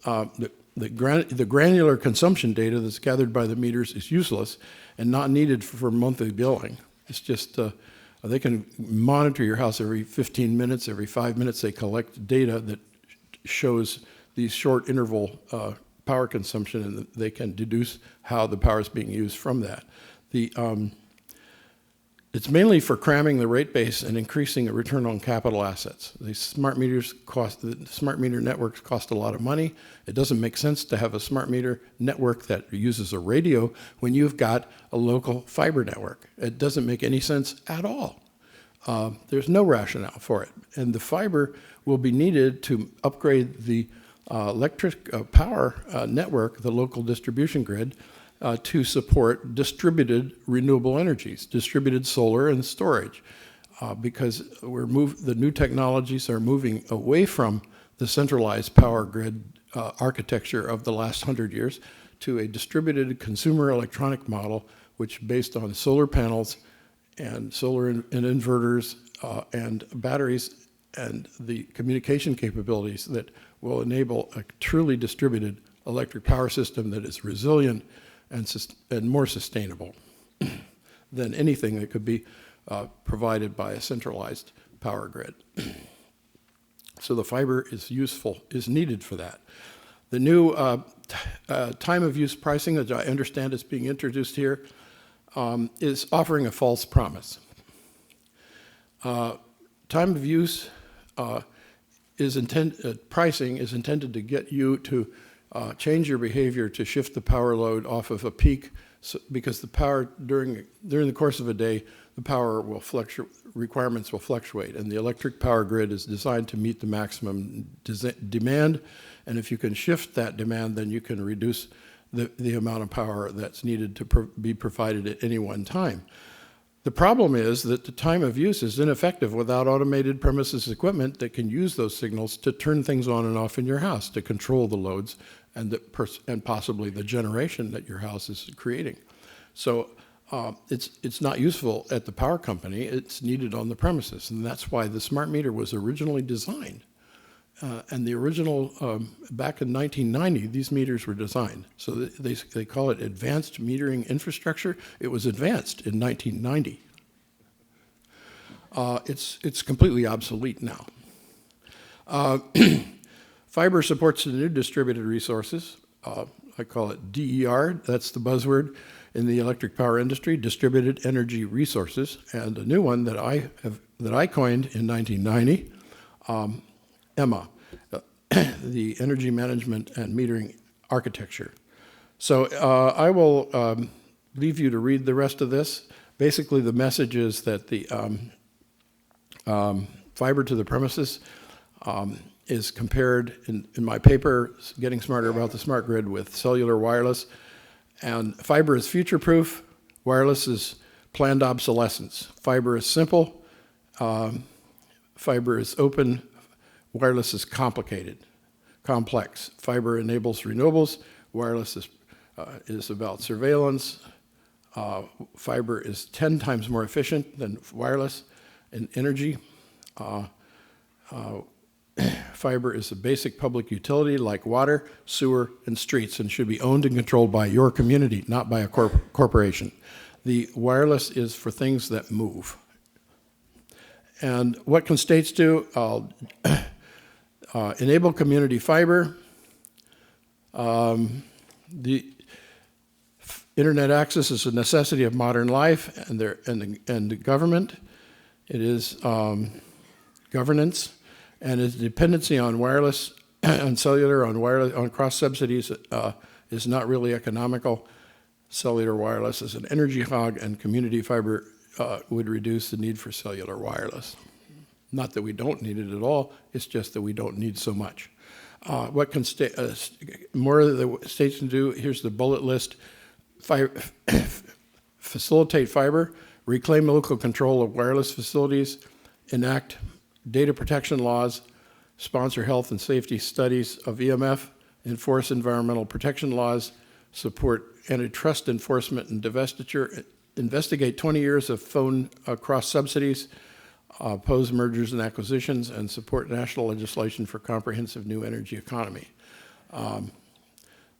the granular consumption data that's gathered by the meters is useless and not needed for monthly billing. It's just they can monitor your house every 15 minutes, every 5 minutes. They collect data that shows these short interval power consumption, and they can deduce how the power is being used from that. It's mainly for cramming the rate base and increasing the return on capital assets. The smart meter networks cost a lot of money. It doesn't make sense to have a smart meter network that uses a radio when you've got a local fiber network. It doesn't make any sense at all. There's no rationale for it. And the fiber will be needed to upgrade the electric power network, the local distribution grid, to support distributed renewable energies, distributed solar and storage, because the new technologies are moving away from the centralized power grid architecture of the last 100 years to a distributed consumer electronic model, which based on solar panels and solar and inverters and batteries and the communication capabilities that will enable a truly distributed electric power system that is resilient and more sustainable than anything that could be provided by a centralized power grid. So the fiber is needed for that. The new time of use pricing that I understand is being introduced here is offering a false promise. Time of use pricing is intended to get you to change your behavior to shift the power load off of a peak, because the power during the course of a day, the power requirements will fluctuate, and the electric power grid is designed to meet the maximum demand. And if you can shift that demand, then you can reduce the amount of power that's needed to be provided at any one time. The problem is that the time of use is ineffective without automated premises equipment that can use those signals to turn things on and off in your house, to control the loads and possibly the generation that your house is creating. So it's not useful at the power company, it's needed on the premises, and that's why the smart meter was originally designed. And the original, back in 1990, these meters were designed. So they call it advanced metering infrastructure. It was advanced in 1990. It's completely obsolete now. Fiber supports the new distributed resources. I call it DER. That's the buzzword in the electric power industry, distributed energy resources. And a new one that I coined in 1990. EMA, the Energy Management and Metering Architecture. So I will leave you to read the rest of this. Basically, the message is that the fiber to the premises is compared in my paper, Getting Smarter About the Smart Grid, with cellular wireless. And fiber is future-proof. Wireless is planned obsolescence. Fiber is simple. Fiber is open. Wireless is complicated, complex. Fiber enables renewables. Wireless is about surveillance. Fiber is 10 times more efficient than wireless in energy. Fiber is a basic public utility like water, sewer, and streets, and should be owned and controlled by your community, not by a corporation. The wireless is for things that move. And what can states do? Enable community fiber. The internet access is a necessity of modern life and the government. It is governance, and its dependency on wireless and cellular on cross subsidies is not really economical. Cellular wireless is an energy hog, and community fiber would reduce the need for cellular wireless. Not that we don't need it at all, it's just that we don't need so much. What can more of the states can do? Here's the bullet list. Facilitate fiber, reclaim local control of wireless facilities, enact data protection laws, sponsor health and safety studies of EMF, enforce environmental protection laws, support antitrust enforcement and divestiture, investigate 20 years of phone cross subsidies, oppose mergers and acquisitions, and support national legislation for comprehensive new energy economy.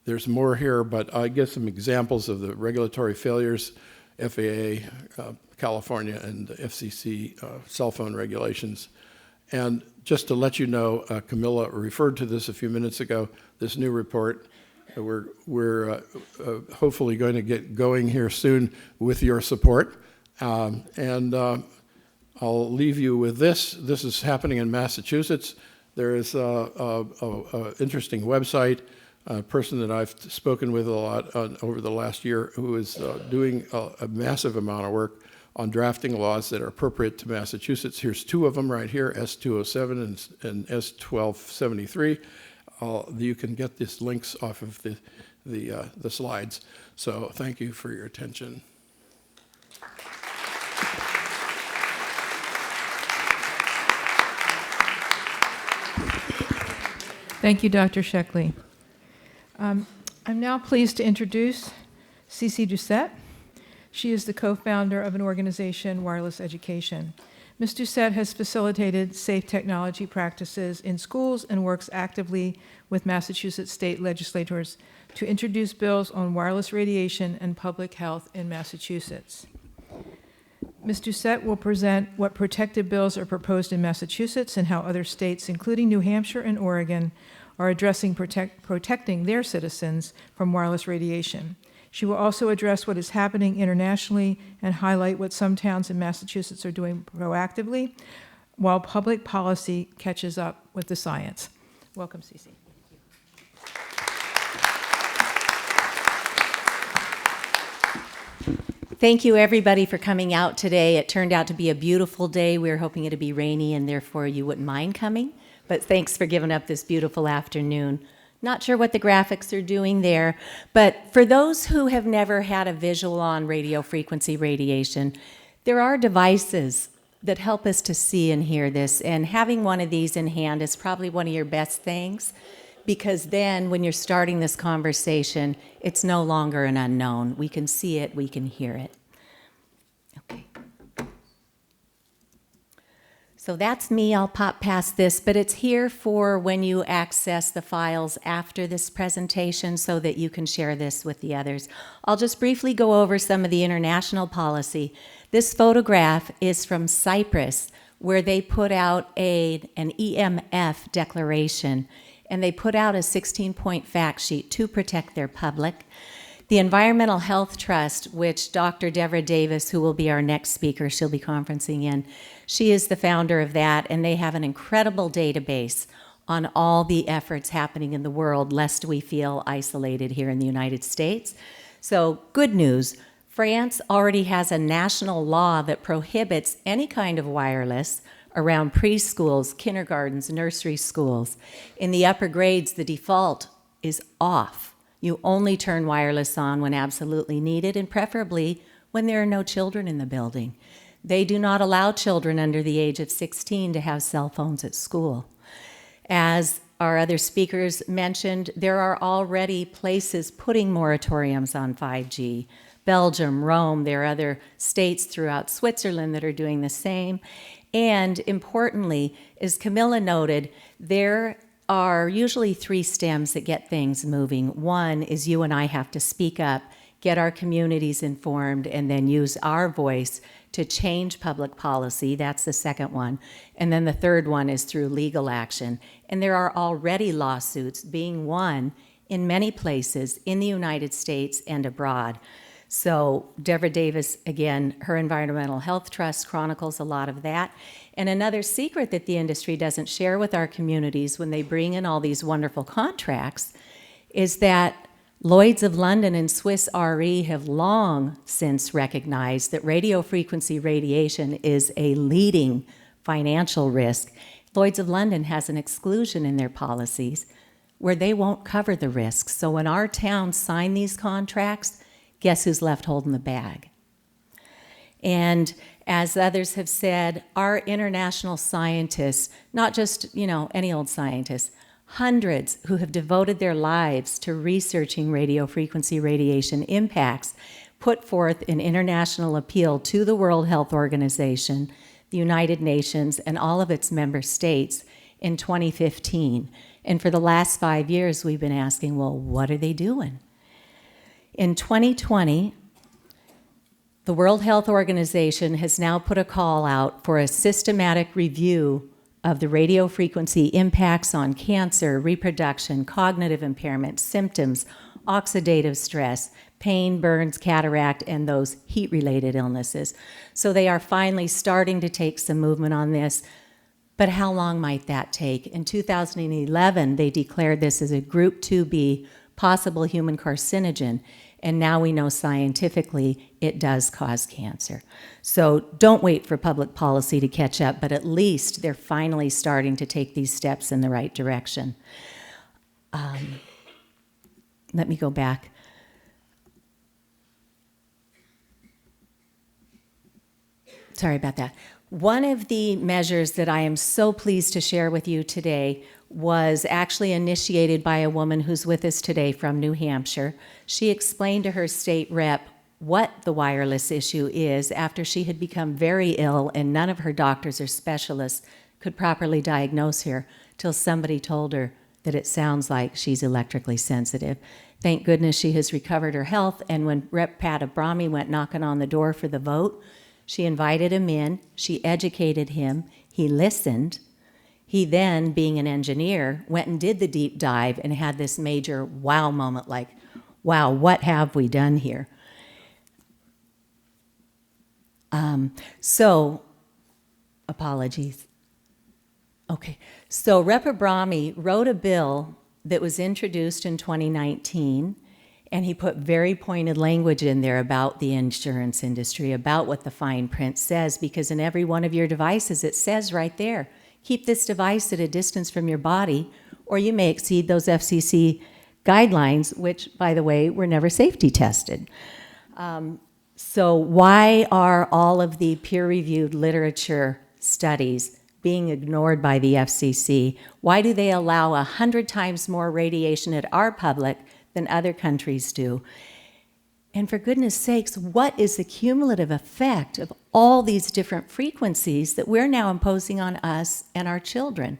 There's more here, but I give some examples of the regulatory failures, FAA, California, and the FCC cell phone regulations. And just to let you know, Camila referred to this a few minutes ago, this new report. We're hopefully going to get going here soon with your support. I'll leave you with this. This is happening in Massachusetts. There is an interesting website, a person that I've spoken with a lot over the last year who is doing a massive amount of work on drafting laws that are appropriate to Massachusetts. Here's two of them right here, S207 and S1273. You can get these links off of the slides. So thank you for your attention. Thank you, Dr. Sheckly. I'm now pleased to introduce Cece Doucette. She is the co-founder of an organization, Wireless Education. Ms. Doucette has facilitated safe technology practices in schools and works actively with Massachusetts state legislators to introduce bills on wireless radiation and public health in Massachusetts. Ms. Doucette will present what protective bills are proposed in Massachusetts and how other states, including New Hampshire and Oregon, are addressing protecting their citizens from wireless radiation. She will also address what is happening internationally and highlight what some towns in Massachusetts are doing proactively while public policy catches up with the science. Welcome, Cece. Thank you, everybody, for coming out today. It turned out to be a beautiful day. We were hoping it to be rainy, and therefore you wouldn't mind coming. But thanks for giving up this beautiful afternoon. Not sure what the graphics are doing there, but for those who have never had a visual on radio frequency radiation, there are devices that help us to see and hear this, and having one of these in hand is probably one of your best things, because then when you're starting this conversation, it's no longer an unknown. We can see it, we can hear it. Okay. So that's me. I'll pop past this, but it's here for when you access the files after this presentation so that you can share this with the others. I'll just briefly go over some of the international policy. This photograph is from Cyprus, where they put out an EMF declaration, and they put out a 16-point fact sheet to protect their public. The Environmental Health Trust, which Dr. Deborah Davis, who will be our next speaker, she'll be conferencing in, she is the founder of that, and they have an incredible database on all the efforts happening in the world, lest we feel isolated here in the United States. So good news, France already has a national law that prohibits any kind of wireless around preschools, kindergartens, nursery schools. In the upper grades, the default is off. You only turn wireless on when absolutely needed, and preferably when there are no children in the building. They do not allow children under the age of 16 to have cell phones at school. As our other speakers mentioned, there are already places putting moratoriums on 5G. Belgium, Rome, there are other states throughout Switzerland that are doing the same. And importantly, as Camila noted, there are usually three stems that get things moving. One is you and I have to speak up, get our communities informed, and then use our voice to change public policy. That's the second one. And then the third one is through legal action. And there are already lawsuits being won in many places in the United States and abroad. So Deborah Davis, again, her Environmental Health Trust chronicles a lot of that. And another secret that the industry doesn't share with our communities when they bring in all these wonderful contracts is that Lloyd's of London and Swiss Re have long since recognized that radio frequency radiation is a leading financial risk. Lloyd's of London has an exclusion in their policies where they won't cover the risks. So when our towns sign these contracts, guess who's left holding the bag? And As others have said, our international scientists, not just, any old scientists, hundreds who have devoted their lives to researching radiofrequency radiation impacts, put forth an international appeal to the World Health Organization, the United Nations, and all of its member states in 2015. And for the last 5 years, we've been asking, well, what are they doing? In 2020, the World Health Organization has now put a call out for a systematic review of the radiofrequency impacts on cancer, reproduction, cognitive impairment, symptoms, oxidative stress, pain, burns, cataract, and those heat-related illnesses. So they are finally starting to take some movement on this. But how long might that take? In 2011, they declared this as a Group 2B possible human carcinogen, and now we know scientifically it does cause cancer. So don't wait for public policy to catch up, but at least they're finally starting to take these steps in the right direction. Let me go back. Sorry about that. One of the measures that I am so pleased to share with you today was actually initiated by a woman who's with us today from New Hampshire. She explained to her state rep what the wireless issue is after she had become very ill and none of her doctors or specialists could properly diagnose her till somebody told her that it sounds like she's electrically sensitive. Thank goodness she has recovered her health, and when Rep. Pat Abrami went knocking on the door for the vote, she invited him in, she educated him, he listened. He then, being an engineer, went and did the deep dive and had this major wow moment like, wow, what have we done here? Apologies. Okay, so Rep. Abrami wrote a bill that was introduced in 2019, and he put very pointed language in there about the insurance industry, about what the fine print says, because in every one of your devices it says right there, keep this device at a distance from your body, or you may exceed those FCC guidelines, which, by the way, were never safety tested. So why are all of the peer-reviewed literature studies being ignored by the FCC? Why do they allow 100 times more radiation at our public than other countries do? And for goodness sakes, what is the cumulative effect of all these different frequencies that we're now imposing on us and our children?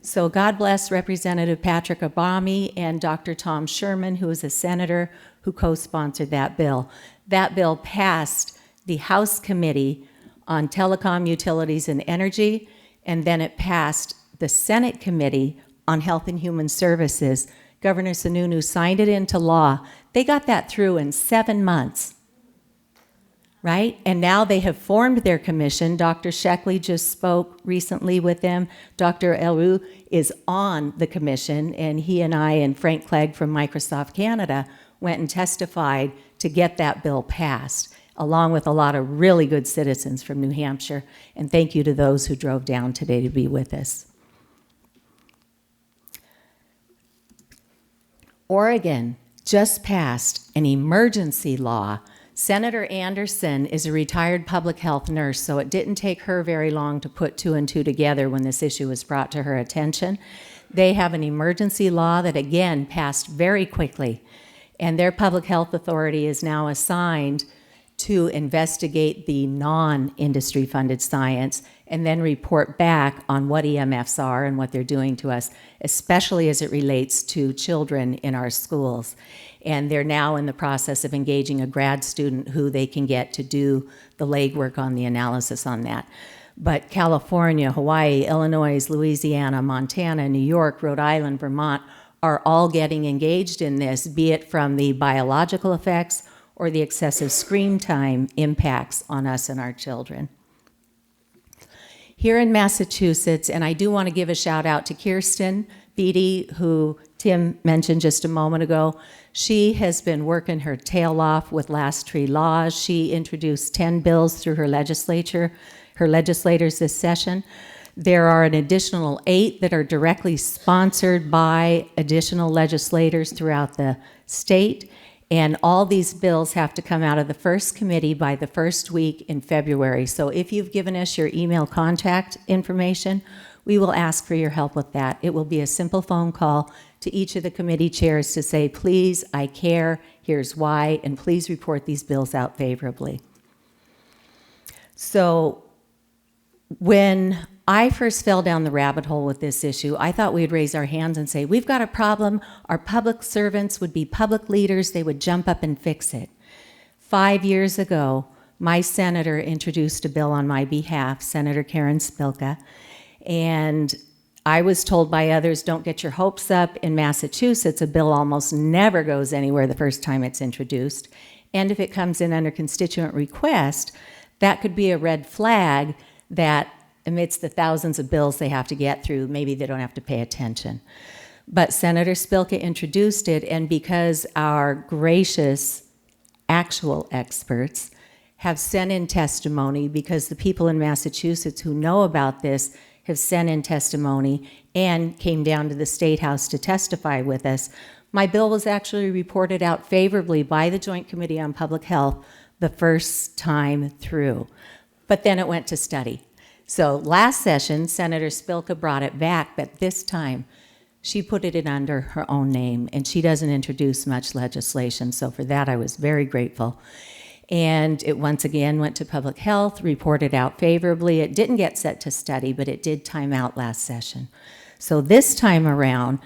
So God bless Representative Patrick Abrami and Dr. Tom Sherman, who is a senator who co-sponsored that bill. That bill passed the House Committee on Telecom, Utilities, and Energy, and then it passed the Senate Committee on Health and Human Services. Governor Sununu signed it into law. They got that through in 7 months, right? And now they have formed their commission. Dr. Sheckly just spoke recently with them. Dr. Haru is on the commission, and he and I and Frank Clegg from Microsoft Canada went and testified to get that bill passed, along with a lot of really good citizens from New Hampshire. And thank you to those who drove down today to be with us. Oregon just passed an emergency law. Senator Anderson is a retired public health nurse, so it didn't take her very long to put 2 and 2 together when this issue was brought to her attention. They have an emergency law that, again, passed very quickly, and their public health authority is now assigned to investigate the non-industry funded science and then report back on what EMFs are and what they're doing to us, especially as it relates to children in our schools. And they're now in the process of engaging a grad student who they can get to do the legwork on the analysis on that. But California, Hawaii, Illinois, Louisiana, Montana, New York, Rhode Island, Vermont are all getting engaged in this, be it from the biological effects or the excessive screen time impacts on us and our children. Here in Massachusetts, and I do want to give a shout out to Kirsten Beatty, who Tim mentioned just a moment ago. She has been working her tail off with last tree laws. She introduced 10 bills through her legislators this session. There are an additional 8 that are directly sponsored by additional legislators throughout the state. And all these bills have to come out of the first committee by the first week in February. So if you've given us your email contact information, we will ask for your help with that. It will be a simple phone call to each of the committee chairs to say, please, I care, here's why, and please report these bills out favorably. So when I first fell down the rabbit hole with this issue, I thought we'd raise our hands and say, we've got a problem. Our public servants would be public leaders. They would jump up and fix it. 5 years ago, my senator introduced a bill on my behalf, Senator Karen Spilka, and I was told by others, don't get your hopes up. In Massachusetts, a bill almost never goes anywhere the first time it's introduced. And if it comes in under constituent request, that could be a red flag that amidst the thousands of bills they have to get through, maybe they don't have to pay attention. But Senator Spilka introduced it, and because our gracious actual experts have sent in testimony, because the people in Massachusetts who know about this have sent in testimony and came down to the State House to testify with us, my bill was actually reported out favorably by the Joint Committee on Public Health the first time through. But then it went to study. So last session, Senator Spilka brought it back, but this time she put it in under her own name, and she doesn't introduce much legislation, so for that I was very grateful. And it once again went to Public Health, reported out favorably. It didn't get set to study, but it did time out last session. So this time around,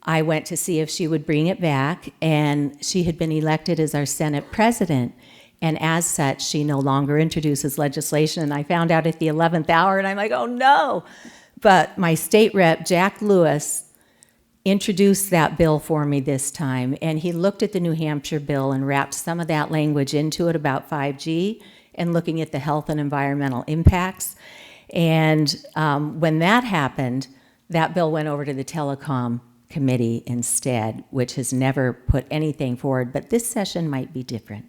I went to see if she would bring it back, and she had been elected as our Senate president. And as such, she no longer introduces legislation. And I found out at the 11th hour, and I'm like, oh no. But my state rep, Jack Lewis, introduced that bill for me this time. And he looked at the New Hampshire bill and wrapped some of that language into it about 5G and looking at the health and environmental impacts. And when that happened, that bill went over to the Telecom Committee instead, which has never put anything forward. But this session might be different.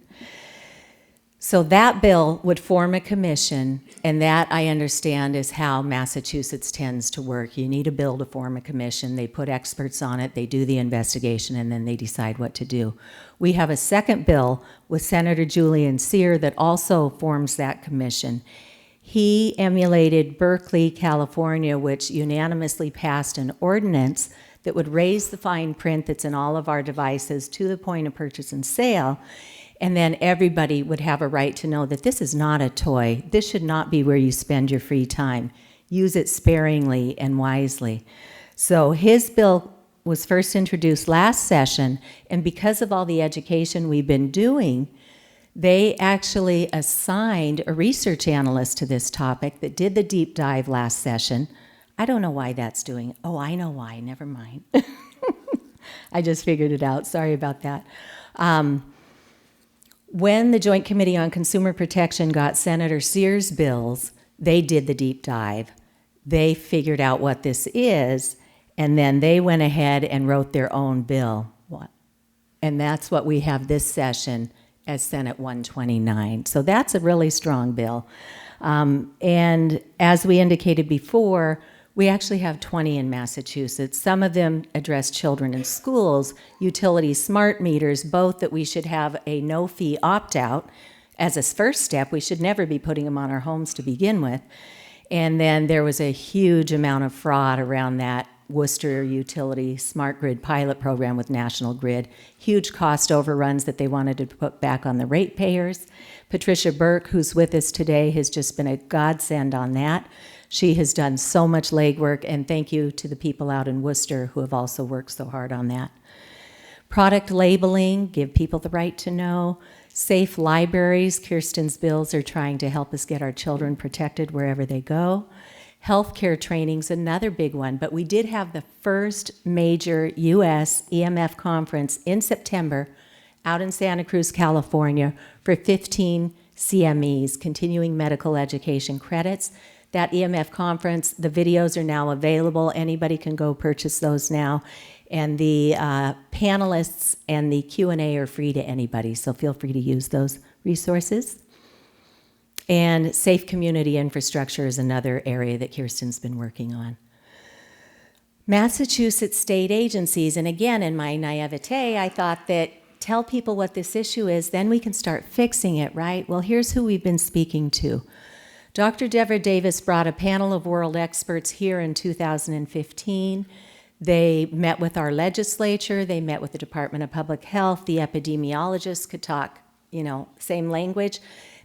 So that bill would form a commission, and that, I understand, is how Massachusetts tends to work. You need a bill to form a commission. They put experts on it, they do the investigation, and then they decide what to do. We have a second bill with Senator Julian Cyr that also forms that commission. He emulated Berkeley, California, which unanimously passed an ordinance that would raise the fine print that's in all of our devices to the point of purchase and sale. And then everybody would have a right to know that this is not a toy. This should not be where you spend your free time. Use it sparingly and wisely. So his bill was first introduced last session, and because of all the education we've been doing, they actually assigned a research analyst to this topic that did the deep dive last session. I don't know why that's doing. Oh, I know why. Never mind. I just figured it out. Sorry about that. When the Joint Committee on Consumer Protection got Senator Sears' bills, they did the deep dive. They figured out what this is, and then they went ahead and wrote their own bill. And that's what we have this session as Senate 129. So that's a really strong bill. And as we indicated before, we actually have 20 in Massachusetts. Some of them address children in schools, utility smart meters, both that we should have a no-fee opt-out as a first step. We should never be putting them on our homes to begin with. And then there was a huge amount of fraud around that Worcester utility smart grid pilot program with National Grid. Huge cost overruns that they wanted to put back on the ratepayers. Patricia Burke, who's with us today, has just been a godsend on that. She has done so much legwork, and thank you to the people out in Worcester who have also worked so hard on that. Product labeling, give people the right to know. Safe libraries, Kirsten's bills are trying to help us get our children protected wherever they go. Healthcare training's another big one, but we did have the first major U.S. EMF conference in September out in Santa Cruz, California, for 15 CMEs, continuing medical education credits. That EMF conference, the videos are now available. Anybody can go purchase those now. And the panelists and the Q&A are free to anybody, so feel free to use those resources. And safe community infrastructure is another area that Kirsten's been working on. Massachusetts state agencies, and again, in my naivete, I thought that tell people what this issue is, then we can start fixing it, right? Well, here's who we've been speaking to. Dr. Deborah Davis brought a panel of world experts here in 2015. They met with our legislature, they met with the Department of Public Health, the epidemiologists could talk, same language.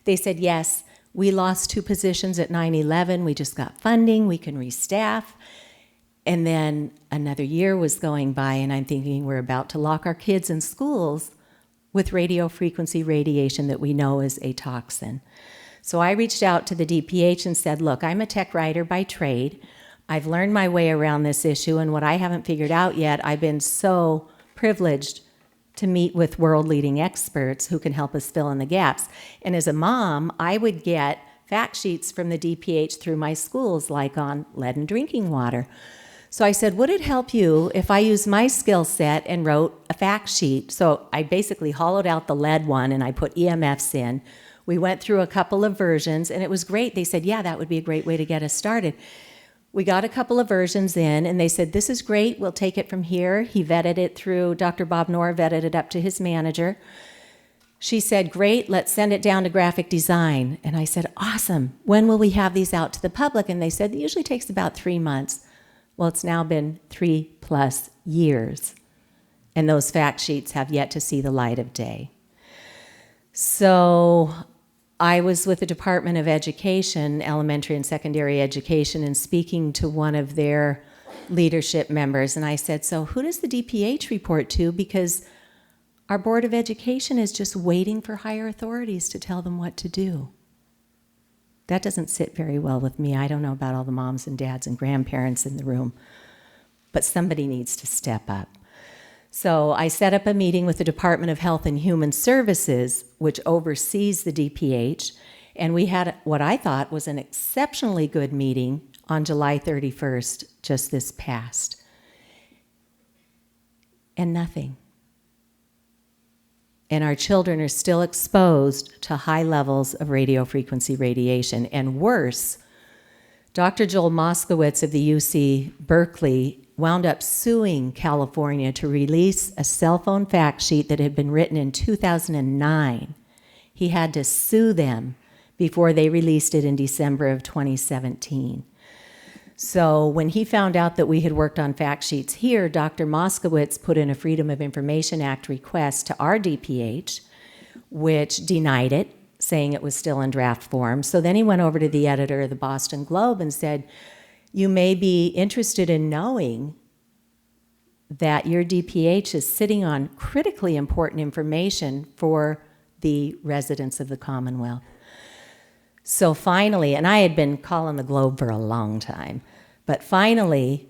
They said, yes, we lost 2 positions at 9/11, we just got funding, we can restaff. And then another year was going by, and I'm thinking we're about to lock our kids in schools with radiofrequency radiation that we know is a toxin. So I reached out to the DPH and said, look, I'm a tech writer by trade. I've learned my way around this issue, and what I haven't figured out yet, I've been so privileged to meet with world-leading experts who can help us fill in the gaps. And as a mom, I would get fact sheets from the DPH through my schools, like on lead in drinking water. So I said, would it help you if I used my skill set and wrote a fact sheet? So I basically hollowed out the lead one, and I put EMFs in. We went through a couple of versions, and it was great. They said, yeah, that would be a great way to get us started. We got a couple of versions in, and they said, this is great, we'll take it from here. He vetted it through, Dr. Bob Knorr vetted it up to his manager. She said, great, let's send it down to graphic design. And I said, awesome, when will we have these out to the public? And they said, it usually takes about 3 months. Well, it's now been 3+ years, and those fact sheets have yet to see the light of day. So I was with the Department of Education, elementary and secondary education, and speaking to one of their leadership members, and I said, so who does the DPH report to? Because our Board of Education is just waiting for higher authorities to tell them what to do. That doesn't sit very well with me. I don't know about all the moms and dads and grandparents in the room, but somebody needs to step up. So I set up a meeting with the Department of Health and Human Services, which oversees the DPH, and we had what I thought was an exceptionally good meeting on July 31st, just this past. And nothing. And our children are still exposed to high levels of radiofrequency radiation. And worse, Dr. Joel Moskowitz of the UC Berkeley wound up suing California to release a cell phone fact sheet that had been written in 2009. He had to sue them before they released it in December of 2017. So when he found out that we had worked on fact sheets here, Dr. Moskowitz put in a Freedom of Information Act request to our DPH, which denied it, saying it was still in draft form. So then he went over to the editor of the Boston Globe and said, you may be interested in knowing that your DPH is sitting on critically important information for the residents of the Commonwealth. So finally, and I had been calling the Globe for a long time, but finally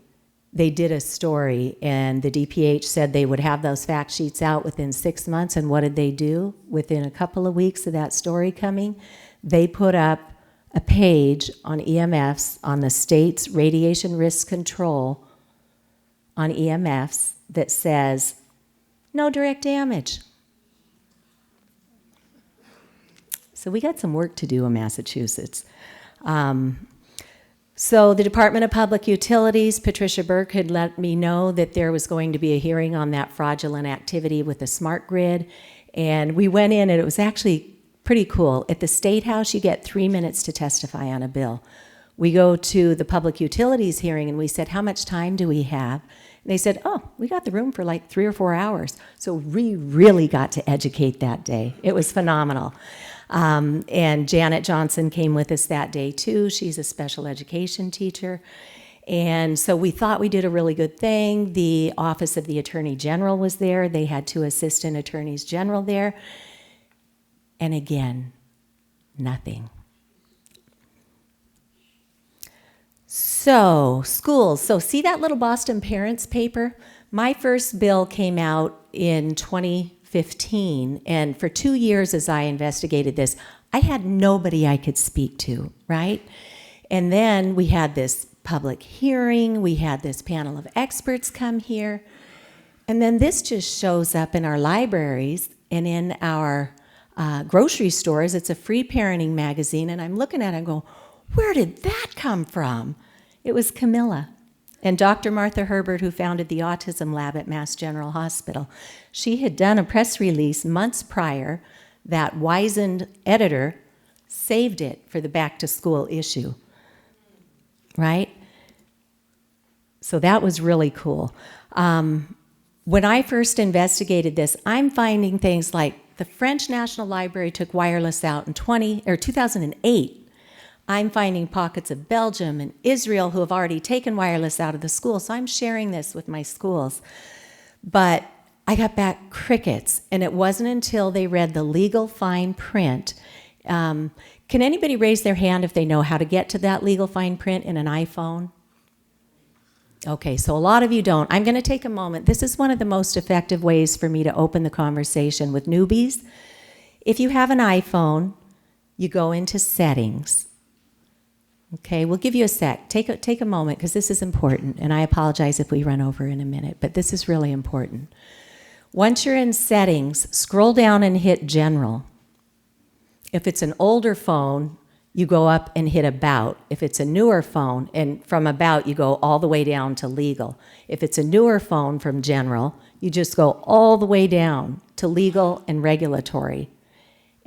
they did a story, and the DPH said they would have those fact sheets out within 6 months, and what did they do? Within a couple of weeks of that story coming, they put up a page on EMFs, on the state's radiation risk control on EMFs, that says, no direct damage. So we got some work to do in Massachusetts. So the Department of Public Utilities, Patricia Burke had let me know that there was going to be a hearing on that fraudulent activity with the smart grid. And we went in, and it was actually pretty cool. At the State House, you get 3 minutes to testify on a bill. We go to the Public Utilities hearing, and we said, how much time do we have? And they said, oh, we got the room for like 3 or 4 hours. So we really got to educate that day. It was phenomenal. And Janet Johnson came with us that day too. She's a special education teacher. And so we thought we did a really good thing. The Office of the Attorney General was there. They had 2 assistant attorneys general there. And again, nothing. So, schools. So see that little Boston Parents paper? My first bill came out in 2015, and for 2 years as I investigated this, I had nobody I could speak to, right? And then we had this public hearing, we had this panel of experts come here, and then this just shows up in our libraries and in our grocery stores. It's a free parenting magazine, and I'm looking at it and go, where did that come from? It was Camila. And Dr. Martha Herbert, who founded the Autism Lab at Mass General Hospital, she had done a press release months prior that wizened editor saved it for the back-to-school issue, right? So that was really cool. When I first investigated this, I'm finding things like the French National Library took wireless out in 2008. I'm finding pockets of Belgium and Israel who have already taken wireless out of the school, so I'm sharing this with my schools. But I got back crickets, and it wasn't until they read the legal fine print. Can anybody raise their hand if they know how to get to that legal fine print in an iPhone? Okay, so a lot of you don't. I'm going to take a moment. This is one of the most effective ways for me to open the conversation with newbies. If you have an iPhone, you go into Settings. Okay, we'll give you a sec. Take a moment, because this is important, and I apologize if we run over in a minute, but this is really important. Once you're in Settings, scroll down and hit General. If it's an older phone, you go up and hit About. If it's a newer phone, and from About, you go all the way down to Legal. If it's a newer phone from General, you just go all the way down to Legal and Regulatory.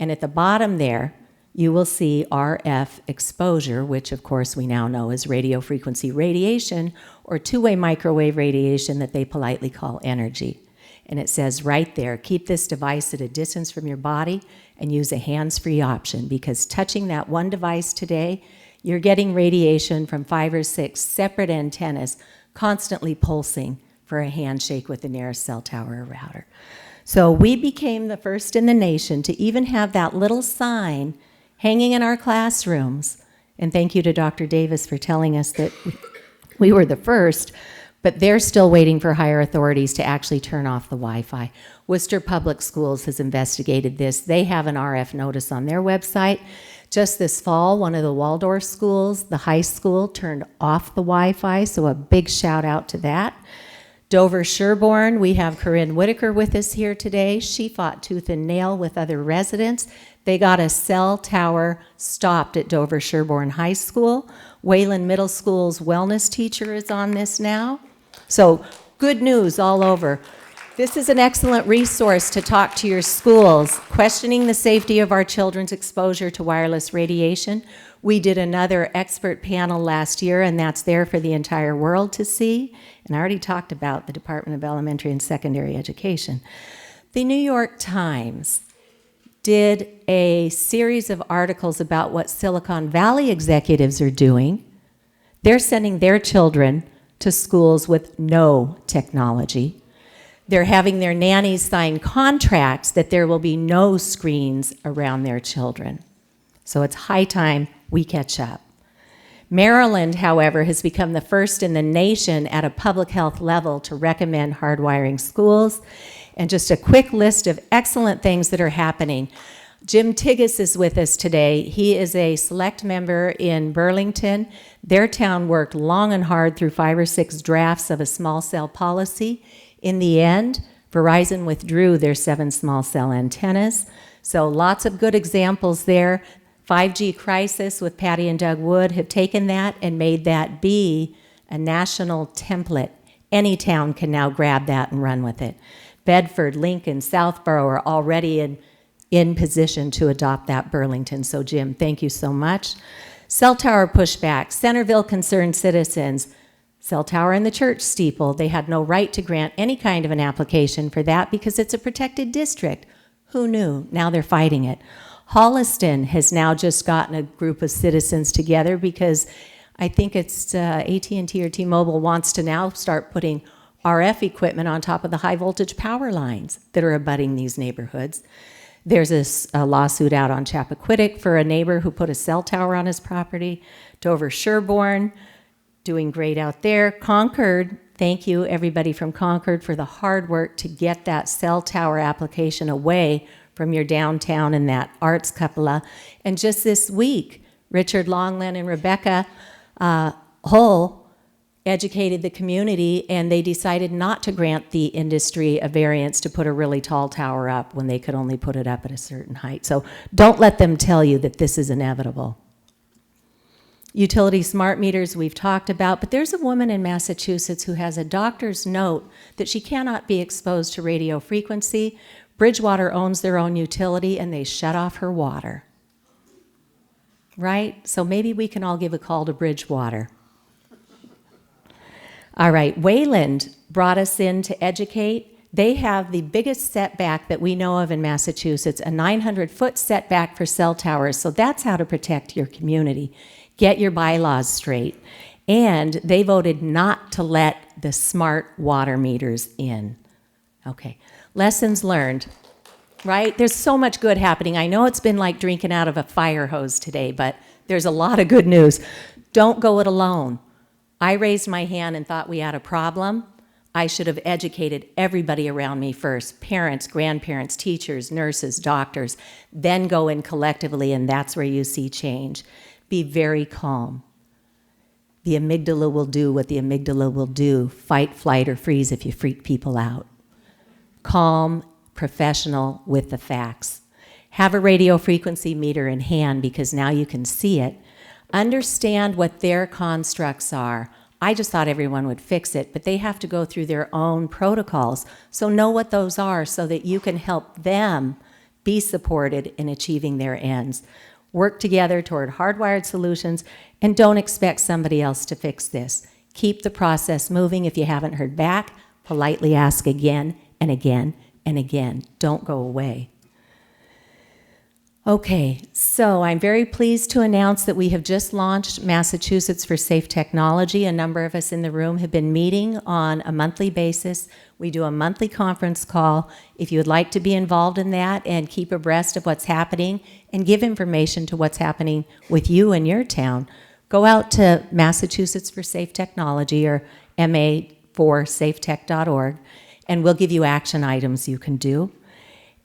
And at the bottom there, you will see RF exposure, which of course we now know is radio frequency radiation, or two-way microwave radiation that they politely call energy. And it says right there, keep this device at a distance from your body and use a hands-free option, because touching that one device today, you're getting radiation from 5 or 6 separate antennas constantly pulsing for a handshake with the nearest cell tower or router. So we became the first in the nation to even have that little sign hanging in our classrooms. And thank you to Dr. Davis for telling us that we were the first, but they're still waiting for higher authorities to actually turn off the Wi-Fi. Worcester Public Schools has investigated this. They have an RF notice on their website. Just this fall, one of the Waldorf schools, the high school, turned off the Wi-Fi, so a big shout out to that. Dover Sherborne, we have Corinne Whitaker with us here today. She fought tooth and nail with other residents. They got a cell tower stopped at Dover Sherborne High School. Wayland Middle School's wellness teacher is on this now. So good news all over. This is an excellent resource to talk to your schools, questioning the safety of our children's exposure to wireless radiation. We did another expert panel last year, and that's there for the entire world to see. And I already talked about the Department of Elementary and Secondary Education. The New York Times did a series of articles about what Silicon Valley executives are doing. They're sending their children to schools with no technology. They're having their nannies sign contracts that there will be no screens around their children. So it's high time we catch up. Maryland, however, has become the first in the nation at a public health level to recommend hardwiring schools. And just a quick list of excellent things that are happening. Jim Tigas is with us today. He is a select member in Burlington. Their town worked long and hard through 5 or 6 drafts of a small cell policy. In the end, Verizon withdrew their 7 small cell antennas. So lots of good examples there. 5G Crisis with Patty and Doug Wood have taken that and made that be a national template. Any town can now grab that and run with it. Bedford, Lincoln, Southborough are already in position to adopt that Burlington. So Jim, thank you so much. Cell tower pushback, Centerville Concerned Citizens, cell tower in the church steeple. They had no right to grant any kind of an application for that because it's a protected district. Who knew? Now they're fighting it. Holliston has now just gotten a group of citizens together because I think it's AT&T or T-Mobile wants to now start putting RF equipment on top of the high voltage power lines that are abutting these neighborhoods. There's a lawsuit out on Chappaquiddick for a neighbor who put a cell tower on his property. Dover Sherborne, doing great out there. Concord, thank you everybody from Concord for the hard work to get that cell tower application away from your downtown and that arts cupola. And just this week, Richard Longland and Rebecca Hull educated the community, and they decided not to grant the industry a variance to put a really tall tower up when they could only put it up at a certain height. So don't let them tell you that this is inevitable. Utility smart meters we've talked about, but there's a woman in Massachusetts who has a doctor's note that she cannot be exposed to radio frequency. Bridgewater owns their own utility and they shut off her water. Right? So maybe we can all give a call to Bridgewater. All right, Wayland brought us in to educate. They have the biggest setback that we know of in Massachusetts, a 900-foot setback for cell towers. So that's how to protect your community. Get your bylaws straight. And they voted not to let the smart water meters in. Okay, lessons learned, right? There's so much good happening. I know it's been like drinking out of a fire hose today, but there's a lot of good news. Don't go it alone. I raised my hand and thought we had a problem. I should have educated everybody around me first, parents, grandparents, teachers, nurses, doctors, then go in collectively, and that's where you see change. Be very calm. The amygdala will do what the amygdala will do, fight, flight, or freeze if you freak people out. Calm, professional with the facts. Have a radio frequency meter in hand because now you can see it. Understand what their constructs are. I just thought everyone would fix it, but they have to go through their own protocols. So know what those are so that you can help them be supported in achieving their ends. Work together toward hardwired solutions and don't expect somebody else to fix this. Keep the process moving. If you haven't heard back, politely ask again and again and again. Don't go away. Okay, so I'm very pleased to announce that we have just launched Massachusetts for Safe Technology. A number of us in the room have been meeting on a monthly basis. We do a monthly conference call. If you would like to be involved in that and keep abreast of what's happening and give information to what's happening with you in your town, go out to Massachusetts for Safe Technology or ma4safetech.org, and we'll give you action items you can do.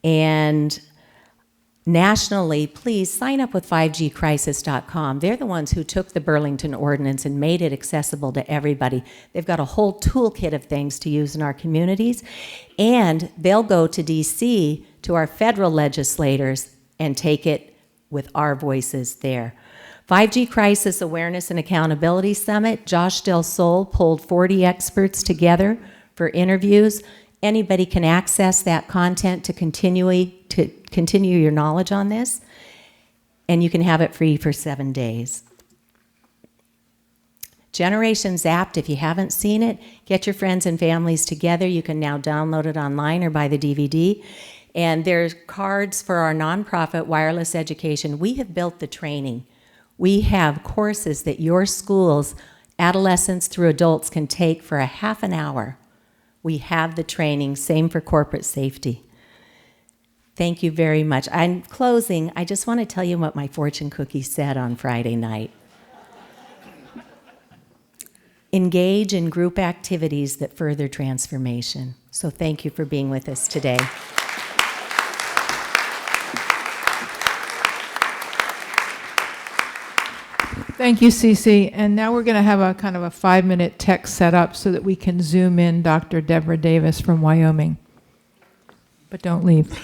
And nationally, please sign up with 5gcrisis.com. They're the ones who took the Burlington Ordinance and made it accessible to everybody. They've got a whole toolkit of things to use in our communities, and they'll go to DC to our federal legislators and take it with our voices there. 5G Crisis Awareness and Accountability Summit, Josh Del Sol pulled 40 experts together for interviews. Anybody can access that content to continue your knowledge on this, and you can have it free for 7 days. Generation Zapped, if you haven't seen it, get your friends and families together. You can now download it online or buy the DVD. And there's cards for our nonprofit wireless education. We have built the training. We have courses that your schools, adolescents through adults, can take for a half an hour. We have the training, same for corporate safety. Thank you very much. I'm closing. I just want to tell you what my fortune cookie said on Friday night. Engage in group activities that further transformation. So thank you for being with us today. Thank you, Cece. And now we're going to have a kind of a 5-minute tech setup so that we can zoom in Dr. Deborah Davis from Wyoming. But don't leave.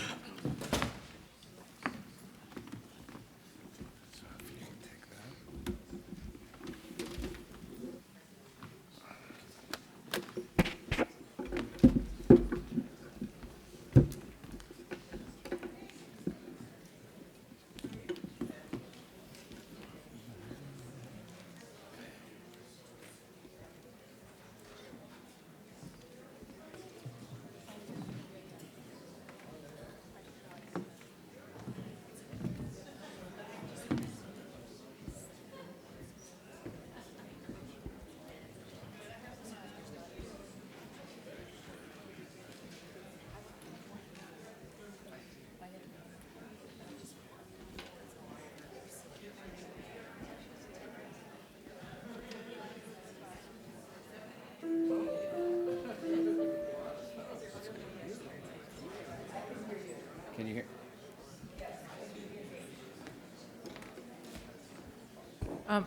Can you hear?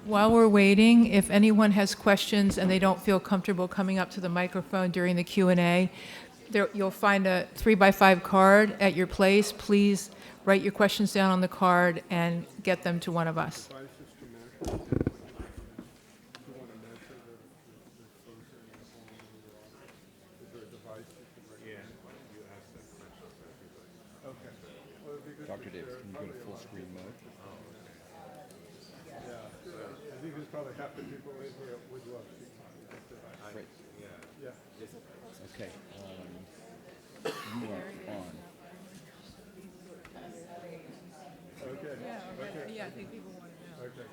While we're waiting, if anyone has questions and they don't feel comfortable coming up to the microphone during the Q&A, you'll find a 3x5 card at your place. Please write your questions down on the card and get them to one of us. Dr. Davis, can you go to full screen mode? Yeah, I think there's probably half the people in here would love to. Great. Yeah. Okay. You are on. Okay. Yeah, I think people want to know. Okay.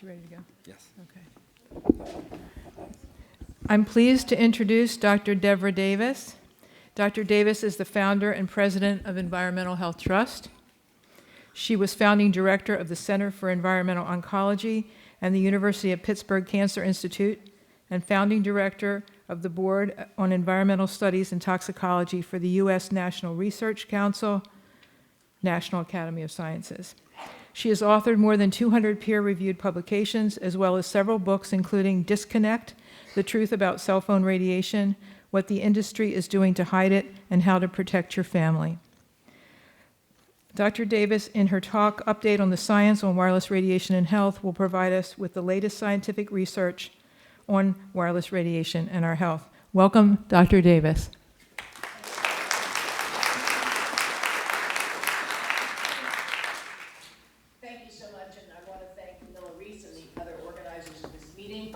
You ready to go? Yes. Okay. I'm pleased to introduce Dr. Deborah Davis. Dr. Davis is the founder and president of Environmental Health Trust. She was founding director of the Center for Environmental Oncology and the University of Pittsburgh Cancer Institute, and founding director of the Board on Environmental Studies and Toxicology for the U.S. National Research Council, National Academy of Sciences. She has authored more than 200 peer-reviewed publications, as well as several books, including Disconnect, The Truth About Cell Phone Radiation, What the Industry is Doing to Hide It, and How to Protect Your Family. Dr. Davis, in her talk, Update on the Science on Wireless Radiation and Health, will provide us with the latest scientific research on wireless radiation and our health. Welcome, Dr. Davis. Thank you so much, and I want to thank Camila Reese and the other organizers of this meeting.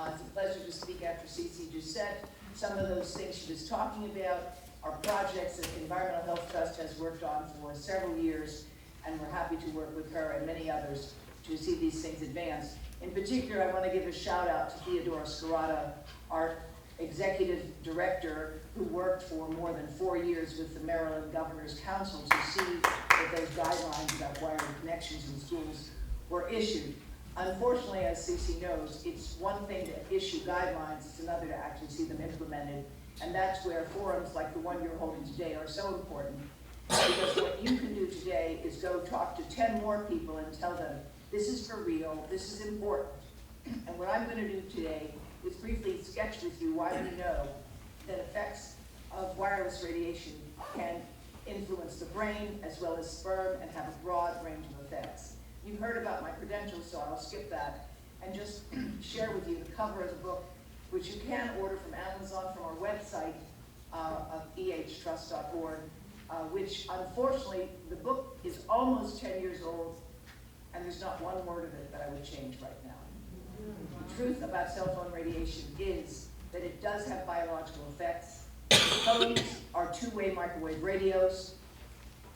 It's a pleasure to speak after Cece just said. Some of those things she was talking about are projects that the Environmental Health Trust has worked on for several years, and we're happy to work with her and many others to see these things advance. In particular, I want to give a shout out to Theodora Scarata, our executive director, who worked for more than 4 years with the Maryland Governor's Council to see that those guidelines about wired connections in schools were issued. Unfortunately, as Cece knows, it's one thing to issue guidelines, it's another to actually see them implemented. And that's where forums like the one you're holding today are so important. Because what you can do today is go talk to 10 more people and tell them, this is for real, this is important. And what I'm going to do today is briefly sketch with you why we know that effects of wireless radiation can influence the brain as well as sperm and have a broad range of effects. You've heard about my credentials, so I'll skip that and just share with you the cover of the book, which you can order from Amazon, from our website of ehtrust.org, which unfortunately, the book is almost 10 years old, and there's not one word of it that I would change right now. The truth about cell phone radiation is that it does have biological effects. Phones are two-way microwave radios,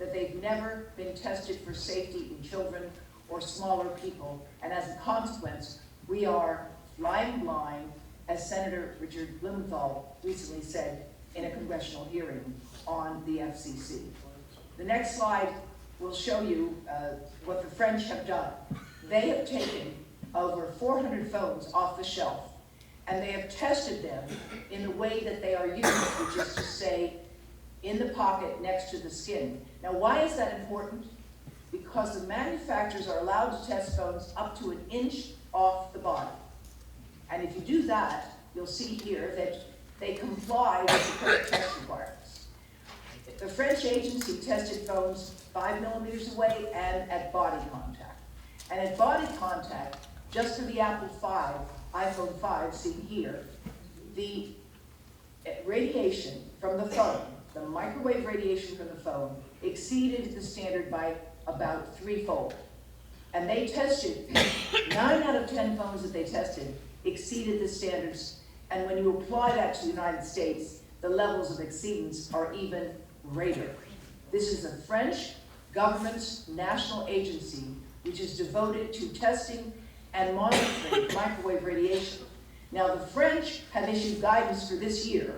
that they've never been tested for safety in children or smaller people, and as a consequence, we are flying blind, as Senator Richard Blumenthal recently said in a congressional hearing on the FCC. The next slide will show you what the French have done. They have taken over 400 phones off the shelf, and they have tested them in the way that they are used, which is to say, in the pocket next to the skin. Now, why is that important? Because the manufacturers are allowed to test phones up to 1 inch off the body. And if you do that, you'll see here that they comply with the current test requirements. The French agency tested phones 5 millimeters away and at body contact. And at body contact, just for the iPhone 5 seen here, the radiation from the phone, the microwave radiation from the phone, exceeded the standard by about 3-fold. And they tested, 9 out of 10 phones that they tested exceeded the standards. And when you apply that to the United States, the levels of exceedance are even greater. This is the French government's national agency, which is devoted to testing and monitoring microwave radiation. Now, the French have issued guidance for this year,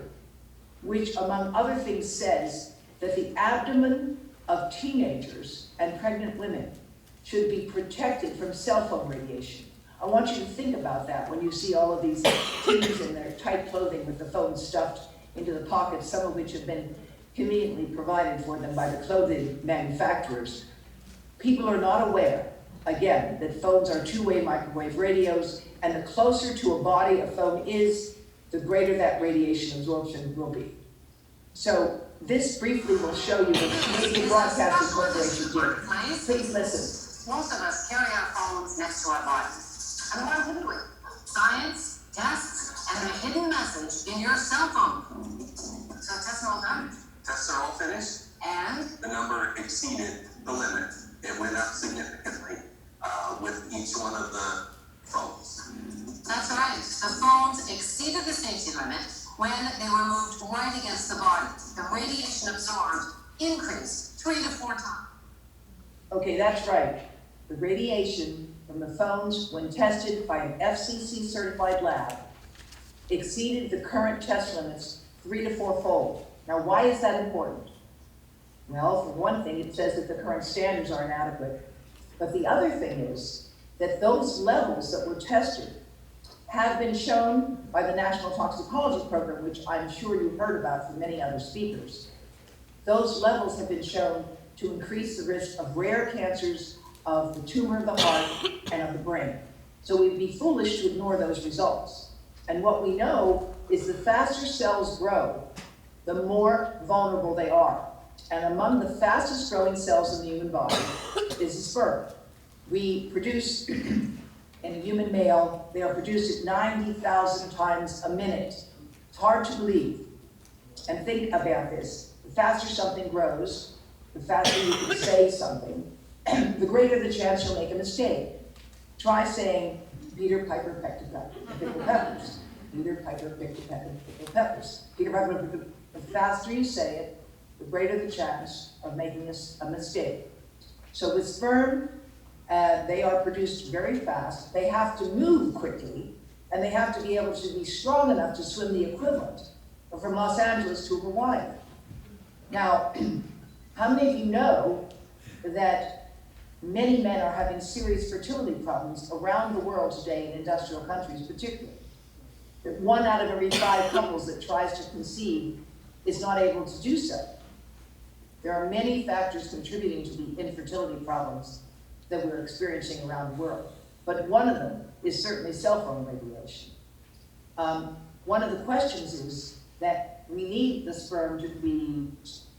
which, among other things, says that the abdomen of teenagers and pregnant women should be protected from cell phone radiation. I want you to think about that when you see all of these teens in their tight clothing with the phone stuffed into the pockets, some of which have been conveniently provided for them by the clothing manufacturers. People are not aware, again, that phones are two-way microwave radios, and the closer to a body a phone is, the greater that radiation absorption will be. So this briefly will show you what the Canadian Broadcasting Corporation did. Please listen. Most of us carry our phones next to our bodies. And what are we doing? Science, tests, and a hidden message in your cell phone. So tests are all done. Tests are all finished. And The number exceeded the limit. It went up significantly with each one of the phones. that's right. The phones exceeded the safety limit when they were moved right against the body. The radiation absorbed increased 3 to 4 times. Okay, that's right. The radiation from the phones, when tested by an FCC certified lab, exceeded the current test limits 3 to 4-fold. Now, why is that important? Well, for one thing, it says that the current standards are inadequate. But the other thing is that those levels that were tested have been shown by the National Toxicology Program, which I'm sure you've heard about from many other speakers. Those levels have been shown to increase the risk of rare cancers of the tumor of the heart and of the brain. So we'd be foolish to ignore those results. And what we know is the faster cells grow, the more vulnerable they are. And among the fastest growing cells in the human body is the sperm. We produce, in a human male, they are produced at 90,000 times a minute. It's hard to believe. And think about this. The faster something grows, the faster you can say something, the greater the chance you'll make a mistake. Try saying, Peter Piper picked pickled peppers. Peter Piper picked pickled peppers. Peter Piper picked. The faster you say it, the greater the chance of making a mistake. So with sperm, they are produced very fast. They have to move quickly, and they have to be able to be strong enough to swim the equivalent from Los Angeles to Hawaii. Now, how many of you know that many men are having serious fertility problems around the world today in industrial countries particularly? That 1 out of every 5 couples that tries to conceive is not able to do so. There are many factors contributing to the infertility problems that we're experiencing around the world. But one of them is certainly cell phone radiation. One of the questions is that we need the sperm to be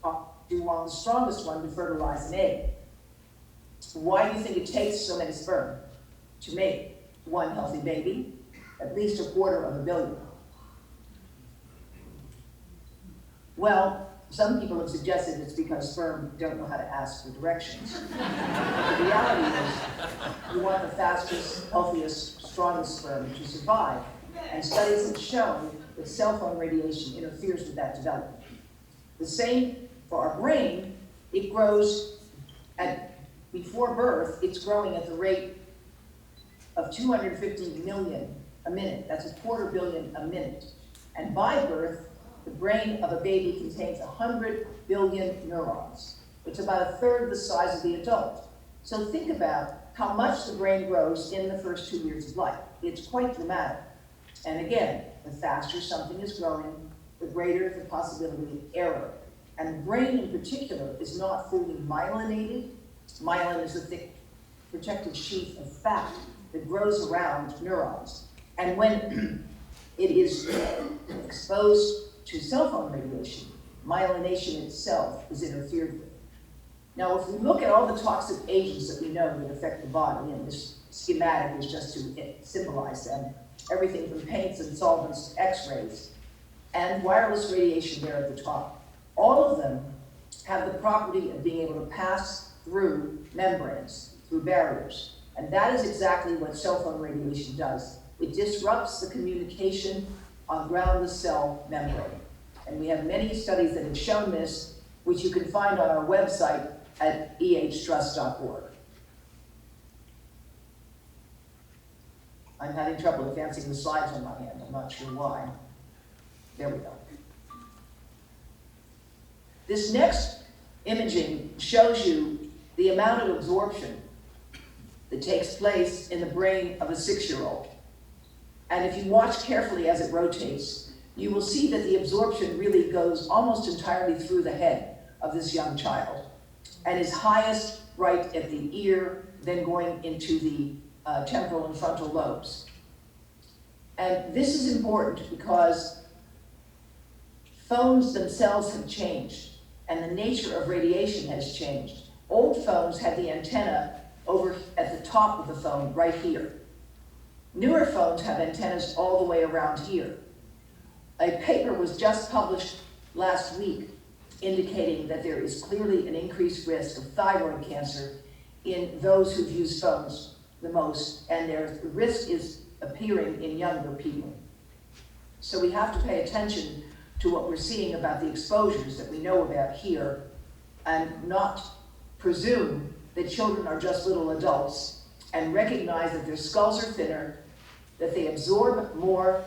the strongest one to fertilize an egg. Why do you think it takes so many sperm to make one healthy baby? At least 250 million. Well, some people have suggested it's because sperm don't know how to ask for directions. But the reality is, you want the fastest, healthiest, strongest sperm to survive. And studies have shown that cell phone radiation interferes with that development. The same for our brain. It grows before birth, it's growing at the rate of 250 million a minute. That's 250 million a minute. And by birth, the brain of a baby contains 100 billion neurons. It's about 1/3 the size of the adult. So think about how much the brain grows in the first 2 years of life. It's quite dramatic. And again, the faster something is growing, the greater the possibility of error. And the brain in particular is not fully myelinated. Myelin is a thick protective sheath of fat that grows around neurons. And when it is exposed to cell phone radiation, myelination itself is interfered with. Now, if we look at all the toxic agents that we know that affect the body, and this schematic is just to symbolize them, everything from paints and solvents to x-rays, and wireless radiation there at the top, all of them have the property of being able to pass through membranes, through barriers. And that is exactly what cell phone radiation does. It disrupts the communication around the cell membrane. And we have many studies that have shown this, which you can find on our website at ehtrust.org. I'm having trouble advancing the slides on my hand. I'm not sure why. There we go. This next imaging shows you the amount of absorption that takes place in the brain of a 6-year-old. And if you watch carefully as it rotates, you will see that the absorption really goes almost entirely through the head of this young child and is highest right at the ear, then going into the temporal and frontal lobes. And this is important because phones themselves have changed and the nature of radiation has changed. Old phones had the antenna over at the top of the phone right here. Newer phones have antennas all the way around here. A paper was just published last week indicating that there is clearly an increased risk of thyroid cancer in those who've used phones the most, and their risk is appearing in younger people. So we have to pay attention to what we're seeing about the exposures that we know about here, and not presume that children are just little adults, and recognize that their skulls are thinner, that they absorb more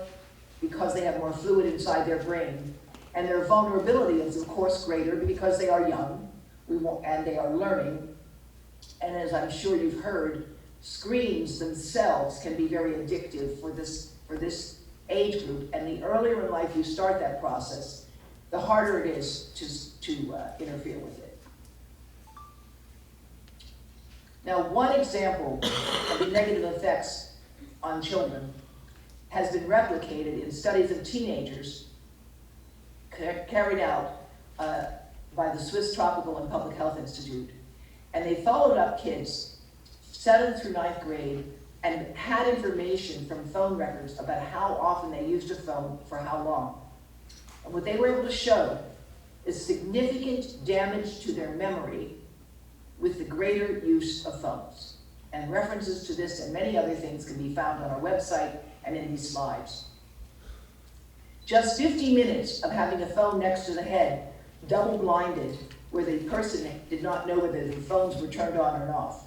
because they have more fluid inside their brain, and their vulnerability is of course greater because they are young and they are learning. And as I'm sure you've heard, screens themselves can be very addictive for this age group, and the earlier in life you start that process, the harder it is to interfere with it. Now, one example of the negative effects on children has been replicated in studies of teenagers carried out by the Swiss Tropical and Public Health Institute. And they followed up kids 7th through 9th grade and had information from phone records about how often they used a phone for how long. And what they were able to show is significant damage to their memory with the greater use of phones. And references to this and many other things can be found on our website and in these slides. Just 50 minutes of having a phone next to the head, double-blinded, where the person did not know whether the phones were turned on or off,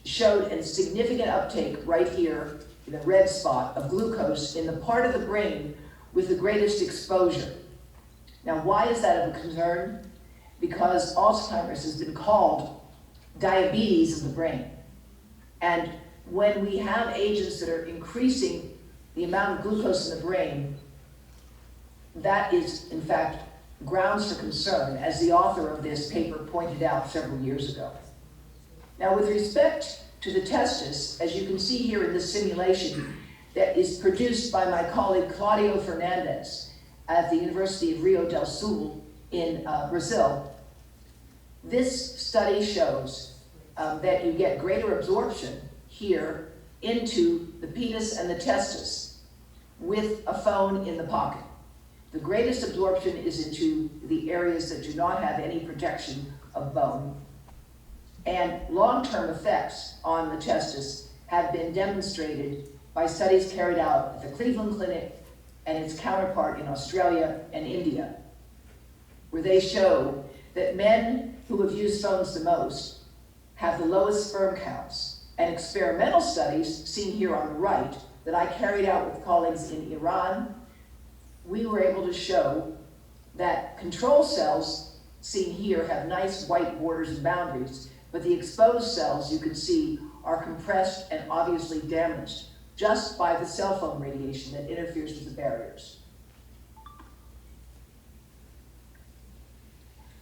showed a significant uptake right here in the red spot of glucose in the part of the brain with the greatest exposure. Now, why is that of a concern? Because Alzheimer's has been called diabetes of the brain. And when we have agents that are increasing the amount of glucose in the brain, that is, in fact, grounds for concern, as the author of this paper pointed out several years ago. Now, with respect to the testis, as you can see here in this simulation that is produced by my colleague Claudio Fernandez at the University of Rio del Sul in Brazil, this study shows that you get greater absorption here into the penis and the testis with a phone in the pocket. The greatest absorption is into the areas that do not have any protection of bone. And long-term effects on the testis have been demonstrated by studies carried out at the Cleveland Clinic and its counterpart in Australia and India, where they show that men who have used phones the most have the lowest sperm counts. And experimental studies, seen here on the right, that I carried out with colleagues in Iran, we were able to show that control cells, seen here, have nice white borders and boundaries, but the exposed cells, you can see, are compressed and obviously damaged just by the cell phone radiation that interferes with the barriers.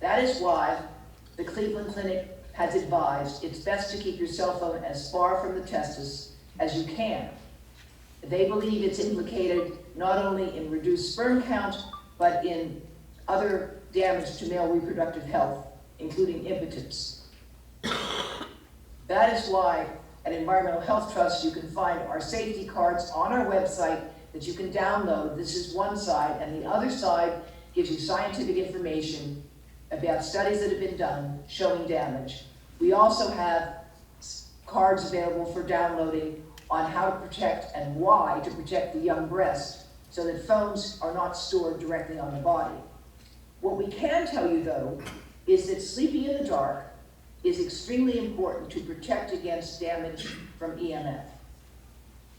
That is why the Cleveland Clinic has advised it's best to keep your cell phone as far from the testis as you can. They believe it's implicated not only in reduced sperm count, but in other damage to male reproductive health, including impotence. That is why at Environmental Health Trust you can find our safety cards on our website that you can download. This is one side, and the other side gives you scientific information about studies that have been done showing damage. We also have cards available for downloading on how to protect and why to protect the young breast so that phones are not stored directly on the body. What we can tell you, though, is that sleeping in the dark is extremely important to protect against damage from EMF.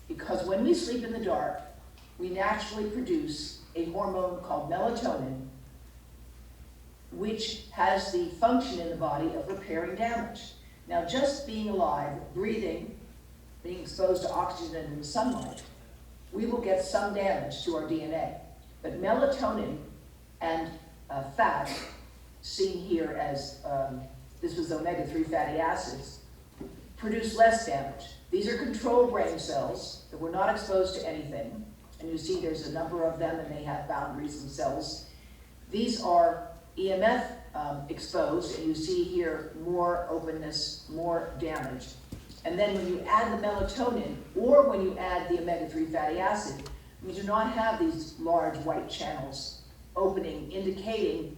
Because when we sleep in the dark, we naturally produce a hormone called melatonin, which has the function in the body of repairing damage. Now, just being alive, breathing, being exposed to oxygen and sunlight, we will get some damage to our DNA. But melatonin and fat, seen here as, this was omega-3 fatty acids, produce less damage. These are control brain cells that were not exposed to anything. And you see there's a number of them and they have boundaries themselves. These are EMF exposed, and you see here more openness, more damage. And then when you add the melatonin, or when you add the omega-3 fatty acid, we do not have these large white channels opening, indicating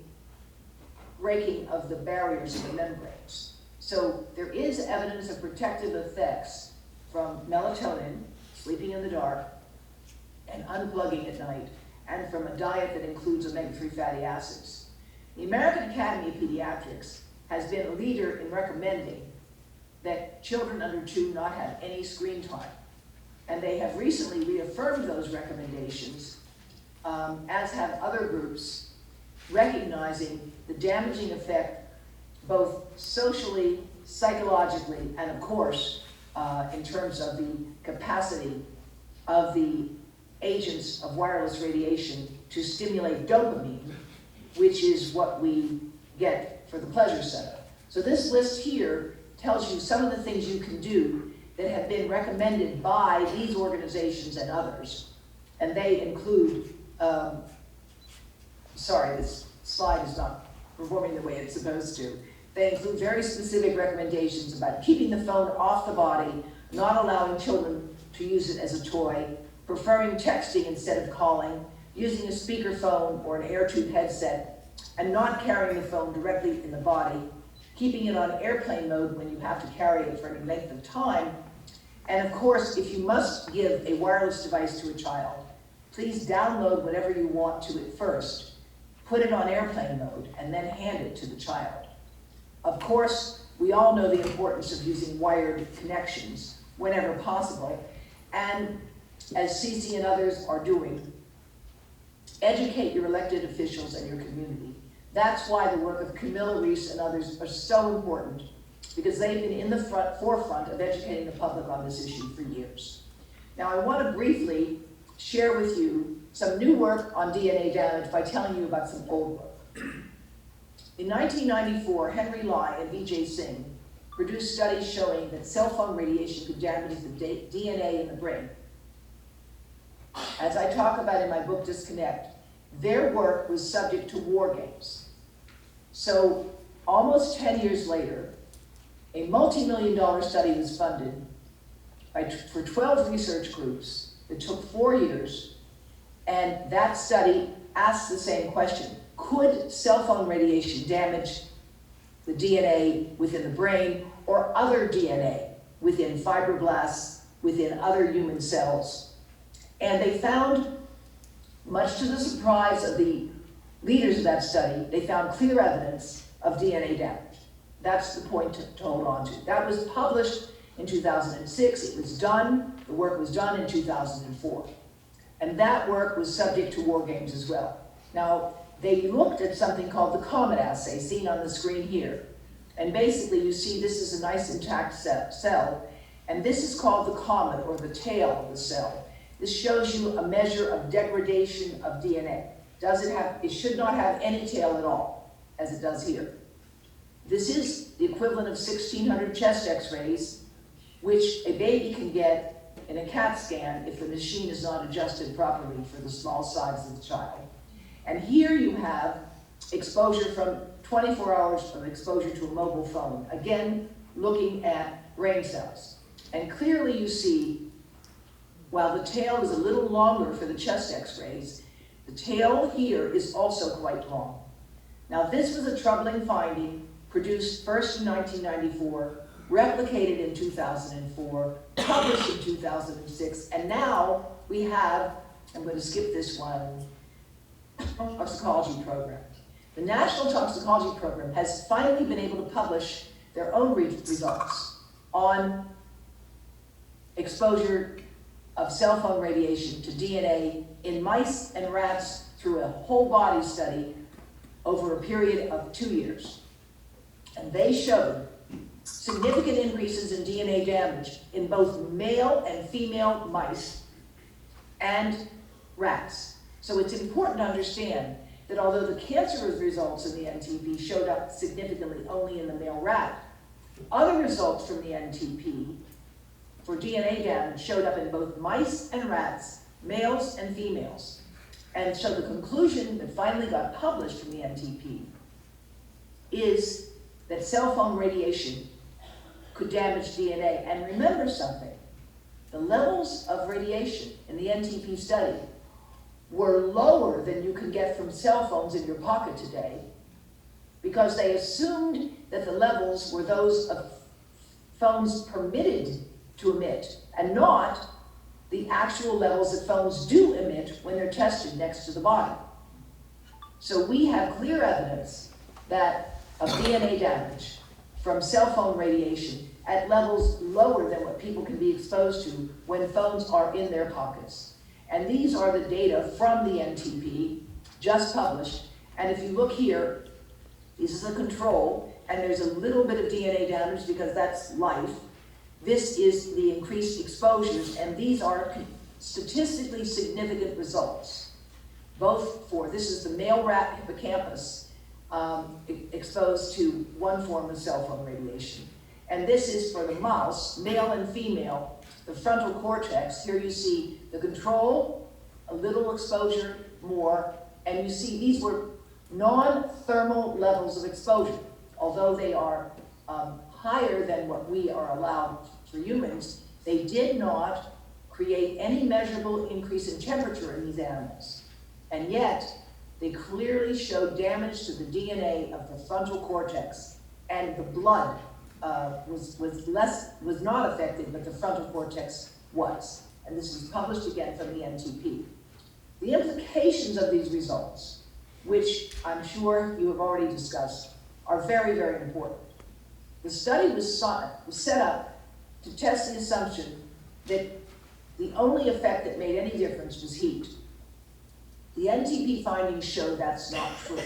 breaking of the barriers of the membranes. So there is evidence of protective effects from melatonin, sleeping in the dark, and unplugging at night, and from a diet that includes omega-3 fatty acids. The American Academy of Pediatrics has been a leader in recommending that children under 2 not have any screen time. And they have recently reaffirmed those recommendations, as have other groups, recognizing the damaging effect both socially, psychologically, and of course, in terms of the capacity of the agents of wireless radiation to stimulate dopamine, which is what we get for the pleasure center. So this list here tells you some of the things you can do that have been recommended by these organizations and others. And they include, sorry, this slide is not performing the way it's supposed to. They include very specific recommendations about keeping the phone off the body, not allowing children to use it as a toy, preferring texting instead of calling, using a speakerphone or an air tube headset, and not carrying the phone directly in the body, keeping it on airplane mode when you have to carry it for any length of time. And of course, if you must give a wireless device to a child, please download whatever you want to it first, put it on airplane mode, and then hand it to the child. Of course, we all know the importance of using wired connections whenever possible, and as Cece and others are doing, educate your elected officials and your community. That's why the work of Camila Reese and others are so important, because they've been in the forefront of educating the public on this issue for years. Now, I want to briefly share with you some new work on DNA damage by telling you about some old work. In 1994, Henry Lai and Vijay Singh produced studies showing that cell phone radiation could damage the DNA in the brain. As I talk about in my book, Disconnect, their work was subject to war games. So almost 10 years later, a multi-million-dollar study was funded for 12 research groups that took 4 years, and that study asked the same question: could cell phone radiation damage the DNA within the brain or other DNA within fibroblasts, within other human cells? And they found, much to the surprise of the leaders of that study, they found clear evidence of DNA damage. That's the point to hold on to. That was published in 2006. It was done, the work was done in 2004. And that work was subject to war games as well. Now, they looked at something called the Comet assay, seen on the screen here. And basically, you see this is a nice intact cell, and this is called the comet, or the tail of the cell. This shows you a measure of degradation of DNA. It should not have any tail at all, as it does here. This is the equivalent of 1,600 chest x-rays, which a baby can get in a CAT scan if the machine is not adjusted properly for the small size of the child. And here you have exposure from 24 hours of exposure to a mobile phone, again, looking at brain cells. And clearly you see, while the tail is a little longer for the chest x-rays, the tail here is also quite long. Now, this was a troubling finding, produced first in 1994, replicated in 2004, published in 2006, and now we have, I'm going to skip this one, toxicology program. The National Toxicology Program has finally been able to publish their own results on exposure of cell phone radiation to DNA in mice and rats through a whole body study over a period of 2 years. And they showed significant increases in DNA damage in both male and female mice and rats. So it's important to understand that although the cancerous results in the NTP showed up significantly only in the male rat, other results from the NTP for DNA damage showed up in both mice and rats, males and females. And so the conclusion that finally got published from the NTP is that cell phone radiation could damage DNA. And remember something, the levels of radiation in the NTP study were lower than you can get from cell phones in your pocket today, because they assumed that the levels were those of phones permitted to emit, and not the actual levels that phones do emit when they're tested next to the body. So we have clear evidence that of DNA damage from cell phone radiation at levels lower than what people can be exposed to when phones are in their pockets. And these are the data from the NTP, just published. And if you look here, this is a control, and there's a little bit of DNA damage because that's life. This is the increased exposures, and these are statistically significant results. Both for, this is the male rat hippocampus exposed to one form of cell phone radiation. And this is for the mouse, male and female, the frontal cortex. Here you see the control, a little exposure more, and you see these were non-thermal levels of exposure, although they are higher than what we are allowed for humans. They did not create any measurable increase in temperature in these animals, and yet they clearly showed damage to the DNA of the frontal cortex, and the blood was not affected, but the frontal cortex was. And this was published again from the NTP. The implications of these results, which I'm sure you have already discussed, are very, very important. The study was set up to test the assumption that the only effect that made any difference was heat. The NTP findings show that's not true,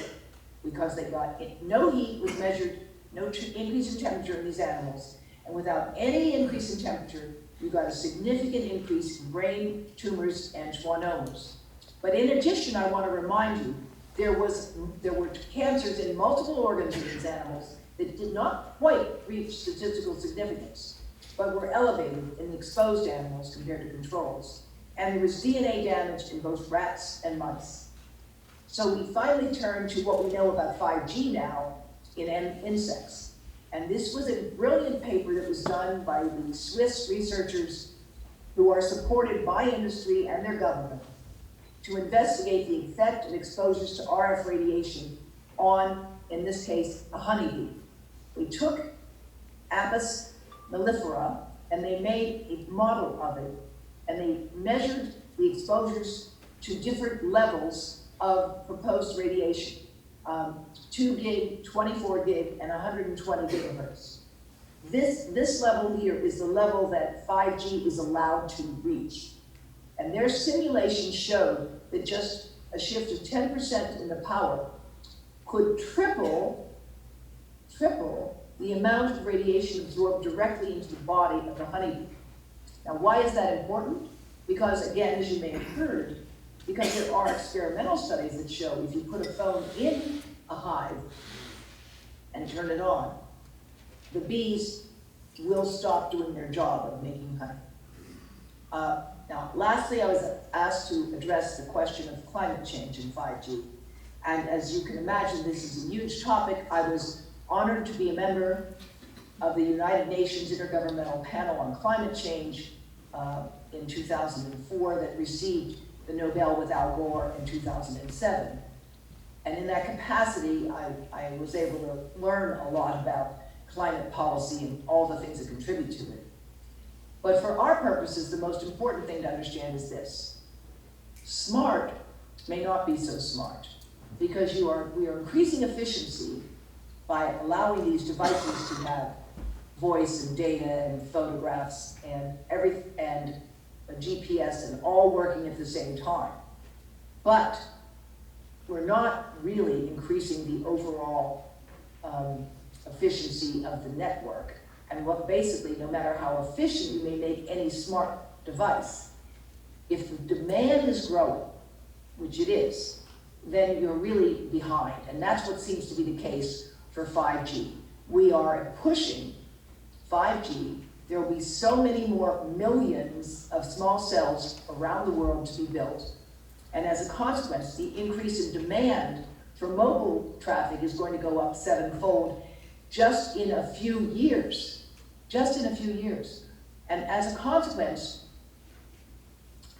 because they got no heat was measured, no increase in temperature in these animals, and without any increase in temperature, you got a significant increase in brain tumors and schwannomas. But in addition, I want to remind you, there were cancers in multiple organs in these animals that did not quite reach statistical significance, but were elevated in exposed animals compared to controls. And there was DNA damage in both rats and mice. So we finally turned to what we know about 5G now in insects. And this was a brilliant paper that was done by the Swiss researchers who are supported by industry and their government to investigate the effect of exposures to RF radiation on, in this case, a honeybee. They took Apis mellifera and they made a model of it, and they measured the exposures to different levels of proposed radiation, 2 gig, 24 gig, and 120 gigahertz. This level here is the level that 5G is allowed to reach. And their simulations showed that just a shift of 10% in the power could triple the amount of radiation absorbed directly into the body of the honeybee. Now, why is that important? Because, again, as you may have heard, because there are experimental studies that show if you put a phone in a hive and turn it on, the bees will stop doing their job of making honey. Now, lastly, I was asked to address the question of climate change in 5G. And as you can imagine, this is a huge topic. I was honored to be a member of the United Nations Intergovernmental Panel on Climate Change in 2004 that received the Nobel with Al Gore in 2007. And in that capacity, I was able to learn a lot about climate policy and all the things that contribute to it. But for our purposes, the most important thing to understand is this. Smart may not be so smart, because we are increasing efficiency by allowing these devices to have voice and data and photographs and a GPS and all working at the same time. But we're not really increasing the overall efficiency of the network. And what basically, no matter how efficient you may make any smart device, if the demand is growing, which it is, then you're really behind. And that's what seems to be the case for 5G. We are pushing 5G. There will be so many more millions of small cells around the world to be built. And as a consequence, the increase in demand for mobile traffic is going to go up 7-fold just in a few years. Just in a few years. And as a consequence,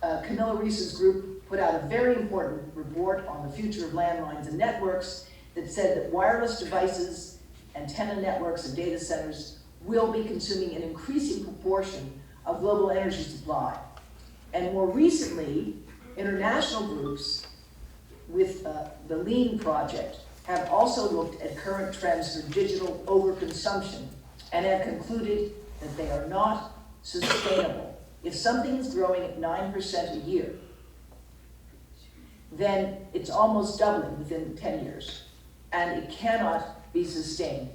Camila Reese's group put out a very important report on the future of landlines and networks that said that wireless devices, antenna networks, and data centers will be consuming an increasing proportion of global energy supply. And more recently, international groups with the Lean project have also looked at current trends for digital overconsumption and have concluded that they are not sustainable. If something is growing at 9% a year, then it's almost doubling within 10 years, and it cannot be sustained.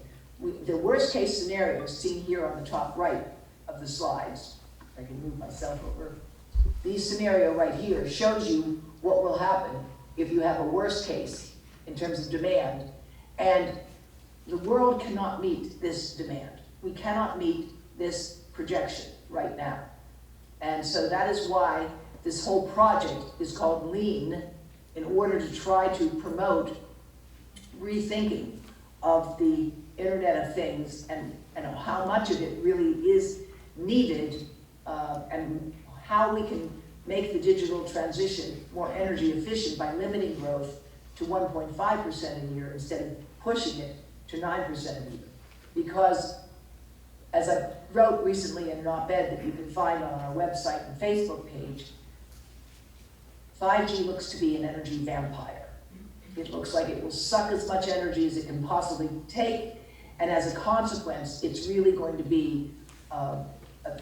The worst case scenario is seen here on the top right of the slides. I can move myself over. The scenario right here shows you what will happen if you have a worst case in terms of demand, and the world cannot meet this demand. We cannot meet this projection right now. And so that is why this whole project is called Lean, in order to try to promote rethinking of the Internet of Things and how much of it really is needed, and how we can make the digital transition more energy efficient by limiting growth to 1.5% a year instead of pushing it to 9% a year. Because, as I wrote recently in an op-ed that you can find on our website and Facebook page, 5G looks to be an energy vampire. It looks like it will suck as much energy as it can possibly take, and as a consequence, it's really going to be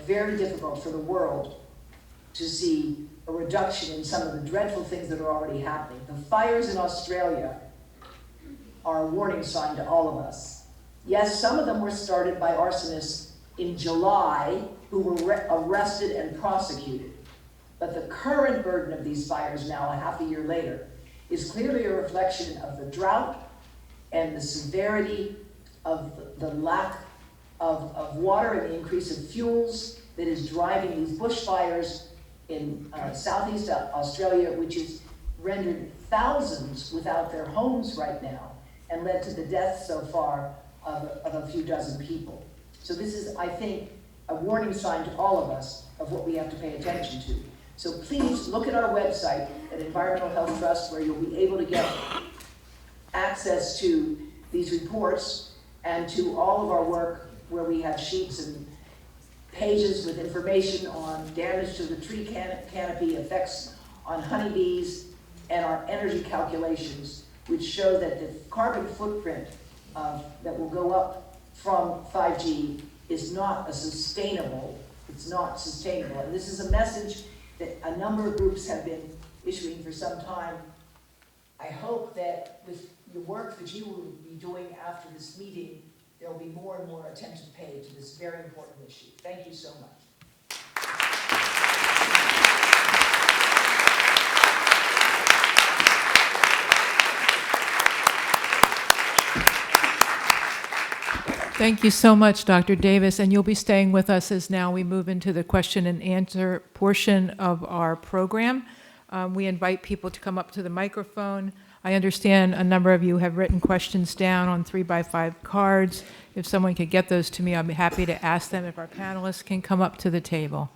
very difficult for the world to see a reduction in some of the dreadful things that are already happening. The fires in Australia are a warning sign to all of us. Yes, some of them were started by arsonists in July who were arrested and prosecuted. But the current burden of these fires now, a half a year later, is clearly a reflection of the drought and the severity of the lack of water and the increase of fuels that is driving these bushfires in Southeast Australia, which has rendered thousands without their homes right now and led to the death so far of a few dozen people. So this is, I think, a warning sign to all of us of what we have to pay attention to. So please look at our website at Environmental Health Trust, where you'll be able to get access to these reports and to all of our work, where we have sheets and pages with information on damage to the tree canopy, effects on honeybees, and our energy calculations, which show that the carbon footprint that will go up from 5G is not sustainable. It's not sustainable. And this is a message that a number of groups have been issuing for some time. I hope that with the work that you will be doing after this meeting, there will be more and more attention paid to this very important issue. Thank you so much. Thank you so much, Dr. Davis, and you'll be staying with us as now we move into the question and answer portion of our program. We invite people to come up to the microphone. I understand a number of you have written questions down on 3x5 cards. If someone could get those to me, I'd be happy to ask them. If our panelists can come up to the table.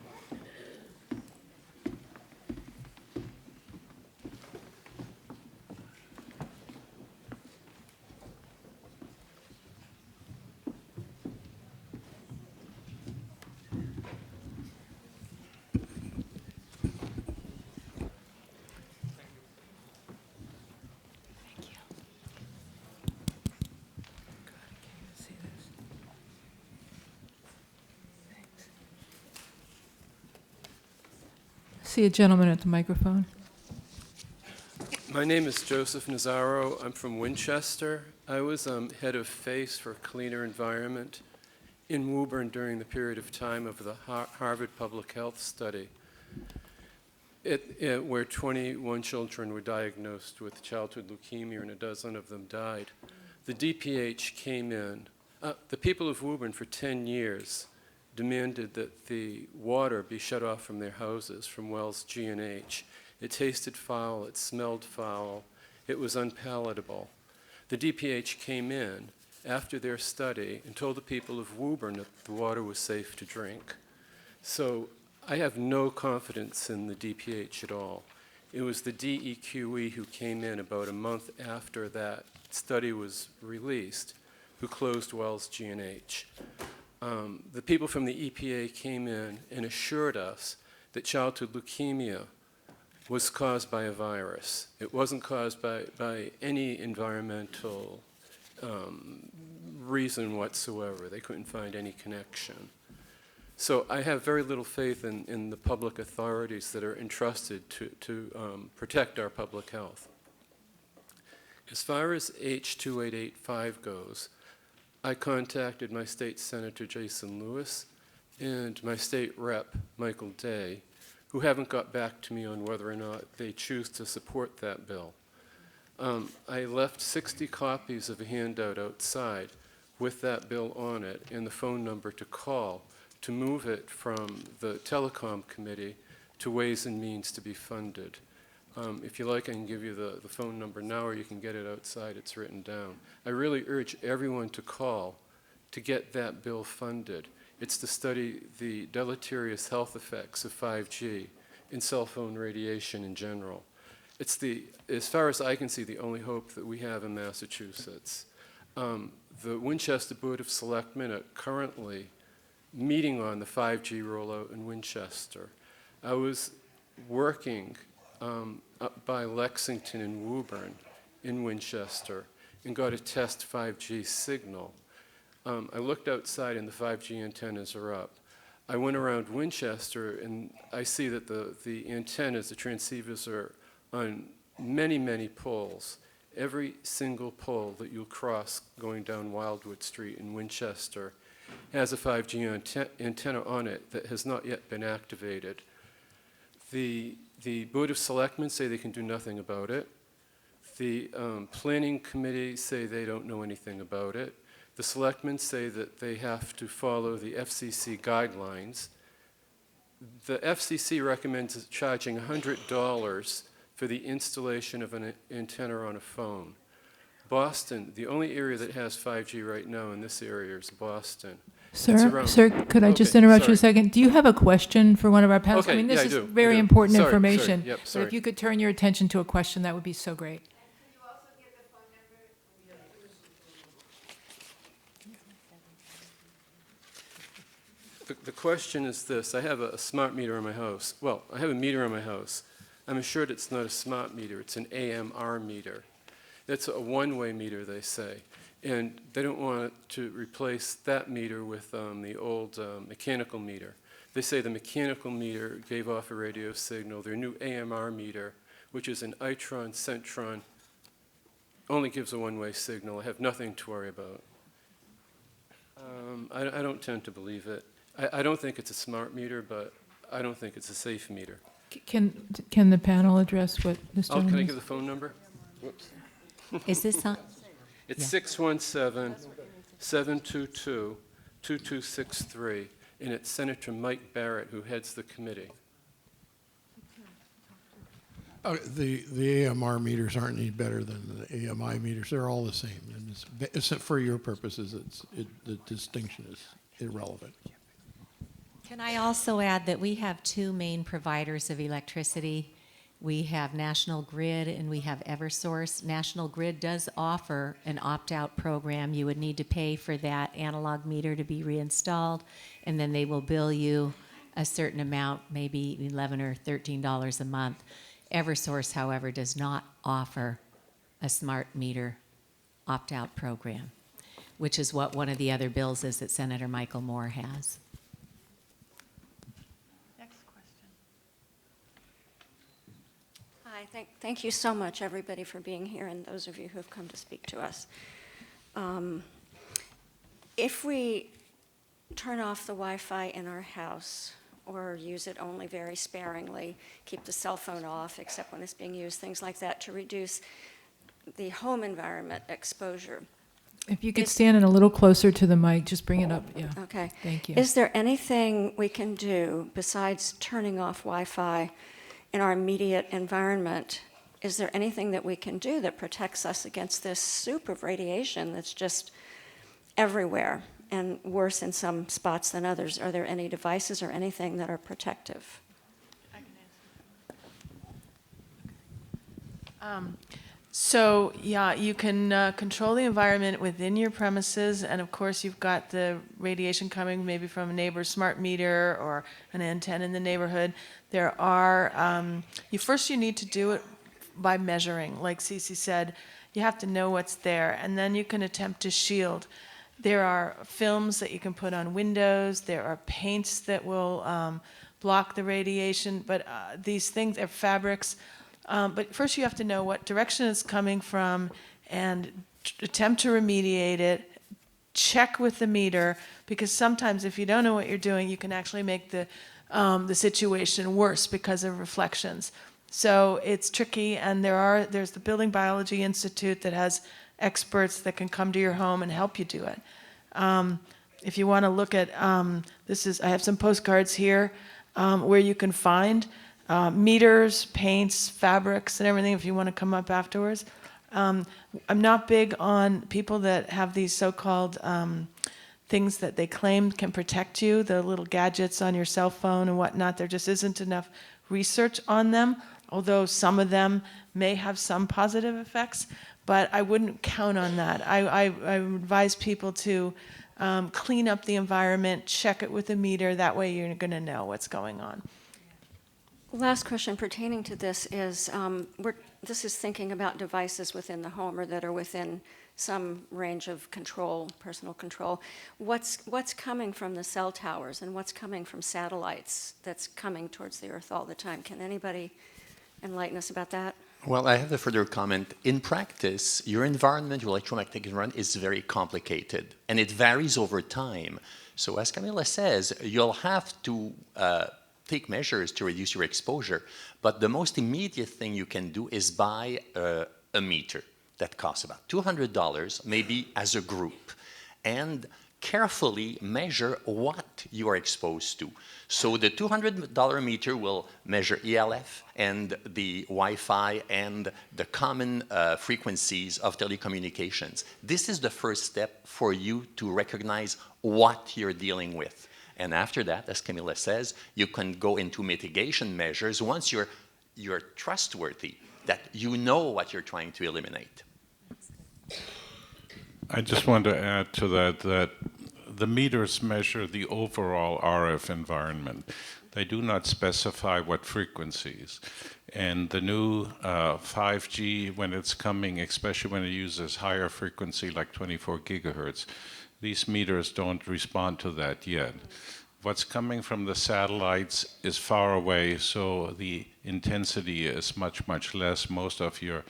See a gentleman at the microphone. My name is Joseph Nazaro. I'm from Winchester. I was head of FACE for Cleaner Environment in Woburn during the period of time of the Harvard Public Health Study, where 21 children were diagnosed with childhood leukemia and a dozen of them died. The DPH came in. The people of Woburn for 10 years demanded that the water be shut off from their houses from wells G and H. It tasted foul, it smelled foul, it was unpalatable. The DPH came in after their study and told the people of Woburn that the water was safe to drink. So I have no confidence in the DPH at all. It was the DEQE who came in about a month after that study was released who closed Wells G&H. The people from the EPA came in and assured us that childhood leukemia was caused by a virus. It wasn't caused by any environmental reason whatsoever. They couldn't find any connection. So I have very little faith in the public authorities that are entrusted to protect our public health. As far as H2885 goes, I contacted my state senator, Jason Lewis, and my state rep, Michael Day, who haven't got back to me on whether or not they choose to support that bill. I left 60 copies of a handout outside with that bill on it and the phone number to call to move it from the Telecom Committee to Ways and Means to be funded. If you like, I can give you the phone number now, or you can get it outside. It's written down. I really urge everyone to call to get that bill funded. It's to study the deleterious health effects of 5G and cell phone radiation in general. It's as far as I can see, the only hope that we have in Massachusetts. The Winchester Board of Selectmen are currently meeting on the 5G rollout in Winchester. I was working up by Lexington and Woburn in Winchester and got a test 5G signal. I looked outside and the 5G antennas are up. I went around Winchester and I see that the antennas, the transceivers are on many, many poles. Every single pole that you'll cross going down Wildwood Street in Winchester has a 5G antenna on it that has not yet been activated. The Board of Selectmen say they can do nothing about it. The Planning Committee say they don't know anything about it. The Selectmen say that they have to follow the FCC guidelines. The FCC recommends charging $100 for the installation of an antenna on a phone. Boston, the only area that has 5G right now in this area is Boston. Sir, could I just interrupt you a second? Do you have a question for one of our panelists? Okay, I mean, this yeah, I is do, very I do. important Sorry, information. sorry, yep, So sorry. if you could turn your attention to a question, that would be so great. The question is this. I have a smart meter in my house. Well, I have a meter in my house. I'm assured it's not a smart meter. It's an AMR meter. It's a one-way meter, they say. And they don't want to replace that meter with the old mechanical meter. They say the mechanical meter gave off a radio signal. Their new AMR meter, which is an Itron Centron, only gives a one-way signal. I have nothing to worry about. I don't tend to believe it. I don't think it's a smart meter, but I don't think it's a safe meter. Can the panel address what this Oh, can I gentleman give the phone number? Whoops. Is this on? It's 617-722-2263, and it's Senator Mike Barrett who heads the committee. The AMR meters aren't any better than the AMI meters. They're all the same. And it's for your purposes, the distinction is irrelevant. Can I also add that we have two main providers of electricity. We have National Grid and we have Eversource. National Grid does offer an opt-out program. You would need to pay for that analog meter to be reinstalled, and then they will bill you a certain amount, maybe $11 or $13 a month. Eversource, however, does not offer a smart meter opt-out program, which is what one of the other bills is that Senator Michael Moore has. Hi, thank you so much, everybody, for being here, and those of you who have come to speak to us. If we turn off the Wi-Fi in our house or use it only very sparingly, keep the cell phone off except when it's being used, things like that, to reduce the home environment exposure. If you could stand in a little closer to the mic, just bring it up. Yeah. Okay. Thank you. Is there anything we can do besides turning off Wi-Fi in our immediate environment is there anything that we can do that protects us against this soup of radiation that's just everywhere and worse in some spots than others? Are there any devices or anything that are protective? So, yeah, you can control the environment within your premises, and of course you've got the radiation coming maybe from a neighbor's smart meter or an antenna in the neighborhood. There are, you need to do it by measuring. Like Cece said, you have to know what's there, and then you can attempt to shield. There are films that you can put on windows. There are paints that will block the radiation, but these things are fabrics. But first you have to know what direction it's coming from and attempt to remediate it. Check with the meter, because sometimes if you don't know what you're doing, you can actually make the situation worse because of reflections. So it's tricky, and there's the Building Biology Institute that has experts that can come to your home and help you do it. If you want to look at, I have some postcards here where you can find meters, paints, fabrics, and everything if you want to come up afterwards. I'm not big on people that have these so-called things that they claim can protect you, the little gadgets on your cell phone and whatnot. There just isn't enough research on them, although some of them may have some positive effects, but I wouldn't count on that. I advise people to clean up the environment, check it with a meter, that way you're going to know what's going on. Last question pertaining to this is, this is thinking about devices within the home or that are within some range of control, personal control. What's coming from the cell towers and what's coming from satellites that's coming towards the Earth all the time? Can anybody enlighten us about that? Well, I have a further comment. In practice, your environment, your electromagnetic environment is very complicated, and it varies over time. So as Camila says, you'll have to take measures to reduce your exposure. But the most immediate thing you can do is buy a meter that costs about $200, maybe as a group, and carefully measure what you are exposed to. So the $200 meter will measure ELF and the Wi-Fi and the common frequencies of telecommunications. This is the first step for you to recognize what you're dealing with. And after that, as Camila says, you can go into mitigation measures once you're trustworthy, that you know what you're trying to eliminate. I just want to add to that the meters measure the overall RF environment. They do not specify what frequencies. And the new 5G, when it's coming, especially when it uses higher frequency like 24 gigahertz, these meters don't respond to that yet. What's coming from the satellites is far away, so the intensity is much, much less. Most of your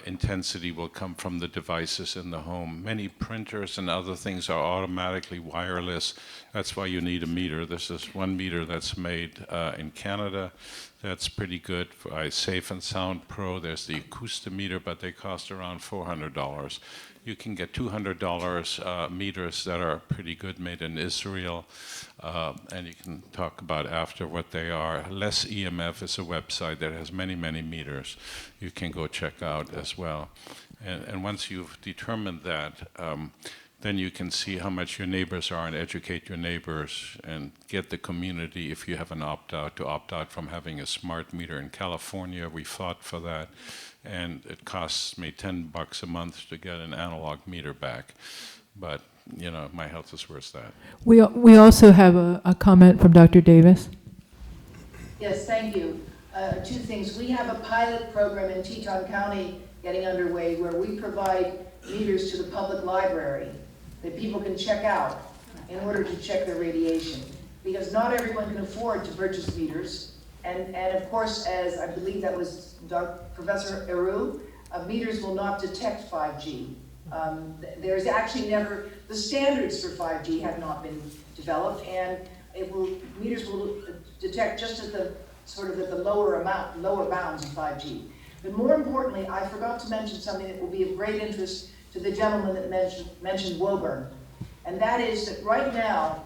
intensity will come from the devices in the home. Many printers and other things are automatically wireless. That's why you need a meter. This is one meter that's made in Canada. That's pretty good by Safe and Sound Pro. There's the Acoustimeter, but they cost around $400. You can get $200 meters that are pretty good, made in Israel, and you can talk about after what they are. Less EMF is a website that has many, many meters you can go check out as well. And once you've determined that, then you can see how much your neighbors are and educate your neighbors and get the community, if you have an opt-out, to opt out from having a smart meter. In California, we fought for that, and it costs me $10 a month to get an analog meter back. But, you know, my health is worth that. We also have a comment from Dr. Davis. Yes, thank you. Two things. We have a pilot program in Teton County getting underway where we provide meters to the public library that people can check out in order to check their radiation. Because not everyone can afford to purchase meters. And of course, as I believe that was Professor Haru, meters will not detect 5G. There's actually never, the standards for 5G have not been developed, and meters will detect just at the lower bounds of 5G. But more importantly, I forgot to mention something that will be of great interest to the gentleman that mentioned Woburn. And that is that right now,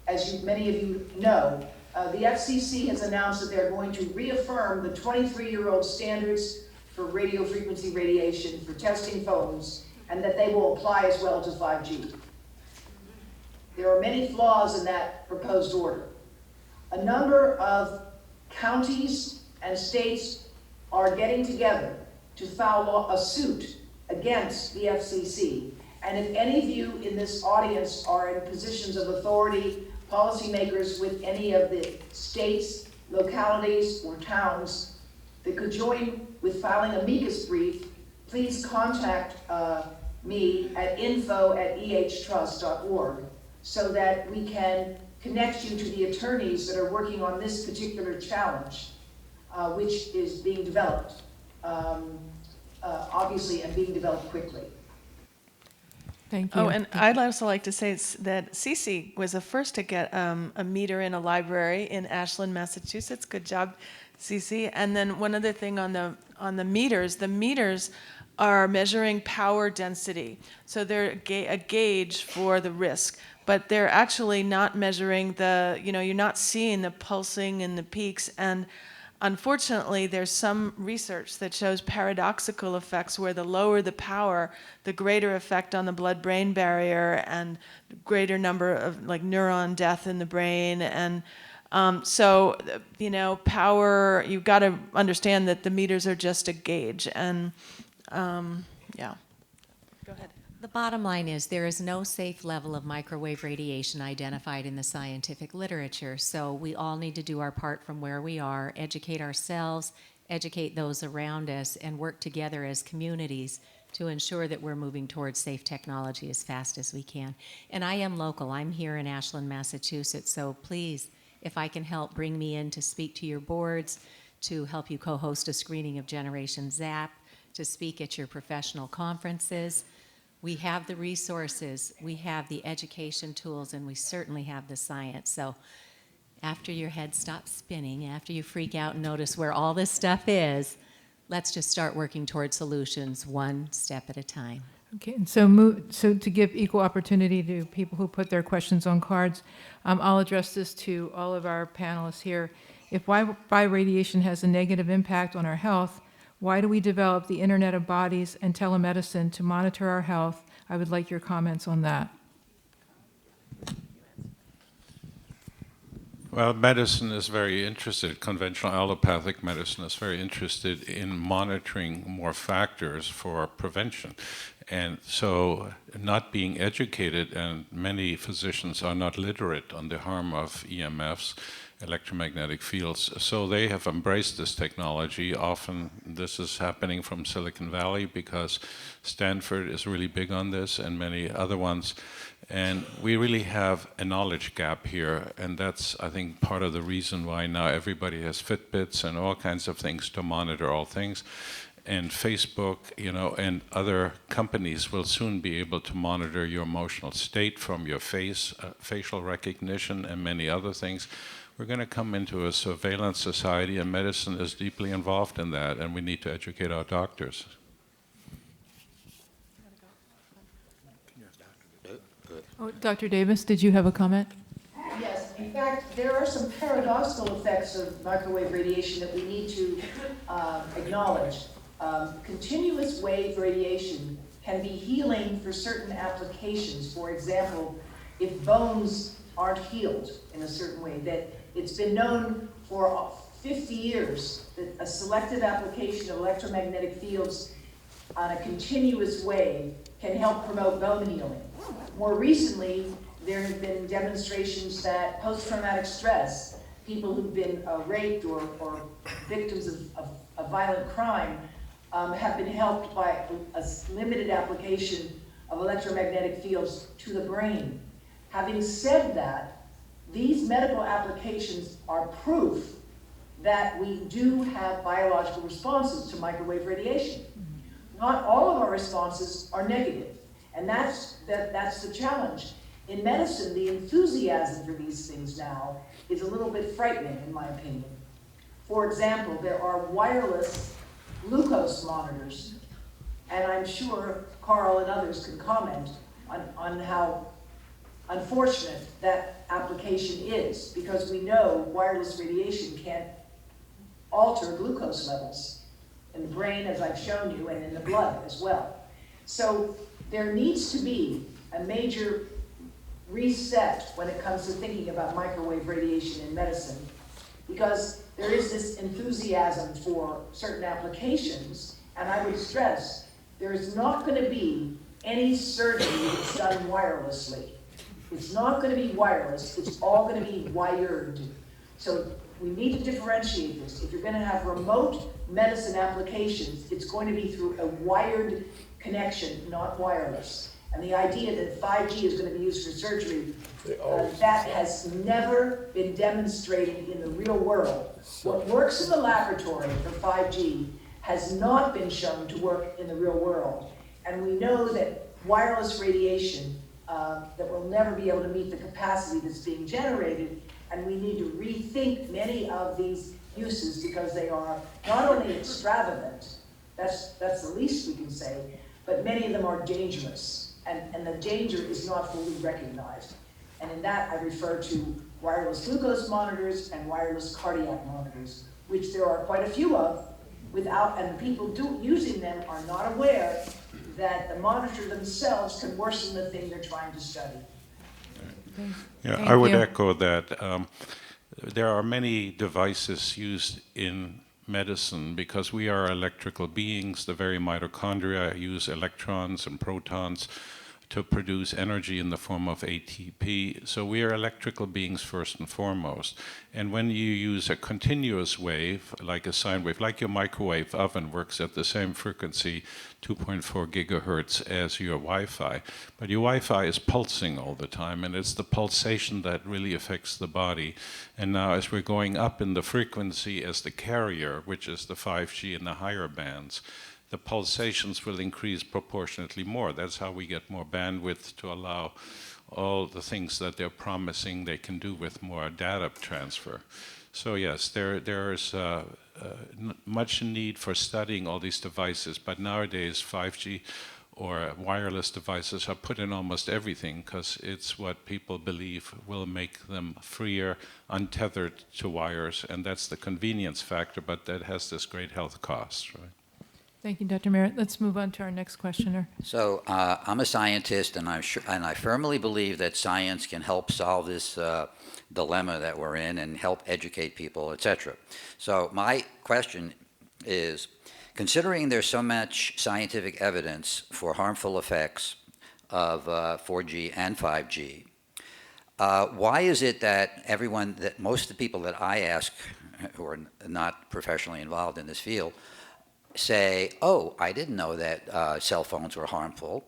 as many of you know, The FCC has announced that they're going to reaffirm the 23-year-old standards for radio frequency radiation for testing phones, and that they will apply as well to 5G. There are many flaws in that proposed order. A number of counties and states are getting together to file a suit against the FCC. And if any of you in this audience are in positions of authority, policymakers with any of the states, localities, or towns that could join with filing a amicus brief, please contact me at info@ehtrust.org so that we can connect you to the attorneys that are working on this particular challenge, which is being developed, obviously, and being developed quickly. Thank you. Oh, and I'd also like to say that Cece was the first to get a meter in a library in Ashland, Massachusetts. Good job, Cece. And then one other thing on the meters are measuring power density. So they're a gauge for the risk, but they're actually not measuring you're not seeing the pulsing and the peaks. And unfortunately, there's some research that shows paradoxical effects where the lower the power, the greater effect on the blood-brain barrier and greater number of neuron death in the brain. And so, power, you've got to understand that the meters are just a gauge. And yeah. Go ahead. The bottom line is there is no safe level of microwave radiation identified in the scientific literature, so we all need to do our part from where we are, educate ourselves, educate those around us, and work together as communities to ensure that we're moving towards safe technology as fast as we can. And I am local. I'm here in Ashland, Massachusetts, so please, if I can help, bring me in to speak to your boards, to help you co-host a screening of Generation Zap, to speak at your professional conferences. We have the resources, we have the education tools, and we certainly have the science. So after your head stops spinning, after you freak out and notice where all this stuff is, let's just start working toward solutions one step at a time. Okay, and so to give equal opportunity to people who put their questions on cards, I'll address this to all of our panelists here. If Wi-Fi radiation has a negative impact on our health, why do we develop the Internet of Bodies and telemedicine to monitor our health? I would like your comments on that. Well, medicine is very interested, conventional allopathic medicine is very interested in monitoring more factors for prevention. And so not being educated, and many physicians are not literate on the harm of EMFs, electromagnetic fields, so they have embraced this technology. Often this is happening from Silicon Valley because Stanford is really big on this and many other ones. And we really have a knowledge gap here, and that's, I think, part of the reason why now everybody has Fitbits and all kinds of things to monitor all things. And Facebook, and other companies will soon be able to monitor your emotional state from your face, facial recognition, and many other things. We're going to come into a surveillance society, and medicine is deeply involved in that, and we need to educate our doctors. Oh, Dr. Davis, did you have a comment? Yes, in fact, there are some paradoxical effects of microwave radiation that we need to acknowledge. Continuous wave radiation can be healing for certain applications. For example, if bones aren't healed in a certain way, that it's been known for 50 years that a selective application of electromagnetic fields on a continuous wave can help promote bone healing. More recently, there have been demonstrations that post-traumatic stress, people who've been raped or victims of violent crime, have been helped by a limited application of electromagnetic fields to the brain. Having said that, these medical applications are proof that we do have biological responses to microwave radiation. Not all of our responses are negative, and that's the challenge. In medicine, the enthusiasm for these things now is a little bit frightening, in my opinion. For example, there are wireless glucose monitors, and I'm sure Carl and others can comment on how unfortunate that application is, because we know wireless radiation can alter glucose levels in the brain, as I've shown you, and in the blood as well. So there needs to be a major reset when it comes to thinking about microwave radiation in medicine, because there is this enthusiasm for certain applications, and I would stress, there is not going to be any surgery that's done wirelessly. It's not going to be wireless, it's all going to be wired. So we need to differentiate this. If you're going to have remote medicine applications, it's going to be through a wired connection, not wireless. And the idea that 5G is going to be used for surgery, that has never been demonstrated in the real world. What works in the laboratory for 5G has not been shown to work in the real world. And we know that wireless radiation, that will never be able to meet the capacity that's being generated, and we need to rethink many of these uses because they are not only extravagant, that's the least we can say, but many of them are dangerous. And the danger is not fully recognized. And in that, I refer to wireless glucose monitors and wireless cardiac monitors, which there are quite a few of, and the people using them are not aware that the monitor themselves can worsen the thing they're trying to study. Yeah, Thank I would you. echo that. There are many devices used in medicine because we are electrical beings. The very mitochondria use electrons and protons to produce energy in the form of ATP. So we are electrical beings first and foremost. And when you use a continuous wave, like a sine wave, like your microwave oven works at the same frequency, 2.4 gigahertz, as your Wi-Fi. But your Wi-Fi is pulsing all the time, and it's the pulsation that really affects the body. And now as we're going up in the frequency as the carrier, which is the 5G in the higher bands, the pulsations will increase proportionately more. That's how we get more bandwidth to allow all the things that they're promising they can do with more data transfer. So yes, there's much need for studying all these devices, but nowadays 5G or wireless devices are put in almost everything because it's what people believe will make them freer, untethered to wires, and that's the convenience factor, but that has this great health cost, right? Thank you, Dr. Merritt. Let's move on to our next questioner. So I'm a scientist, and I firmly believe that science can help solve this dilemma that we're in and help educate people, etc. So my question is, considering there's so much scientific evidence for harmful effects of 4G and 5G, why is it that most of the people that I ask who are not professionally involved in this field say, oh, I didn't know that cell phones were harmful,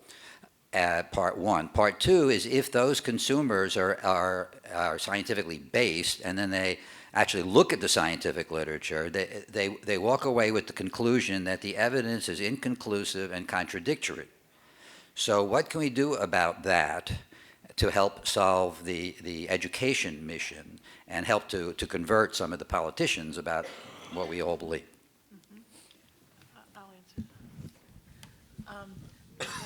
part one. Part two is if those consumers are scientifically based and then they actually look at the scientific literature, they walk away with the conclusion that the evidence is inconclusive and contradictory. So what can we do about that to help solve the education mission and help to convert some of the politicians about what we all believe?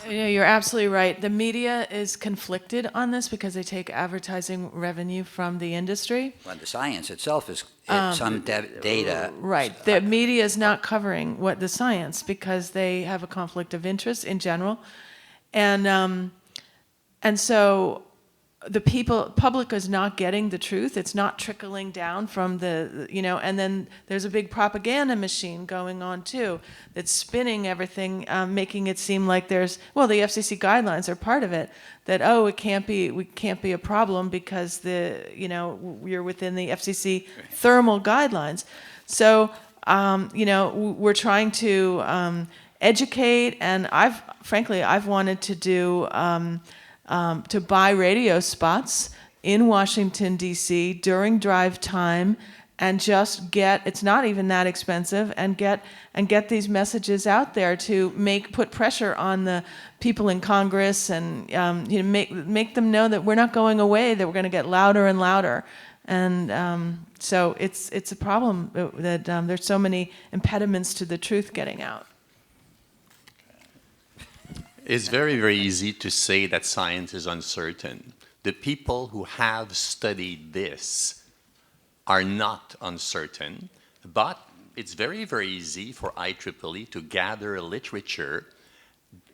You're absolutely right. The media is conflicted on this because they take advertising revenue from the industry. Well, the science itself is some data. Right. The media is not covering what the science because they have a conflict of interest in general. And so the public is not getting the truth. It's not trickling down from and then there's a big propaganda machine going on too that's spinning everything, making it seem like the FCC guidelines are part of it, that, we can't be a problem because we're within the FCC thermal guidelines. So, we're trying to educate, and I've wanted to do, to buy radio spots in Washington, D.C. during drive time and just it's not even that expensive, and get these messages out there to put pressure on the people in Congress and make them know that we're not going away, that we're going to get louder and louder. And so it's a problem that there's so many impediments to the truth getting out. It's very, very easy to say that science is uncertain. the people who have studied this are not uncertain, but it's very, very easy for IEEE to gather literature,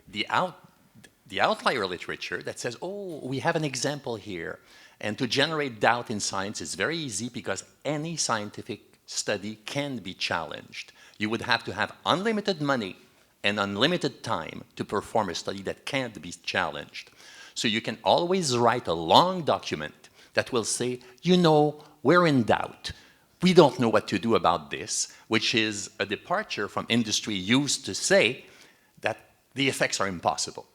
the outlier literature that says, oh, we have an example here. And to generate doubt in science is very easy because any scientific study can be challenged. You would have to have unlimited money and unlimited time to perform a study that can't be challenged. So you can always write a long document that will say, you know, we're in doubt. We don't know what to do about this, which is a departure from industry used to say that the effects are impossible.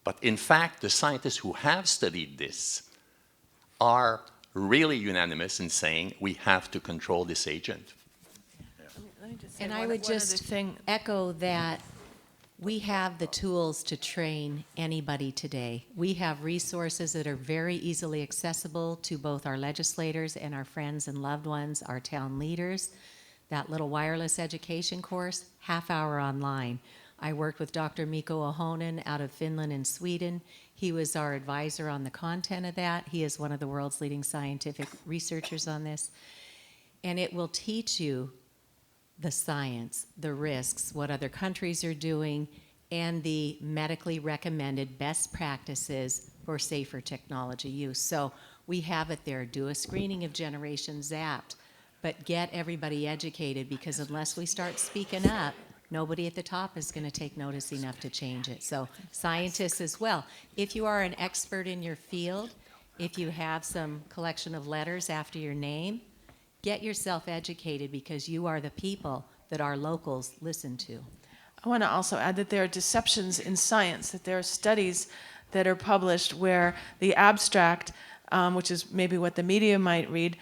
But in fact, the scientists who have studied this are really unanimous in saying we have to control this agent. And I would just echo that we have the tools to train anybody today. We have resources that are very easily accessible to both our legislators and our friends and loved ones, our town leaders. That little wireless education course, half-hour online. I worked with Dr. Mikko Ahonen out of Finland and Sweden. He was our advisor on the content of that. He is one of the world's leading scientific researchers on this. And it will teach you the science, the risks, what other countries are doing, and the medically recommended best practices for safer technology use. So we have it there. Do a screening of Generation Zapped, but get everybody educated, because unless we start speaking up, nobody at the top is going to take notice enough to change it. So scientists as well. If you are an expert in your field, if you have some collection of letters after your name, get yourself educated, because you are the people that our locals listen to. I want to also add that there are deceptions in science, that there are studies that are published where the abstract, which is maybe what the media might read,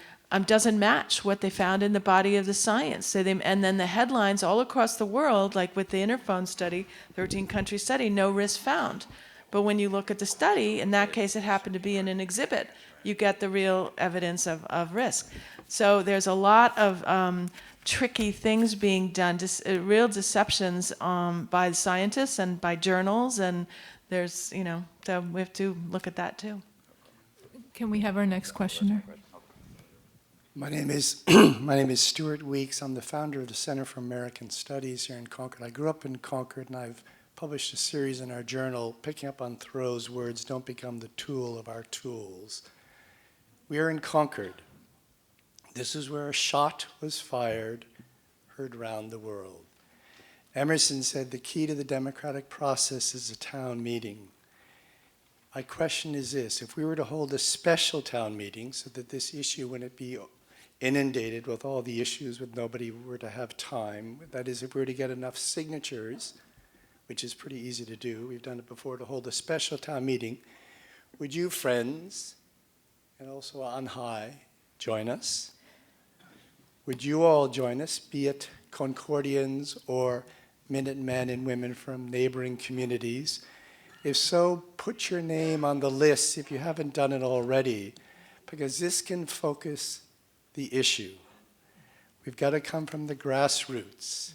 doesn't match what they found in the body of the science. So and then the headlines all across the world, like with the Interphone study, 13-country study, no risk found. But when you look at the study, in that case it happened to be in an exhibit, you get the real evidence of risk. So there's a lot of tricky things being done, real deceptions by scientists and by journals, and there's, so we have to look at that too. Can we have our next questioner? My name is Stuart Weeks. I'm the founder of the Center for American Studies here in Concord. I grew up in Concord, and I've published a series in our journal, picking up on Thoreau's words, don't become the tool of our tools. We are in Concord. This is where a shot was fired, heard round the world. Emerson said the key to the democratic process is a town meeting. My question is this: if we were to hold a special town meeting so that this issue wouldn't be inundated with all the issues with nobody were to have time, that is, if we were to get enough signatures, which is pretty easy to do, we've done it before, to hold a special town meeting, would you, friends, and also on high, join us? Would you all join us, be it Concordians or Minutemen and women from neighboring communities? If so, put your name on the list if you haven't done it already, because this can focus the issue. We've got to come from the grassroots.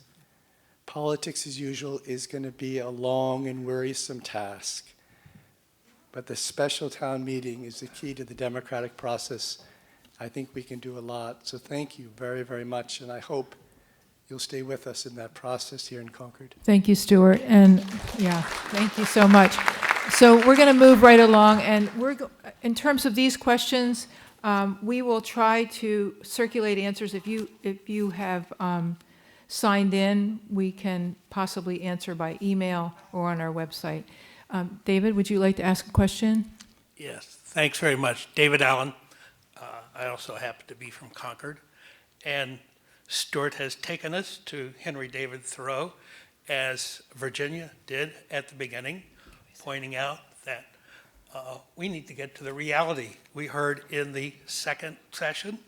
Politics, as usual, is going to be a long and wearisome task, but the special town meeting is the key to the democratic process. I think we can do a lot. So thank you very, very much, and I hope you'll stay with us in that process here in Concord. Thank you, Stuart, and yeah, thank you so much. So we're going to move right along, and in terms of these questions, we will try to circulate answers. If you have signed in, we can possibly answer by email or on our website. David, would you like to ask a question? Yes, thanks very much. David Allen. I also happen to be from Concord. And Stuart has taken us to Henry David Thoreau, as Virginia did at the beginning, pointing out that we need to get to the reality. We heard in the second session,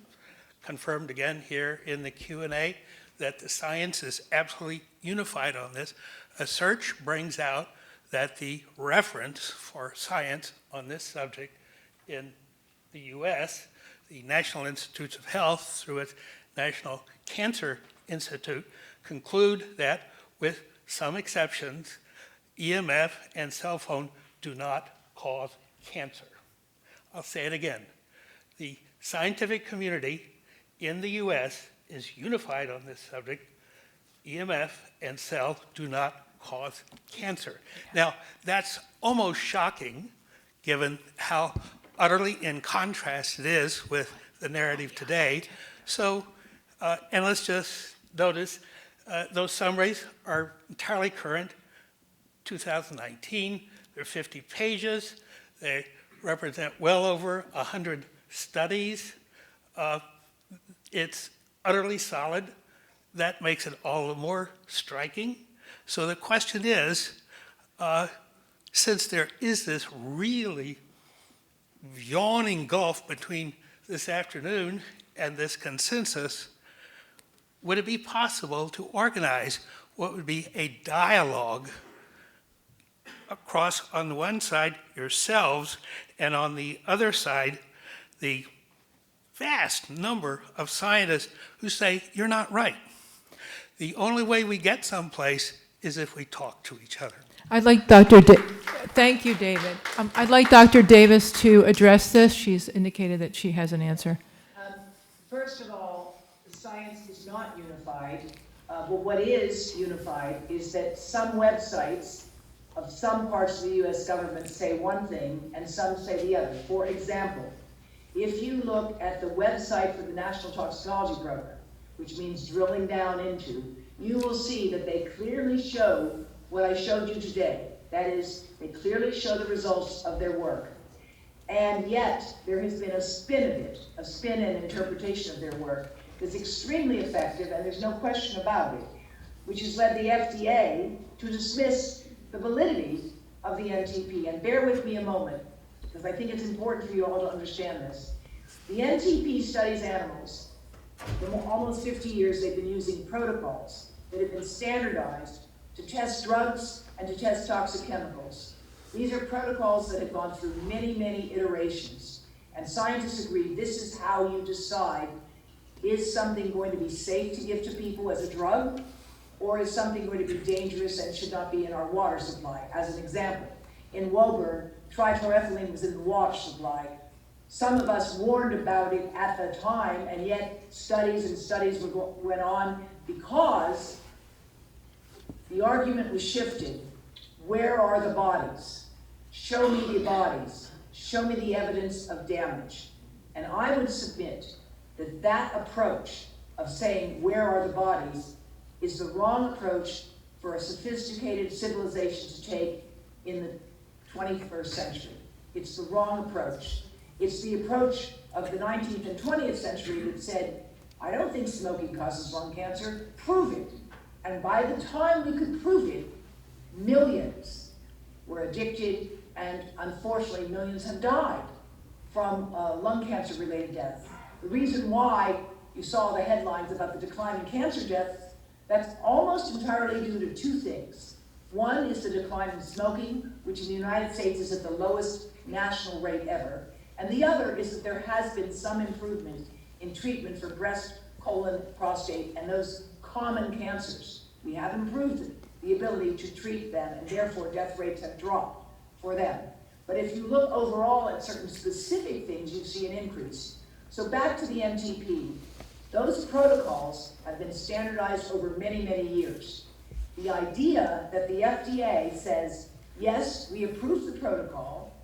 confirmed again here in the Q&A, that the science is absolutely unified on this. A search brings out that the reference for science on this subject in the US, the National Institutes of Health, through its National Cancer Institute, conclude that, with some exceptions, EMF and cell phone do not cause cancer. I'll say it again. The scientific community in the US is unified on this subject. EMF and cell do not cause cancer. Now, that's almost shocking given how utterly in contrast it is with the narrative today. So, and let's just notice, those summaries are entirely current, 2019. They're 50 pages. They represent well over 100 studies. It's utterly solid. That makes it all the more striking. So the question is, since there is this really yawning gulf between this afternoon and this consensus, would it be possible to organize what would be a dialogue across, on the one side, yourselves, and on the other side, the vast number of scientists who say, you're not right. The only way we get someplace is if we talk to each other. I'd like thank you, David. I'd like Dr. Davis to address this. She's indicated that she has an answer. First of all, the science is not unified. But what is unified is that some websites of some parts of the U.S. government say one thing and some say the other. For example, if you look at the website for the National Toxicology Program, which means drilling down into, you will see that they clearly show what I showed you today. That is, they clearly show the results of their work. And yet, there has been a spin of it, a spin and interpretation of their work that's extremely effective, and there's no question about it, which has led the FDA to dismiss the validity of the NTP. And bear with me a moment, because I think it's important for you all to understand this. The NTP studies animals. For almost 50 years, they've been using protocols that have been standardized to test drugs and to test toxic chemicals. These are protocols that have gone through many, many iterations. And scientists agree this is how you decide, is something going to be safe to give to people as a drug, or is something going to be dangerous and should not be in our water supply? As an example, in Woburn, trichloroethylene was in the water supply. Some of us warned about it at the time, and yet studies and studies went on because the argument was shifted. Where are the bodies? Show me the bodies. Show me the evidence of damage. And I would submit that that approach of saying where are the bodies is the wrong approach for a sophisticated civilization to take in the 21st century. It's the wrong approach. It's the approach of the 19th and 20th century that said, I don't think smoking causes lung cancer, prove it. And by the time we could prove it, millions were addicted, and unfortunately millions have died from lung cancer-related deaths. The reason why you saw the headlines about the decline in cancer deaths, that's almost entirely due to two things. One is the decline in smoking, which in the United States is at the lowest national rate ever. And the other is that there has been some improvement in treatment for breast, colon, prostate, and those common cancers. We have improved the ability to treat them, and therefore death rates have dropped for them. But if you look overall at certain specific things, you see an increase. So back to the NTP. Those protocols have been standardized over many, many years. The idea that the FDA says, yes, we approve the protocol,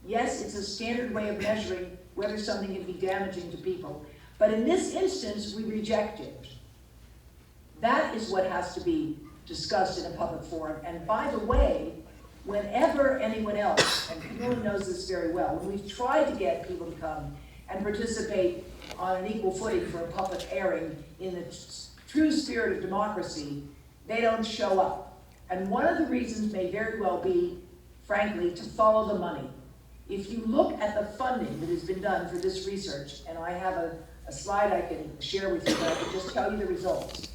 yes, it's a standard way of measuring whether something can be damaging to people, but in this instance, we reject it. That is what has to be discussed in a public forum. And by the way, whenever anyone else, and Camila knows this very well, when we've tried to get people to come and participate on an equal footing for a public airing in the true spirit of democracy, they don't show up. And one of the reasons may very well be, frankly, to follow the money. If you look at the funding that has been done for this research, and I have a slide I can share with you, but I can just tell you the results.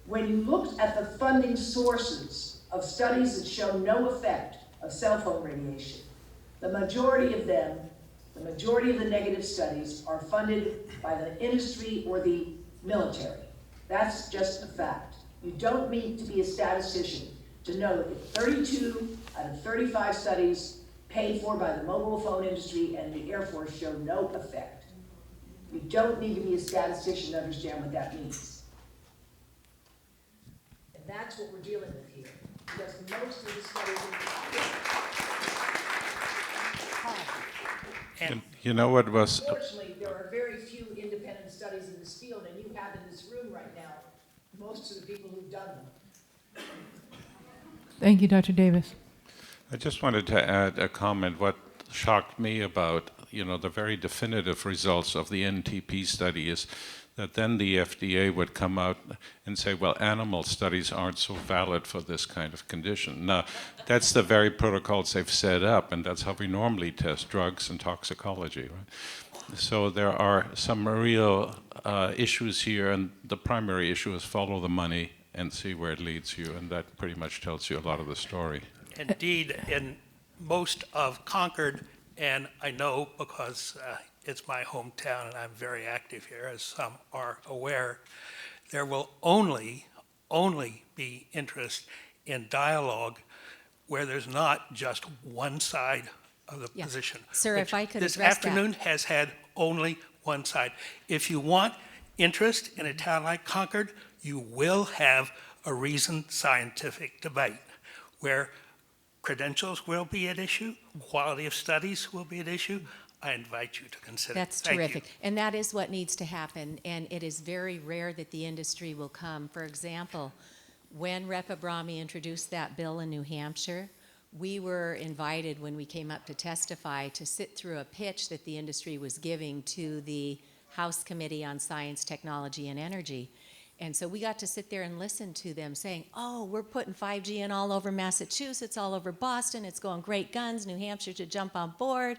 When you looked at the funding sources of studies that show no effect of cell phone radiation, the majority of them, the majority of the negative studies are funded by the industry or the military. That's just a fact. You don't need to be a statistician to know that 32 out of 35 studies paid for by the mobile phone industry and the Air Force show no effect. You don't need to be a statistician to understand what that means. And that's what we're dealing with here, because most of the studies You know what was... Unfortunately, there are very few independent studies in this field, and you have in this room right now most of the people who've done them. Thank you, Dr. Davis. I just wanted to add a comment. What shocked me about, the very definitive results of the NTP study is that then the FDA would come out and say, well, animal studies aren't so valid for this kind of condition. Now, that's the very protocols they've set up, and that's how we normally test drugs and toxicology, right? So there are some real issues here, and the primary issue is follow the money and see where it leads you, and that pretty much tells you a lot of the story. Indeed, in most of Concord, and I know because it's my hometown and I'm very active here, as some are aware, there will only be interest in dialogue where there's not just one side of the position. Sir, if I could this address that. afternoon has had only one side. If you want interest in a town like Concord, you will have a reasoned scientific debate where credentials will be at issue, quality of studies will be at issue. I invite you to consider. That's terrific. And that is what needs to happen. And it is very rare that the industry will come. For example, when Rep. Abrami introduced that bill in New Hampshire, we were invited when we came up to testify to sit through a pitch that the industry was giving to the House Committee on Science, Technology, and Energy. And so we got to sit there and listen to them saying, oh, we're putting 5G in all over Massachusetts, all over Boston. It's going great guns. New Hampshire should jump on board.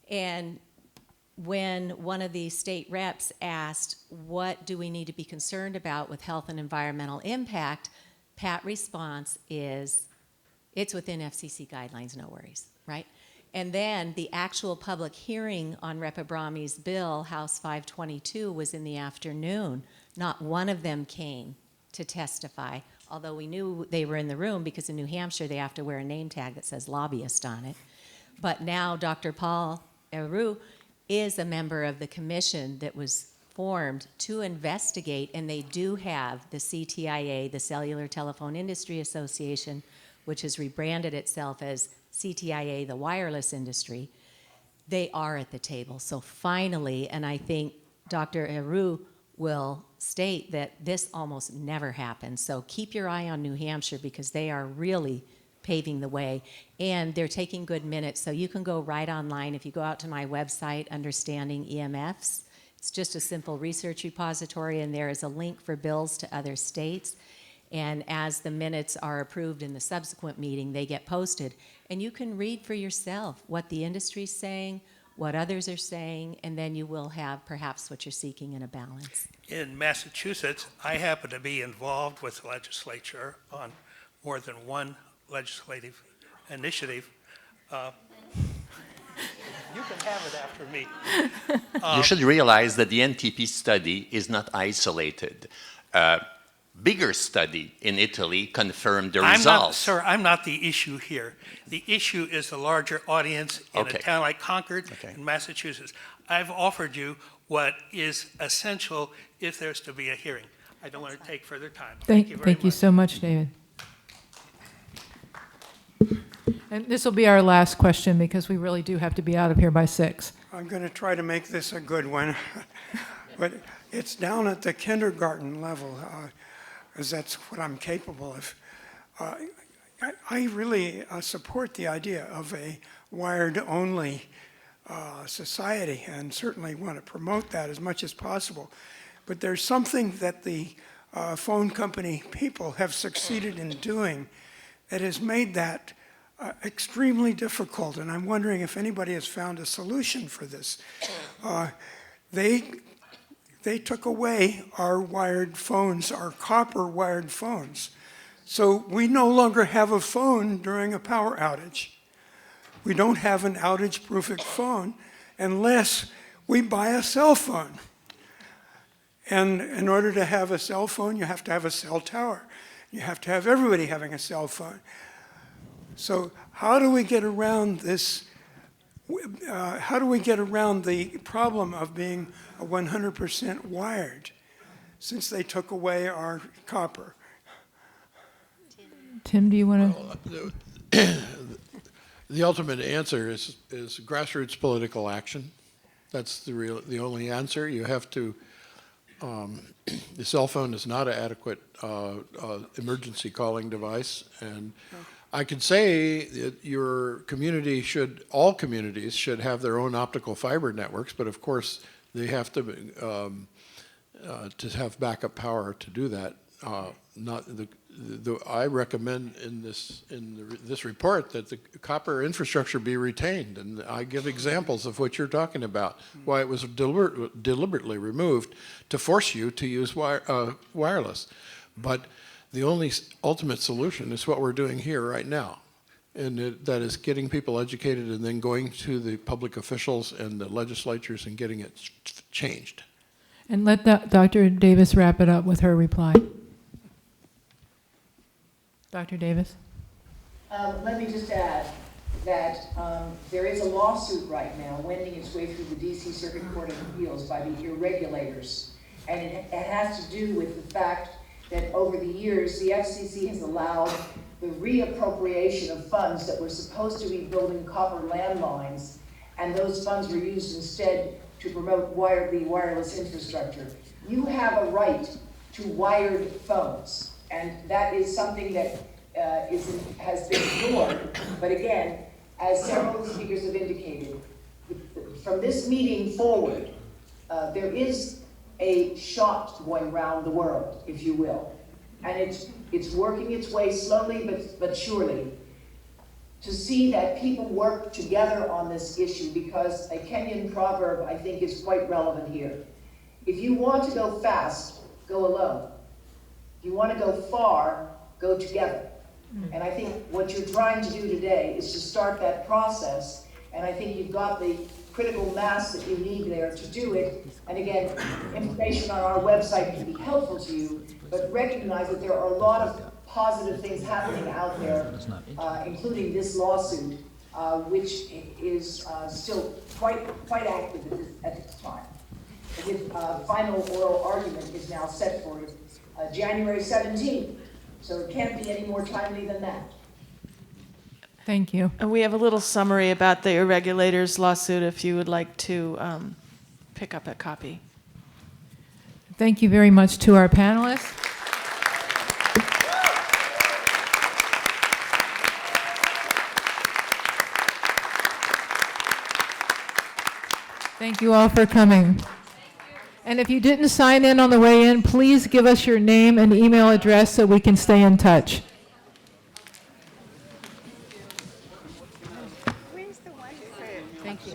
And when one of the state reps asked, what do we need to be concerned about with health and environmental impact, Pat's response is, it's within FCC guidelines, no worries, right? And then the actual public hearing on Rep. Abrami's bill, House 522, was in the afternoon. Not one of them came to testify, although we knew they were in the room because in New Hampshire they have to wear a name tag that says lobbyist on it. But now Dr. Paul Haru is a member of the commission that was formed to investigate, and they do have the CTIA, the Cellular Telephone Industry Association, which has rebranded itself as CTIA, the wireless industry. They are at the table. So finally, and I think Dr. Haru will state that this almost never happens. So keep your eye on New Hampshire because they are really paving the way, and they're taking good minutes. So you can go right online. If you go out to my website, Understanding EMFs, it's just a simple research repository, and there is a link for bills to other states. And as the minutes are approved in the subsequent meeting, they get posted. And you can read for yourself what the industry's saying, what others are saying, and then you will have perhaps what you're seeking in a balance. In Massachusetts, I happen to be involved with the legislature on more than one legislative initiative. You can have it after me. You should realize that the NTP study is not isolated. Bigger study in Italy confirmed the results. Sir, I'm not the issue here. The issue is the larger audience in a town like Concord in Massachusetts. I've offered you what is essential if there's to be a hearing. I don't want to take further time. Thank you very much. Thank you so much, David. And this will be our last question because we really do have to be out of here by 6. I'm going to try to make this a good one, but it's down at the kindergarten level, because that's what I'm capable of. I really support the idea of a wired-only society and certainly want to promote that as much as possible. But there's something that the phone company people have succeeded in doing that has made that extremely difficult, and I'm wondering if anybody has found a solution for this. They took away our wired phones, our copper wired phones. So we no longer have a phone during a power outage. We don't have an outage-proof phone unless we buy a cell phone. And in order to have a cell phone, you have to have a cell tower. You have to have everybody having a cell phone. So how do we get around this? How do we get around the problem of being 100% wired since they took away our copper? Tim, do you want to? The ultimate answer is grassroots political action. That's the only answer. You have to. The cell phone is not an adequate emergency calling device, and I could say that your community all communities should have their own optical fiber networks, but of course they have to have backup power to do that. I recommend in this report that the copper infrastructure be retained, and I give examples of what you're talking about, why it was deliberately removed to force you to use wireless. But the only ultimate solution is what we're doing here right now, and that is getting people educated and then going to the public officials and the legislatures and getting it changed. And let Dr. Davis wrap it up with her reply. Dr. Davis? Let me just add that there is a lawsuit right now wending its way through the DC Circuit Court of Appeals by the irregulators. And it has to do with the fact that over the years, the FCC has allowed the reappropriation of funds that were supposed to be building copper landlines, and those funds were used instead to promote the wireless infrastructure. You have a right to wired phones, and that is something that has been ignored. But again, as several of the speakers have indicated, from this meeting forward, there is a shot going around the world, if you will, and it's working its way slowly but surely to see that people work together on this issue, because a Kenyan proverb, I think, is quite relevant here. If you want to go fast, go alone. If you want to go far, go together. And I think what you're trying to do today is to start that process, and I think you've got the critical mass that you need there to do it. And again, information on our website can be helpful to you, but recognize that there are a lot of positive things happening out there, including this lawsuit, which is still quite active at this time. With final oral argument is now set for January 17th, so it can't be any more timely than that. Thank you. And we have a little summary about the irregulators lawsuit if you would like to pick up a copy. Thank you very much to our panelists. Thank you all for coming. And if you didn't sign in on the way in, please give us your name and email address so we can stay in touch. Where's the one for? Thank you.